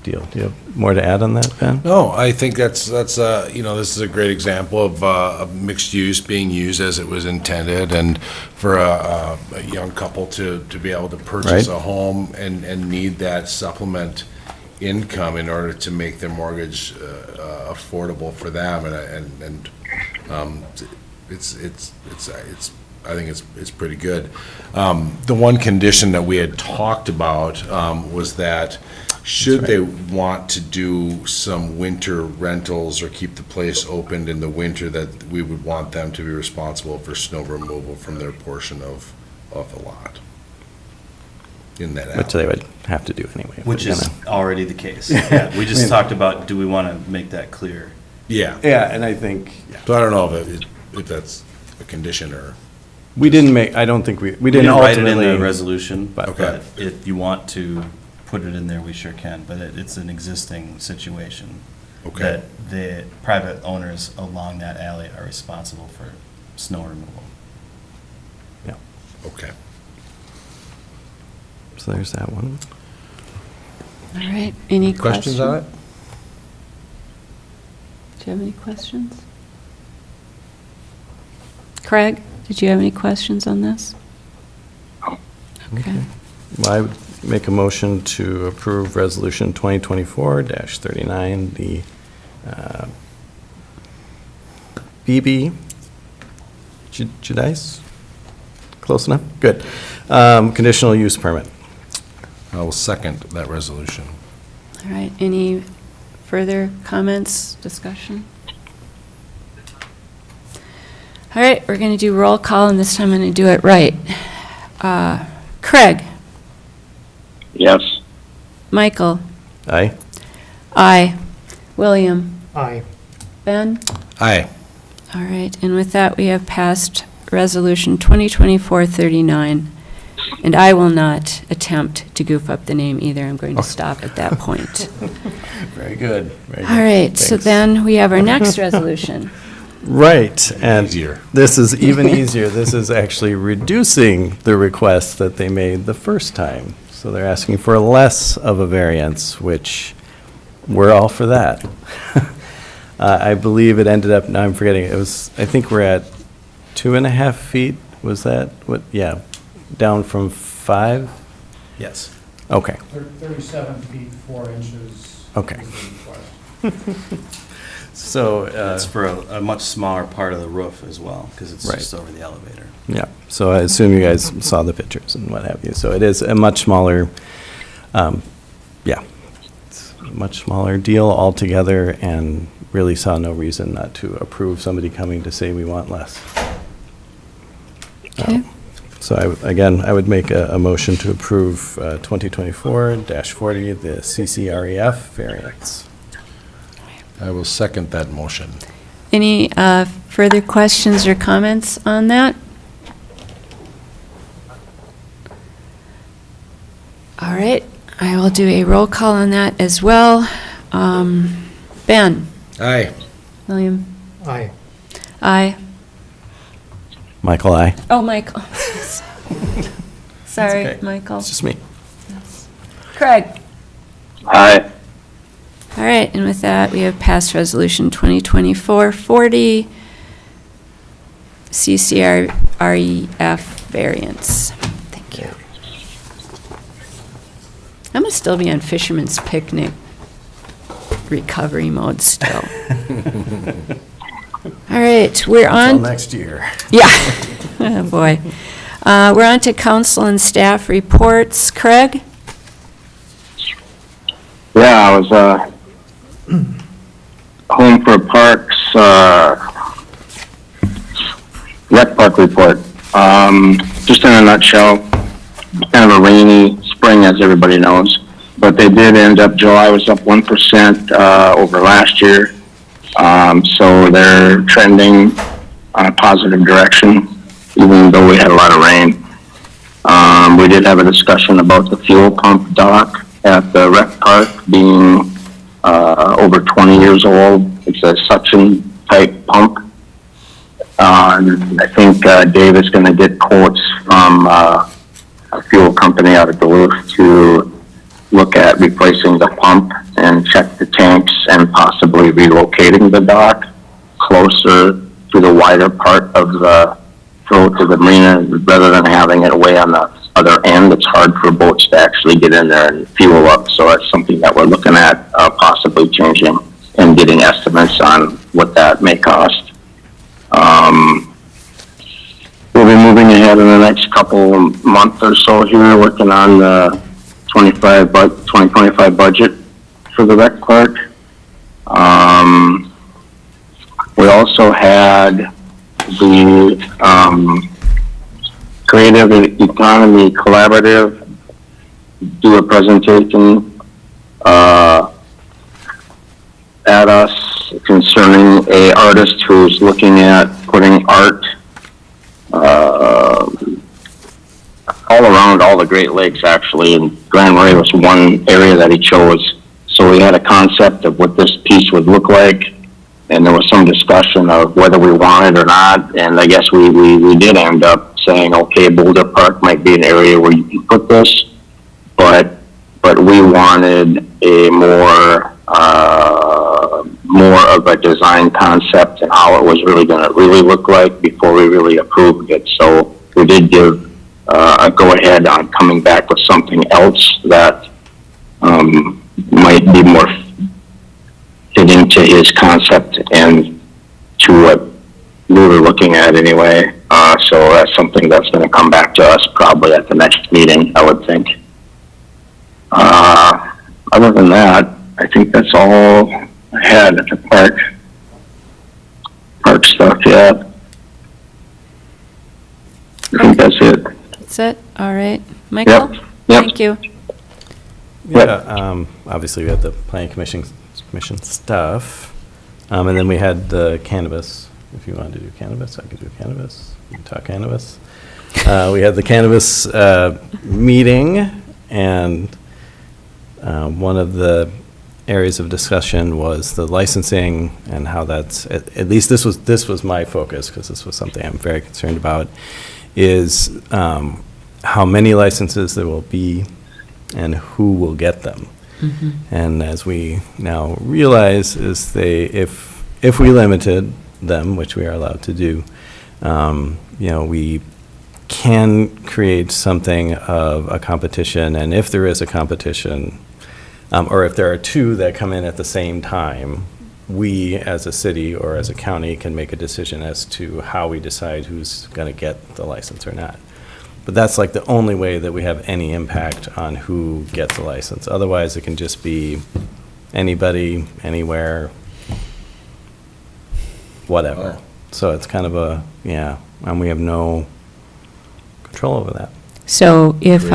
deal. Do you have more to add on that, Ben? No, I think that's this is a great example of mixed use being used as it was intended, and for a young couple to be able to purchase Right. a home and need that supplement income in order to make their mortgage affordable for them, and it's I think it's pretty good. The one condition that we had talked about was that should they want to do some winter rentals or keep the place opened in the winter, that we would want them to be responsible for snow removal from their portion of the lot in that alley. Which they would have to do anyway. if Which we're is gonna- already the case. Yeah, we just talked about, do we want to make that clear? Yeah. Yeah, and I think, So I don't know if that's a condition or. we didn't make, I don't think we We didn't write it in ultimately. the resolution, but- Okay. but if you want to put it in there, we sure can, but it's an existing situation. Okay. That the private owners along that alley are responsible for snow removal. Yeah, Okay. so there's that one. All right, any questions? Questions on it? Do you have any questions? Craig, did you have any questions on this? Okay. Well, I would make a motion to approve Resolution 2024-39, the BB, Judice? Close enough? Good. Conditional use permit. I will second that resolution. All right, any further comments, discussion? All right, we're going to do roll call, and this time I'm going to do it right. Craig? Yes. Michael? Aye? Aye. William? Aye. Ben? Aye. All right, and with that, we have passed Resolution 2024-39, and I will not attempt to goof up the name either. I'm going to stop at that point. Very good. Very All good. right, so Thanks. then we have our next resolution. Right, and Easier. this is even easier. This is actually reducing the request that they made the first time. So they're asking for less of a variance, which we're all for that. I believe it ended up, now I'm forgetting, it was, I think we're at 2.5 feet, was that what, yeah, down from 5? Yes. Okay, 37 feet, 4 inches. Okay. is the request. so, It's for a much smaller part of the roof as well, because it's Right. just over the elevator. yeah, so I assume you guys saw the pictures and what have you. So it is a much smaller, yeah, it's a much smaller deal altogether, and really saw no reason not to approve somebody coming to say we want less. Okay. So I would make a motion to approve 2024-40, the CCREF variance. I will second that motion. Any further questions or comments on that? All right, I will do a roll call on that as well. Ben? Aye. William? Aye. Aye. Michael, aye. Oh, Michael. Sorry, okay. Michael. It's just me. Craig? Aye. All right, and with that, we have passed Resolution 2024-40, CCREF variance. Thank you. I'm going to still be on Fisherman's Picnic recovery mode still. All right, we're Until on. next year. Yeah. Oh, boy. We're on to council and staff reports. Craig? Yeah, I was, home for parks, rec park report. Just in a nutshell, kind of a rainy spring, as everybody knows. But they did end up, July was up 1% over last year. So they're trending on a positive direction, even though we had a lot of rain. We did have a discussion about the fuel pump dock at the rec park being over 20 years old. It's a suction type pump. I think Dave is going to get quotes from a fuel company out of Duluth to look at replacing the pump and check the tanks and possibly relocating the dock closer to the wider part of the throat of the marina rather than having it way on the other end. It's hard for boats to actually get in there and fuel up, so that's something that we're looking at possibly changing and getting estimates on what that may cost. We'll be moving ahead in the next couple months or so here, working on the 2025 budget for the rec park. We also had the Creative Economy Collaborative do a presentation at us concerning a artist who's looking at putting art all around all the Great Lakes, actually, and Grand Marais was one area that he chose. So we had a concept of what this piece would look like, and there was some discussion of whether we wanted or not, and I guess we did end up saying, okay, Boulder Park might be an area where you can put this, but we wanted a more of a design concept and how it was really going to really look like before we really approved it. So we did give a go-ahead on coming back with something else that might be more fitting to his concept and to what we were looking at anyway. So that's something that's going to come back to us probably at the next meeting, I would think. Other than that, I think that's all I had at the park stuff, yeah. I think that's it. That's it? All right. Michael? Yep. Thank you. Yeah, obviously we had the planning commission stuff, and then we had the cannabis. If you wanted to do cannabis, I could do cannabis. We can talk cannabis. We had the cannabis meeting, and one of the areas of discussion was the licensing and how that's, at least this was my focus, because this was something I'm very concerned about, is how many licenses there will be and who will get them. Mm-hmm. And as we now realize, is if we limited them, which we are allowed to do, we can create something of a competition, and if there is a competition, or if there are two that come in at the same time, we as a city or as a county can make a decision as to how we decide who's going to get the license or not. But that's like the only way that we have any impact on who gets the license. Otherwise, it can just be anybody, anywhere, whatever. So it's kind of and we have no control over that. So if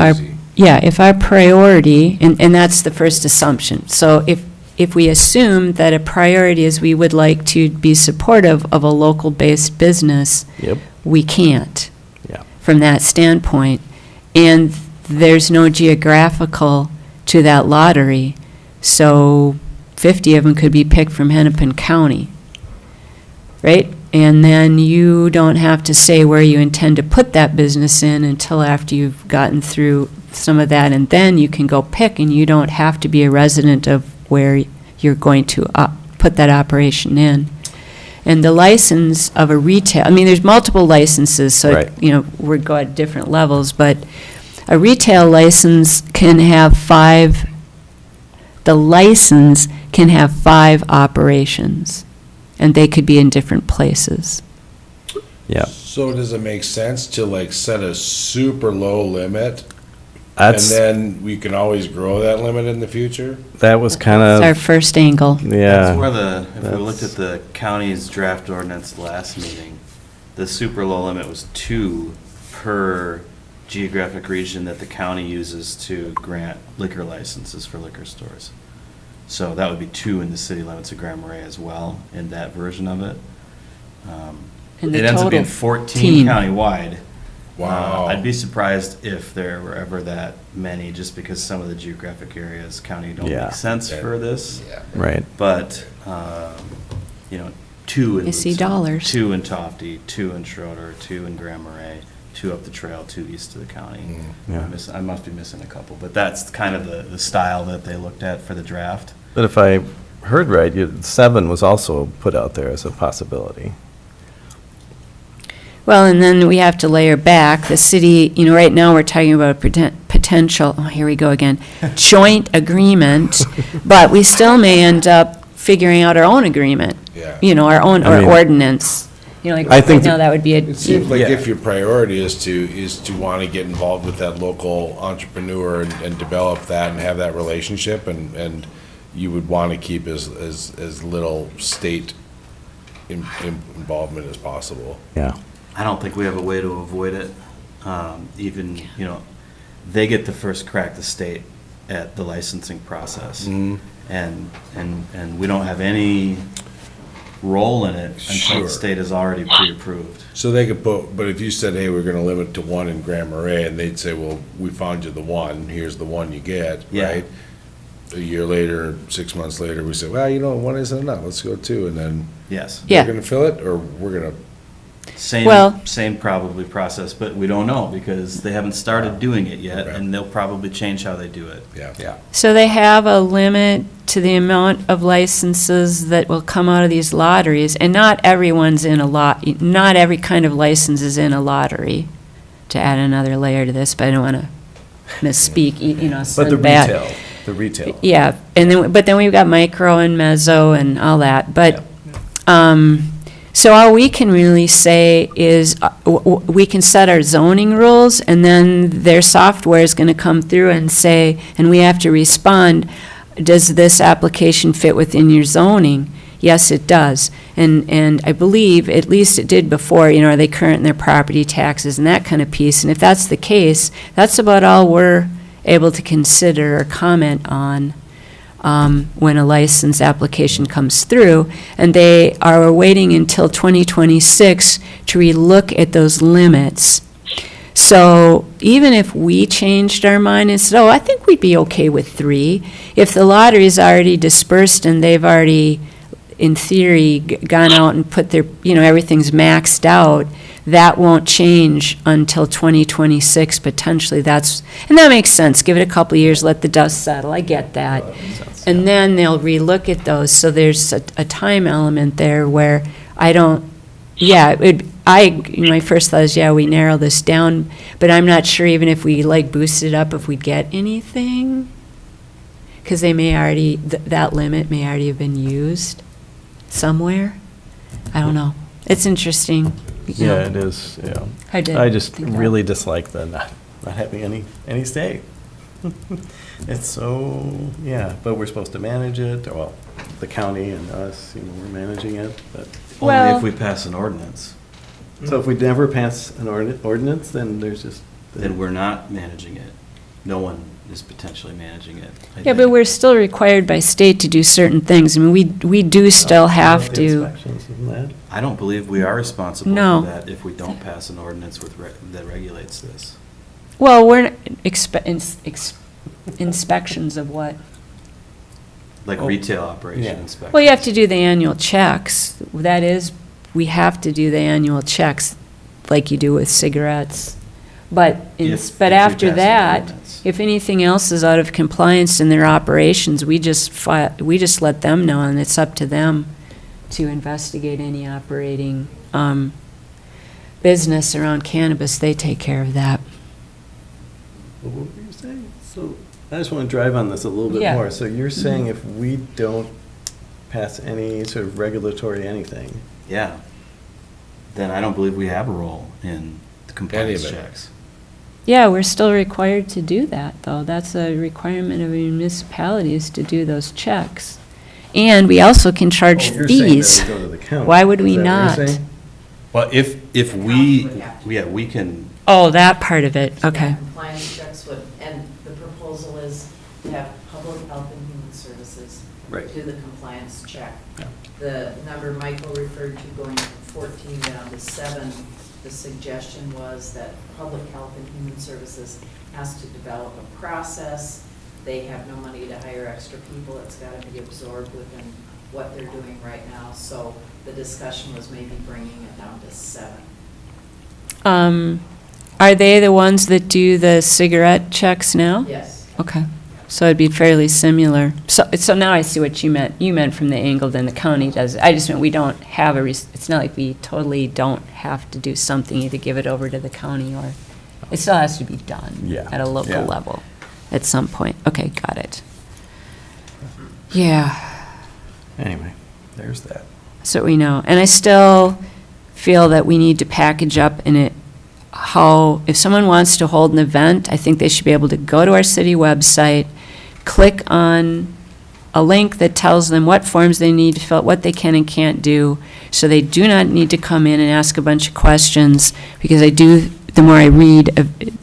our priority, and that's the first assumption, so if if we assume that a priority is we would like to be supportive of a local-based business, Yep. we can't. Yeah. From that standpoint. And there's no geographical to that lottery, so 50 of them could be picked from Hennepin County, right? And then you don't have to say where you intend to put that business in until after you've gotten through some of that, and then you can go pick, and you don't have to be a resident of where you're going to put that operation in. And the license of a retail, I mean, there's multiple licenses, so, Right. you know, we're going at different levels, but a retail license can have the license can have 5 operations, and they could be in different places. Yeah. So does it make sense to like set a super low limit? And That's, then we can always grow that limit in the future? that was kind It's our of, first angle. yeah. That's where if we that's- looked at the county's draft ordinance last meeting, the super low limit was 2 per geographic region that the county uses to grant liquor licenses for liquor stores. So that would be 2 in the city limits of Grand Marais as well, in that version of it. And the It ends up being total 14 team. countywide. Wow. I'd be surprised if there were ever that many, just because some of the geographic areas, county don't Yeah. make sense for this. Right. But, 2 in. I see Lewiston, dollars. 2 in Tofty, 2 in Schroeder, 2 in Grand Marais, 2 up the trail, 2 east of the county. Yeah. I must be missing a couple, but that's kind of the style that they looked at for the draft. But if I heard right, 7 was also put out there as a possibility. Well, and then we have to layer back, the city, you know, right now, we're talking about a potential, oh, here we go again, joint agreement, but we still may end up figuring out our own agreement. Yeah. You know, our own, I or mean, ordinance. You know, like, I think right now, that would be It seems a, like Yeah. if your priority is to want to get involved with that local entrepreneur and develop that and have that relationship, and you would want to keep as little state involvement as possible. Yeah. I don't think we have a way to avoid it. Even, they get the first crack, the state, at the licensing process. And we don't have any role in it until Sure. the state is already pre-approved. So they could but if you said, hey, we're going to limit to 1 in Grand Marais, and they'd say, well, we found you the 1, here's the 1 you get, Yeah. right? A year later, 6 months later, we say, well, 1 isn't enough, let's go 2, and then Yes. Yeah. we're going to fill it, or we're going to Well- Same probably process, but we don't know because they haven't started doing it yet, Okay. and they'll probably change how they do it. Yeah. so they have a limit to the amount of licenses that will come out of these lotteries, and not everyone's in a not every kind of license is in a lottery, to add another layer to this, but I don't want to misspeak, But send the bad. retail. Yeah, but then we've got micro and mezzo and all that, but, so all we can really say is, we can set our zoning rules, and then their software is gonna come through and say, and we have to respond, does this application fit within your zoning? Yes, it does. And I believe, at least it did before, are they current in their property taxes and that kind of piece? And if that's the case, that's about all we're able to consider or comment on when a license application comes through. And they are waiting until 2026 to relook at those limits. So even if we changed our mind and said, oh, I think we'd be okay with 3, if the lottery's already dispersed and they've already, in theory, gone out and put their, everything's maxed out, that won't change until 2026, potentially. And that makes sense. Give it a couple of years, let the dust settle. I get that. And then they'll relook at those. So there's a time element there where my first thought is, we narrow this down, but I'm not sure even if we boost it up, if we'd get anything. Because they may already, that limit may already have been used somewhere. I don't know. It's interesting. Yeah, it is, yeah. I just really dislike the not having any say. It's so, but we're supposed to manage it, well, the county and us, we're managing it, but. Only if we pass an ordinance. So if we never pass an ordinance, then there's just. Then we're not managing it. no one is potentially managing it. I Yeah, but think. we're still required by state to do certain things. I mean, we do still have to. I don't believe we are responsible No. for that if we don't pass an ordinance with, that regulates this. Well, we're inspections of what? Like Oh, retail operation yeah. inspections. Well, you have to do the annual checks. That is, we have to do the annual checks like you do with cigarettes. But, If but we after pass an that, ordinance. if anything else is out of compliance in their operations, we just let them know, and it's up to them to investigate any operating business around cannabis. They take care of that. What were you saying? So, I just want to drive on this a little bit Yeah. more. So you're saying if we don't pass any sort of regulatory anything, Yeah. Then I don't believe we have a role in the compliance Any of it. checks. Yeah, we're still required to do that, though. That's a requirement of municipalities to do those checks. And we also can charge Oh, you're saying that fees. we go to the county. Why would we Is that what not? you're saying? Well, if we, yeah, we can, Oh, that part of it, okay. Compliance checks would, and the proposal is to have Public Health and Human Services Right. do the compliance check. Yeah. The number Michael referred to going from 14 down to 7, the suggestion was that Public Health and Human Services has to develop a process. They have no money to hire extra people. It's got to be absorbed within what they're doing right now. So the discussion was maybe bringing it down to 7. Are they the ones that do the cigarette checks now? Yes. Okay, so it'd be fairly similar. So now I see what you meant. You meant from the angle then the county does. I just meant we don't have it's not like we totally don't have to do something, either give it over to the county or, it still has to be done. Yeah. At a local Yeah. level at some point. Okay, got it. Yeah. Anyway, there's that. So we know. And I still feel that we need to package up in it how, if someone wants to hold an event, I think they should be able to go to our city website, click on a link that tells them what forms they need to fill out, what they can and can't do, so they do not need to come in and ask a bunch of questions, because the more I read,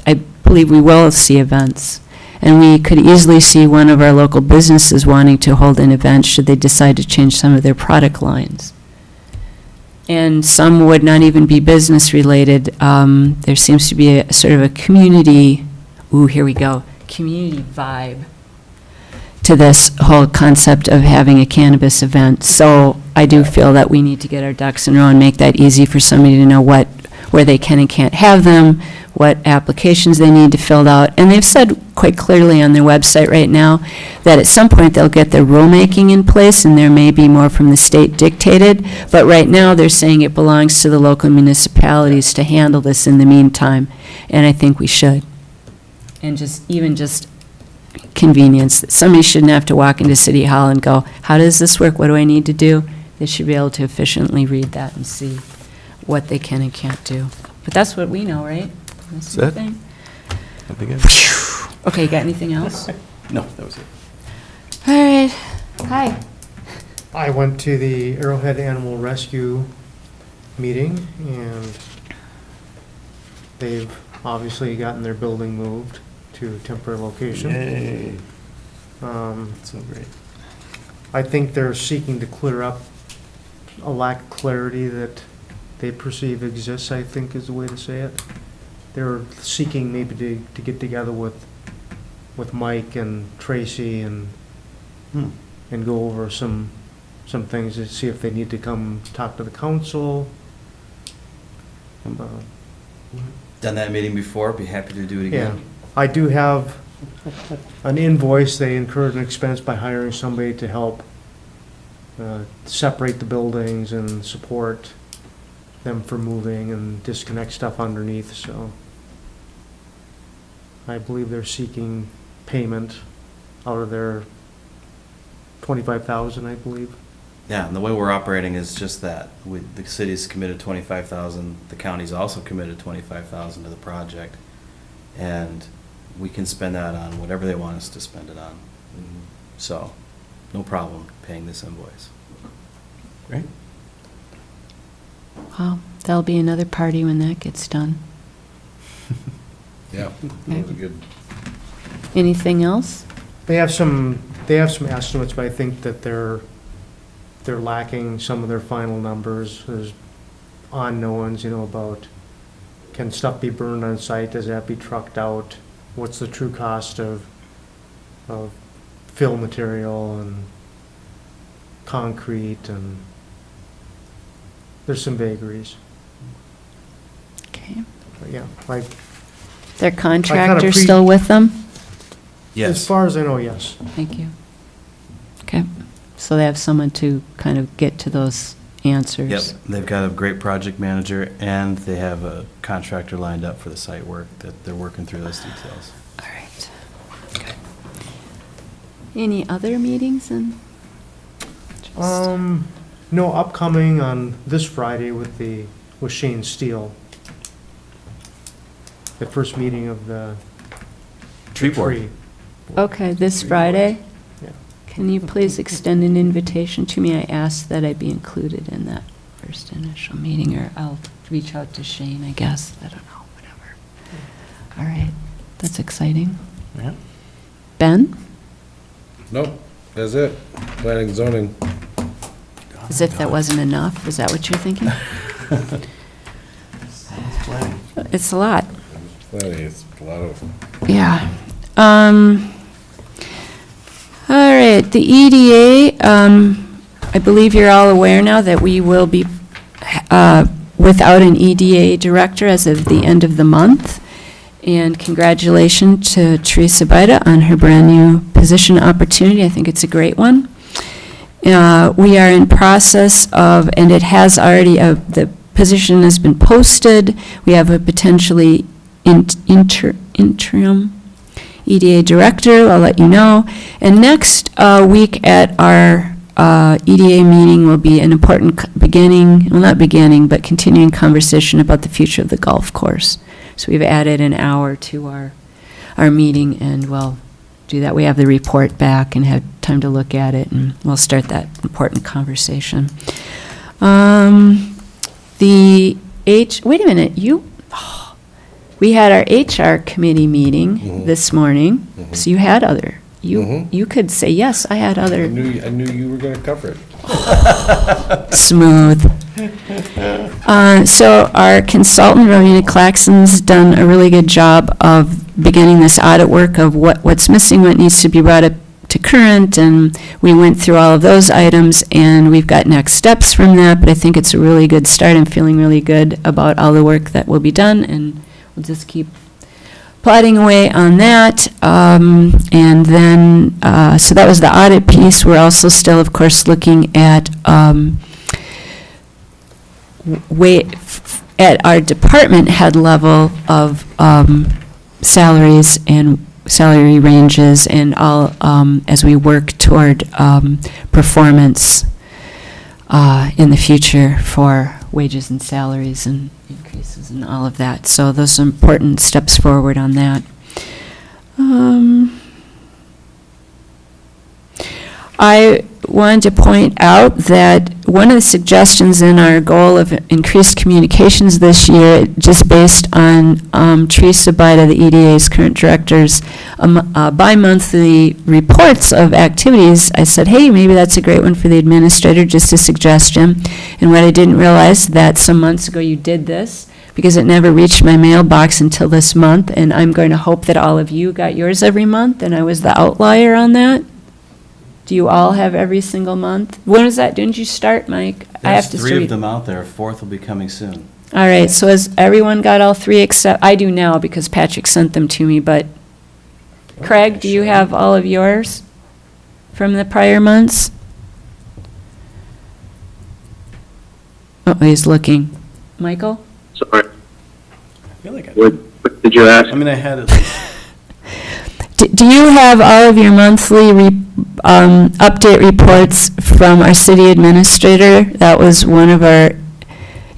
I believe we will see events. And we could easily see one of our local businesses wanting to hold an event should they decide to change some of their product lines. And some would not even be business-related. There seems to be a sort of a community, here we go, community vibe to this whole concept of having a cannabis event. So I do feel that we need to get our ducks in a row and make that easy for somebody to know where they can and can't have them, what applications they need to fill out. And they've said quite clearly on their website right now that at some point they'll get their rulemaking in place, and there may be more from the state dictated. But right now, they're saying it belongs to the local municipalities to handle this in the meantime, and I think we should. And even just convenience. Somebody shouldn't have to walk into City Hall and go, how does this work? What do I need to do? They should be able to efficiently read that and see what they can and can't do. But that's what we know, right? That's the it. thing. That'd be good. Okay, you got anything else? No, that was it. All right. Hi. I went to the Arrowhead Animal Rescue meeting, and they've obviously gotten their building moved to a temporary location. Yay. Um, So great. I think they're seeking to clear up a lack of clarity that they perceive exists, I think is the way to say it. They're seeking maybe to get together with Mike and Tracy and go over some things to see if they need to come talk to the council. done that meeting before, be happy to do it Yeah, again. I do have an invoice. They incurred an expense by hiring somebody to help separate the buildings and support them for moving and disconnect stuff underneath, so I believe they're seeking payment out of their 25,000, I believe. Yeah, and the way we're operating is just that. The city's committed 25,000, the county's also committed 25,000 to the project. And we can spend that on whatever they want us to spend it on. So, no problem paying this invoice. Great. Well, there'll be another party when that gets done. Yeah, that was good. Anything else? They have some estimates, but I think that they're lacking some of their final numbers. There's unknowns, about, can stuff be burned on site? Does that be trucked out? What's the true cost of fill material and concrete, and there's some vagaries. Okay. But yeah, like, Their contractor pre- still with them? as Yes. far as I know, yes. Thank you. Okay, so they have someone to kind of get to those answers? Yep, they've got a great project manager, and they have a contractor lined up for the site work that they're working through those details. All right. Good. Any other meetings and? No, upcoming on this Friday with Shane Steele. The first meeting of the Tree board. tree. Okay, this Friday? Yeah. Can you please extend an invitation to me? I asked that I be included in that first initial meeting, or I'll reach out to Shane, I guess. I don't know, whatever. All right, that's exciting. Yeah. Ben? Nope, that's it. Planning, zoning. As if that wasn't enough, is that what you're thinking? It's a lot. Planning, it's a lot of. Yeah. All right, the EDA, I believe you're all aware now that we will be without an EDA director as of the end of the month. And congratulations to Teresa Bida on her brand-new position opportunity. I think it's a great one. We are in process of, and it has already, the position has been posted. We have a potentially interim EDA director. I'll let you know. And next week at our EDA meeting will be an important but continuing conversation about the future of the golf course. So we've added an hour to our meeting, and we'll do that. We have the report back and have time to look at it, and we'll start that important conversation. Wait a minute, we had our HR committee meeting this morning, so you had other, you could say, yes, I had I other, knew you were gonna cover it. smooth. So our consultant, Rowena Claxon's done a really good job of beginning this audit work of what's missing, what needs to be brought up to current, and we went through all of those items, and we've got next steps from that, but I think it's a really good start. I'm feeling really good about all the work that will be done, and we'll just keep plodding away on that. And then, so that was the audit piece. We're also still, of course, looking at at our department head level of salaries and salary ranges, and all as we work toward performance in the future for wages and salaries and increases and all of that. So those are important steps forward on that. I wanted to point out that one of the suggestions in our goal of increased communications this year, just based on Teresa Bida, the EDA's current director's bi-monthly reports of activities, I said, hey, maybe that's a great one for the administrator, just a suggestion. And what I didn't realize, that some months ago you did this, because it never reached my mailbox until this month, and I'm going to hope that all of you got yours every month, and I was the outlier on that. Do you all have every single month? When is that? Didn't you start, Mike? I have to There's 3 read. of them out there. A 4th will be coming soon. All right, so has everyone got all 3 except, I do now because Patrick sent them to me, but Craig, do you have all of yours from the prior months? Oh, he's looking. Michael? Sorry, I feel like what did you ask? I mean, I had it. Do you have all of your monthly update reports from our city administrator? That was one of our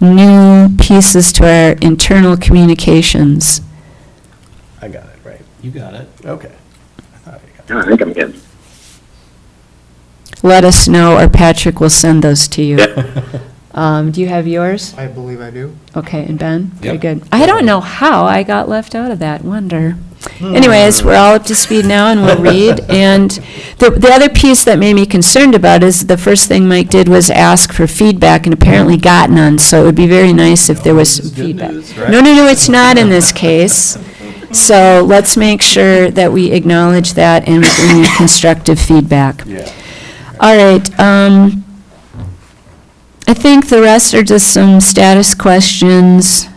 new pieces to our internal communications. I got it, right. You got it. Okay. I thought I got it. I think I'm good. Let us know, or Patrick will send those to you. Yeah. Do you have yours? I believe I do. Okay, and Ben? Very Yep. good. I don't know how I got left out of that, wonder. anyways, we're all up to speed now and we'll read. And the other piece that made me concerned about is the first thing Mike did was ask for feedback and apparently got none. So it would be very nice if there was some feedback. No, it's not in this case. So let's make sure that we acknowledge that and we bring in constructive feedback. Yeah. All right. I think the rest are just some status questions.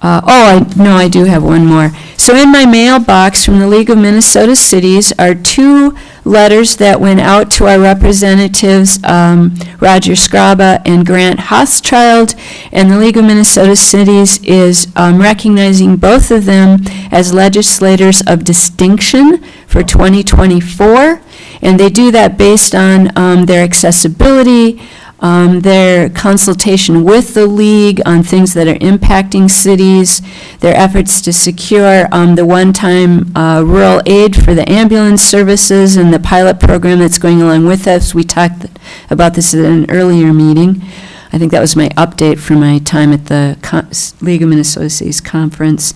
I do have one more. So in my mailbox from the League of Minnesota Cities are 2 letters that went out to our representatives, Roger Scraba and Grant Hochschild, and the League of Minnesota Cities is recognizing both of them as legislators of distinction for 2024, and they do that based on their accessibility, their consultation with the league on things that are impacting cities, their efforts to secure the one-time rural aid for the ambulance services and the pilot program that's going along with us. We talked about this at an earlier meeting. I think that was my update for my time at the League of Minnesota Cities Conference.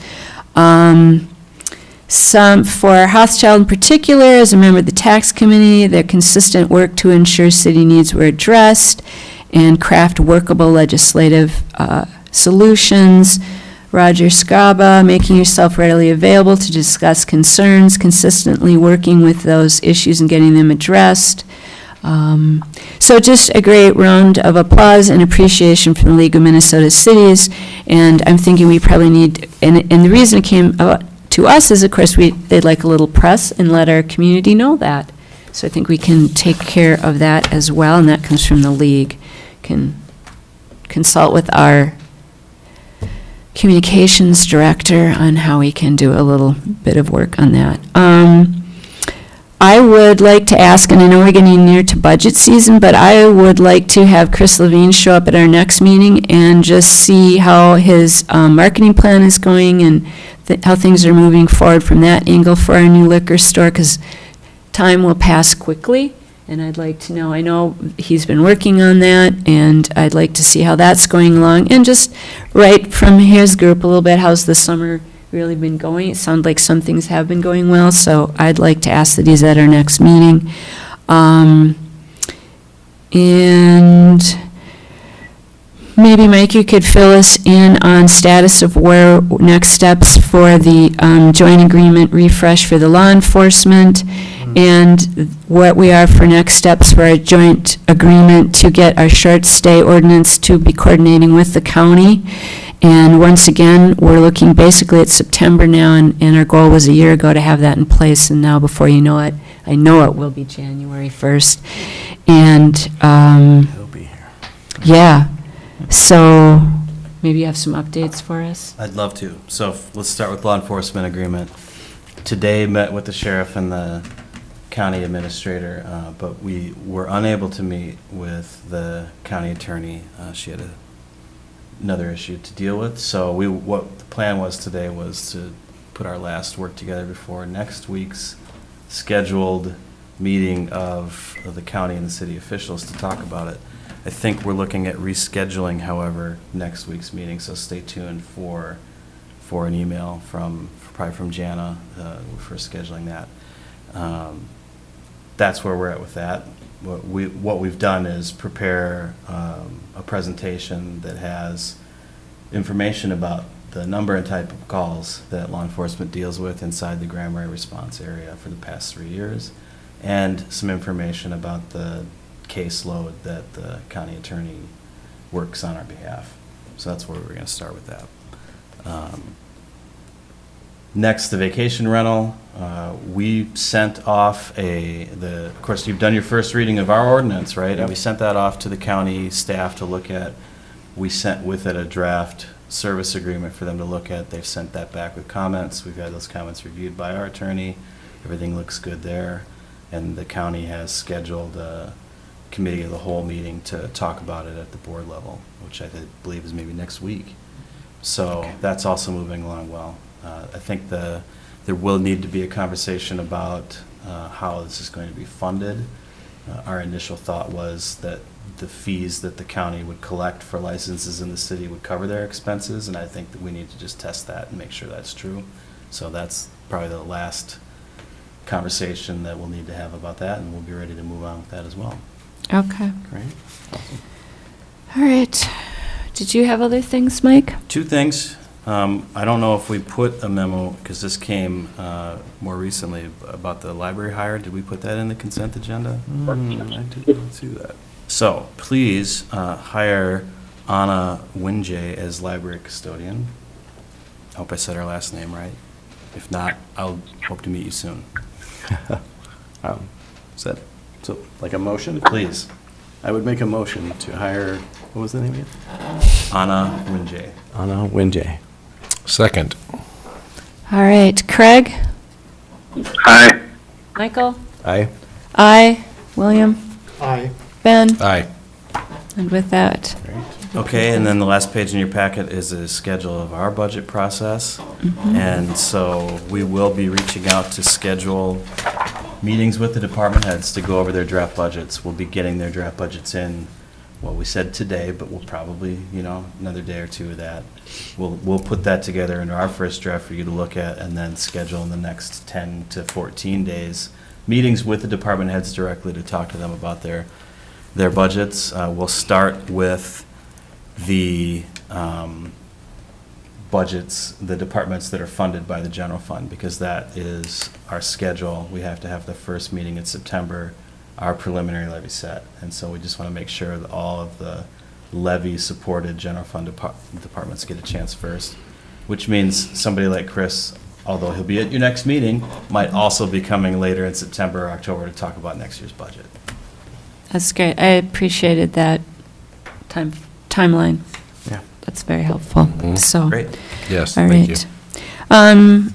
Some, for Hochschild in particular, as a member of the tax committee, their consistent work to ensure city needs were addressed and craft workable legislative solutions. Roger Scraba, making yourself readily available to discuss concerns, consistently working with those issues and getting them addressed. So just a great round of applause and appreciation from the League of Minnesota Cities. And I'm thinking we probably need, and the reason it came about to us is, of course, they'd like a little press and let our community know that. So I think we can take care of that as well, and that comes from the league. Can consult with our communications director on how we can do a little bit of work on that. I would like to ask, and I know we're getting near to budget season, but I would like to have Chris Levine show up at our next meeting and just see how his marketing plan is going and how things are moving forward from that angle for our new liquor store, because time will pass quickly, and I'd like to know, I know he's been working on that, and I'd like to see how that's going along, and just right from his group a little bit, how's the summer really been going? It sounds like some things have been going well, so I'd like to ask that he's at our next meeting. And maybe, Mike, you could fill us in on status of where next steps for the joint agreement refresh for the law enforcement, and what we are for next steps for our joint agreement to get our short stay ordinance to be coordinating with the county. And once again, we're looking basically at September now, and our goal was a year ago to have that in place, and now before you know it, I know it will be January 1st. And He'll be here. yeah, so maybe you have some updates for us? I'd love to. So let's start with law enforcement agreement. Today met with the sheriff and the county administrator, but we were unable to meet with the county attorney. She had another issue to deal with. So what the plan was today was to put our last work together before next week's scheduled meeting of the county and the city officials to talk about it. I think we're looking at rescheduling, however, next week's meeting, so stay tuned for an email probably from Jana for scheduling that. That's where we're at with that. What we've done is prepare a presentation that has information about the number and type of calls that law enforcement deals with inside the Grand Marais response area for the past 3 years, and some information about the caseload that the county attorney works on our behalf. So that's where we're going to start with that. Next, the vacation rental. We sent off of course, you've done your first reading of our ordinance, right? And we sent that off to the county staff to look at. We sent with it a draft service agreement for them to look at. They've sent that back with comments. We've had those comments reviewed by our attorney. Everything looks good there. And the county has scheduled a committee of the whole meeting to talk about it at the board level, which I believe is maybe next week. So that's also moving along well. I think there will need to be a conversation about how this is going to be funded. Our initial thought was that the fees that the county would collect for licenses in the city would cover their expenses, and I think that we need to just test that and make sure that's true. So that's probably the last conversation that we'll need to have about that, and we'll be ready to move on with that as well. Okay. Great. Awesome. All right. Did you have other things, Mike? Two things. I don't know if we put a memo, because this came more recently, about the library hire. Did we put that in the consent agenda? I did not see that. So please hire Anna Winjay as library custodian. I hope I said her last name right. If not, I'll hope to meet you soon. Is that, so, like a motion? Please. I would make a motion to hire, what was the name again? Anna Winjay. Anna Winjay. Second. All right. Craig? Aye. Michael? Aye. Aye. William? Aye. Ben? Aye. And with that, Okay, and then the last page in your packet is a schedule of our budget process. And so we will be reaching out to schedule meetings with the department heads to go over their draft budgets. We'll be getting their draft budgets in, what we said today, but we'll probably, another day or two of that. We'll put that together into our first draft for you to look at, and then schedule in the next 10 to 14 days meetings with the department heads directly to talk to them about their budgets. We'll start with the budgets, the departments that are funded by the general fund, because that is our schedule. We have to have the first meeting in September, our preliminary levy set. And so we just want to make sure that all of the levy-supported general fund departments get a chance first, which means somebody like Chris, although he'll be at your next meeting, might also be coming later in September or October to talk about next year's budget. that's great. I appreciated that timeline. Yeah. That's very helpful. So, Great. Yes, all thank you. right.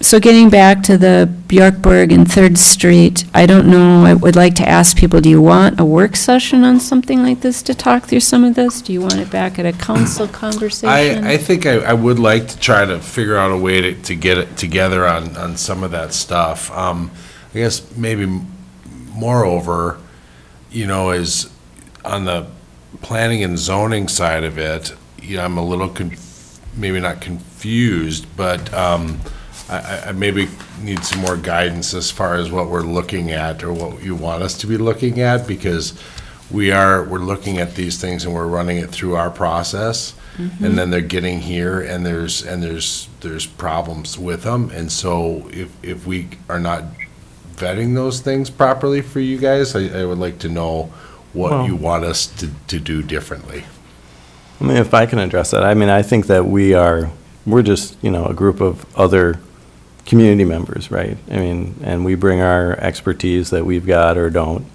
So getting back to the Bjorkborg and Third Street, I don't know, I would like to ask people, do you want a work session on something like this to talk through some of this? Do you want it back at a council conversation? I think I would like to try to figure out a way to get it together on some of that stuff. I guess maybe moreover, is on the planning and zoning side of it, I'm a little maybe not confused, but I maybe need some more guidance as far as what we're looking at or what you want us to be looking at, because we're looking at these things and we're running it through our process, and then they're getting here and there's problems with them. And so if we are not vetting those things properly for you guys, I would like to know what you want us to do differently. I mean, if I can address that, I mean, I think that we're just, a group of other community members, right? I mean, and we bring our expertise that we've got or don't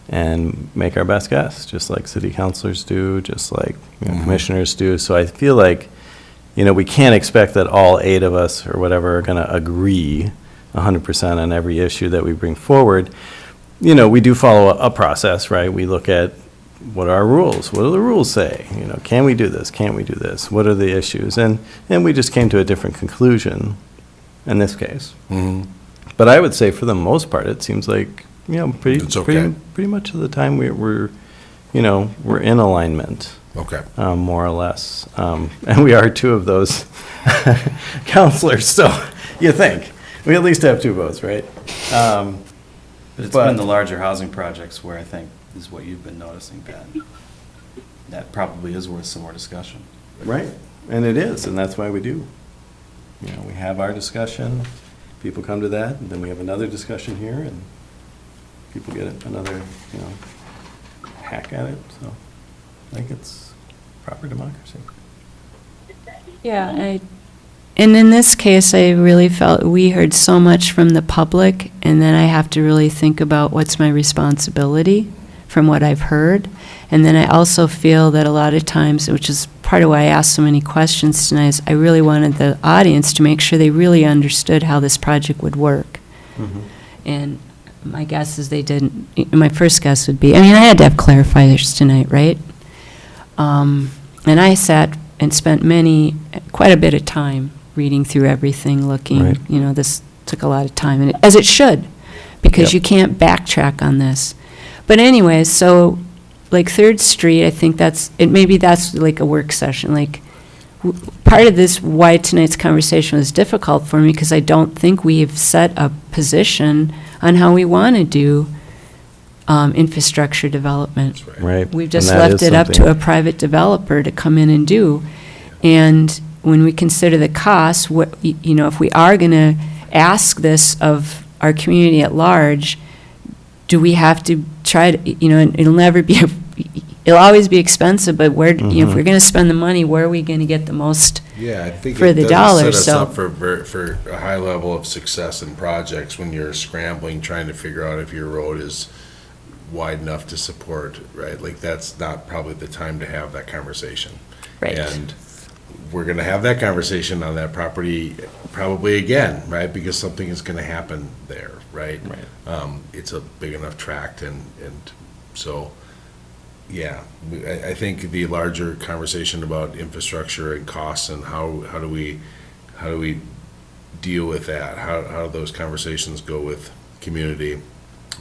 and make our best guess, just like city councilors do, just like commissioners do. So I feel like, we can't expect that all 8 of us or whatever are going to agree 100% on every issue that we bring forward. We do follow a process, right? We look at what are our rules? What do the rules say? Can we do this? Can't we do this? What are the issues? And we just came to a different conclusion in this case. But I would say for the most part, it seems like, It's okay. pretty much of the time we're in alignment. Okay. More or less. And we are 2 of those counselors, so you think. We at least have 2 votes, right? But it's been the larger housing projects where I think is what you've been noticing, Ben. That probably is worth some more discussion. Right, and it is, and that's why we do. We have our discussion, people come to that, and then we have another discussion here, and people get another, hack at it, so I think it's proper democracy. Yeah, and in this case, I really felt we heard so much from the public, and then I have to really think about what's my responsibility from what I've heard. And then I also feel that a lot of times, which is part of why I asked so many questions tonight, is I really wanted the audience to make sure they really understood how this project would work. And my guess is they didn't. My first guess would be, I had to have clarifiers tonight, right? And I sat and spent quite a bit of time reading through everything, looking, Right. This took a lot of time, and as it should, because you can't backtrack on this. But anyways, so like Third Street, I think maybe that's like a work session, like part of this, why tonight's conversation was difficult for me, because I don't think we've set a position on how we want to do infrastructure development. Right. We've just And that left is it up to something- a private developer to come in and do. And when we consider the costs, if we are going to ask this of our community at large, do we have to try to, and it'll never be, it'll always be expensive, but where, if we're going to spend the money, where are we going to get the most Yeah, I think for it the doesn't dollar? set us So, up for a high level of success in projects when you're scrambling, trying to figure out if your road is wide enough to support, right? Like, that's not probably the time to have that conversation. Right. And we're gonna have that conversation on that property probably again, right? Because something is gonna happen there, right? It's a big enough tract and so, yeah, I think the larger conversation about infrastructure and costs and how do we deal with that? How do those conversations go with community?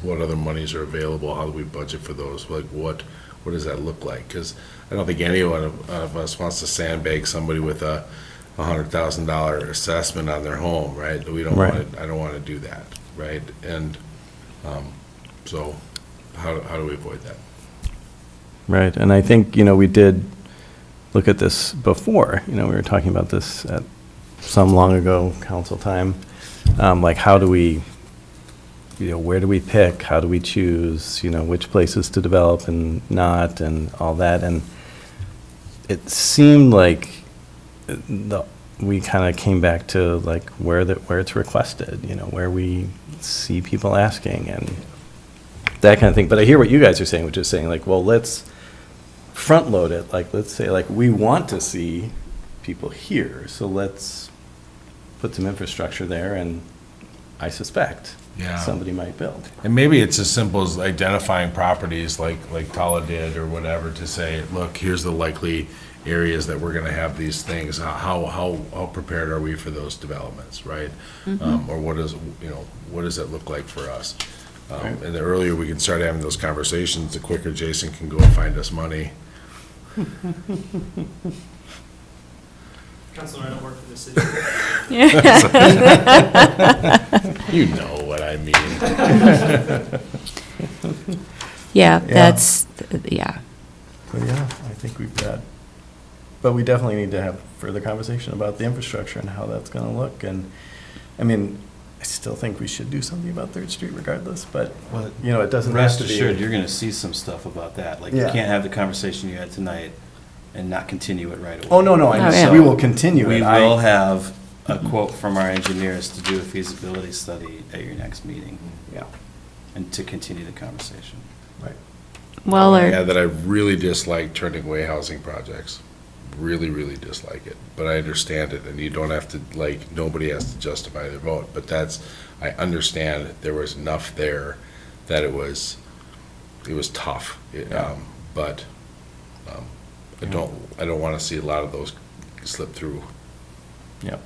What other monies are available? How do we budget for those? Like, what does that look like? Because I don't think any one of us wants to sandbag somebody with a $100,000 assessment on their home, right? We don't Right. want to, I don't want to do that, right? And so how do we avoid that? Right, and I think, we did look at this before, we were talking about this at some long ago council time, like how do we, where do we pick, how do we choose, which places to develop and not, and all that, and it seemed like we kind of came back to like where it's requested, where we see people asking and that kind of thing. But I hear what you guys are saying, which is saying like, well, let's front load it. Like, let's say like we want to see people here, so let's put some infrastructure there, and I suspect somebody might build. And maybe it's as simple as identifying properties like Tala did or whatever to say, look, here's the likely areas that we're gonna have these things. How prepared are we for those developments, right? Or what does it look like for us? And the earlier we can start having those conversations, the quicker Jason can go and find us money. Councilor, I don't work for the city. You know what I mean. yeah, that's, yeah. But yeah, I think we've got, but we definitely need to have further conversation about the infrastructure and how that's gonna look, and, I mean, I still think we should do something about Third Street regardless, but, it doesn't have Rest to be. assured, you're gonna see some stuff about that. Like, you Yeah. can't have the conversation you had tonight and not continue it right away. Oh, no, I Oh, know, yeah. we will continue We it. will have a quote from our engineers to do a feasibility study at your next meeting Yeah, and to continue the conversation. right. Well, Yeah, that I really dislike turning away housing projects. Really, really dislike it. But I understand it, and you don't have to, nobody has to justify their vote. But I understand there was enough there that it was tough. But I don't want to see a lot of those slip through. Yep.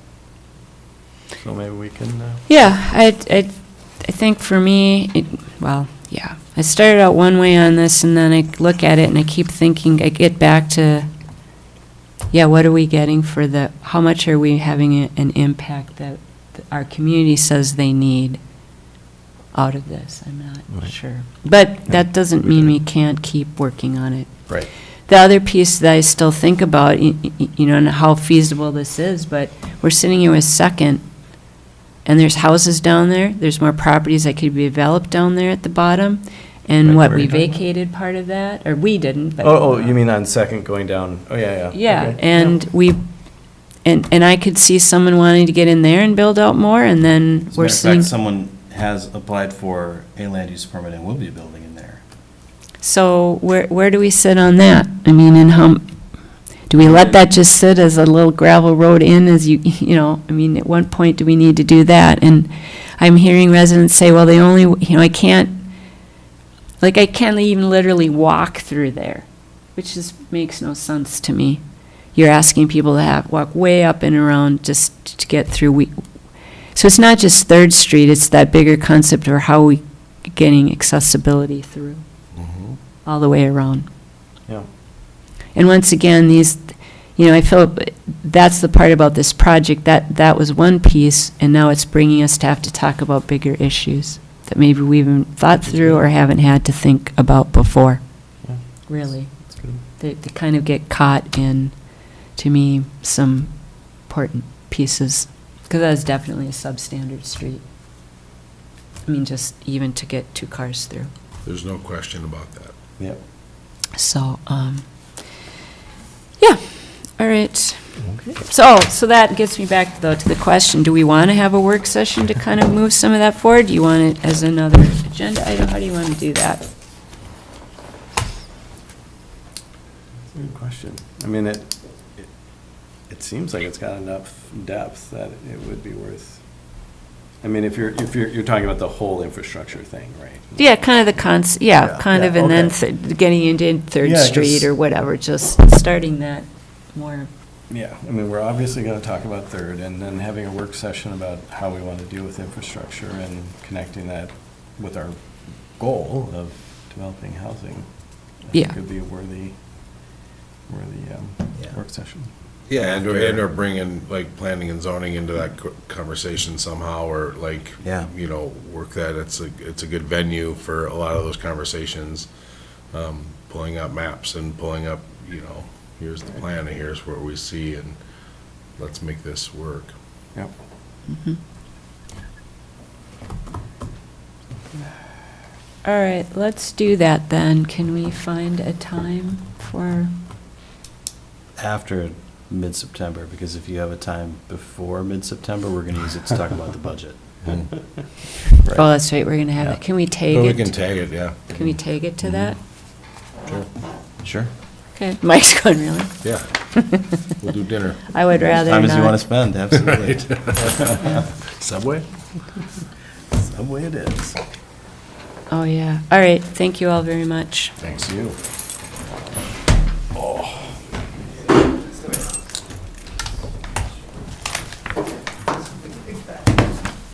So maybe we can, yeah, I think for me, yeah. I started out one way on this, and then I look at it and I keep thinking, I get back to, what are we getting for how much are we having an impact that our community says they need out of this? I'm not Right. sure. But that doesn't mean we can't keep working on it. right. The other piece that I still think about, and how feasible this is, but we're sitting here with Second, and there's houses down there, there's more properties that could be developed down there at the bottom, and Right, what, where are we you talking about? vacated part of that, or we didn't, but. Oh, you mean on Second going down, yeah. Yeah, Okay. and and I could see someone wanting to get in there and build out more, and then As a we're matter of seeing. fact, someone has applied for a land use permit and will be building in there. So where do we sit on that? I mean, and how, do we let that just sit as a little gravel road in as I mean, at one point, do we need to do that? And I'm hearing residents say, well, they only, I can't even literally walk through there, which just makes no sense to me. You're asking people to walk way up and around just to get through. So it's not just Third Street, it's that bigger concept of how we getting accessibility through, all the way around. Yeah. And once again, I feel that's the part about this project, that was one piece, and now it's bringing us to have to talk about bigger issues that maybe we haven't thought through or haven't had to think about before. Yeah. Really. They kind of get caught in, to me, some important pieces, because that is definitely a substandard street. I mean, just even to get 2 cars through. There's no question about that. Yep. So, yeah, all right. So that gets me back, though, to the question, do we want to have a work session to kind of move some of that forward? Do you want it as another agenda item? How do you want to do that? Good question. I mean, it seems like it's got enough depth that it would be worth, I mean, if you're talking about the whole infrastructure thing, right? Yeah, kind of the Yeah, kind of, yeah, and then okay. getting into Third Yeah, Street just- or whatever, just starting that more. Yeah, I mean, we're obviously going to talk about Third, and then having a work session about how we want to deal with infrastructure and connecting that with our goal of developing housing. I think Yeah. could be a worthy work session. Yeah, and or bringing like planning and zoning into that conversation somehow, or like, Yeah. you know, work that, it's a good venue for a lot of those conversations. Pulling up maps and pulling up, you know, here's the plan and here's where we see, and let's make this work. Yep. All right, let's do that then. Can we find a time for, After mid-September, because if you have a time before mid-September, we're going to use it to talk about the budget. oh, that's right, we're going to have Yeah. it. Can we tag But we it? can tag it, yeah. Can we tag it to that? Sure. Okay, Mike's going, really? Yeah. We'll do dinner. I would rather not. Time as you want to spend, absolutely. Subway? Subway it is. Oh, yeah. All right, thank you all very much. Thanks you.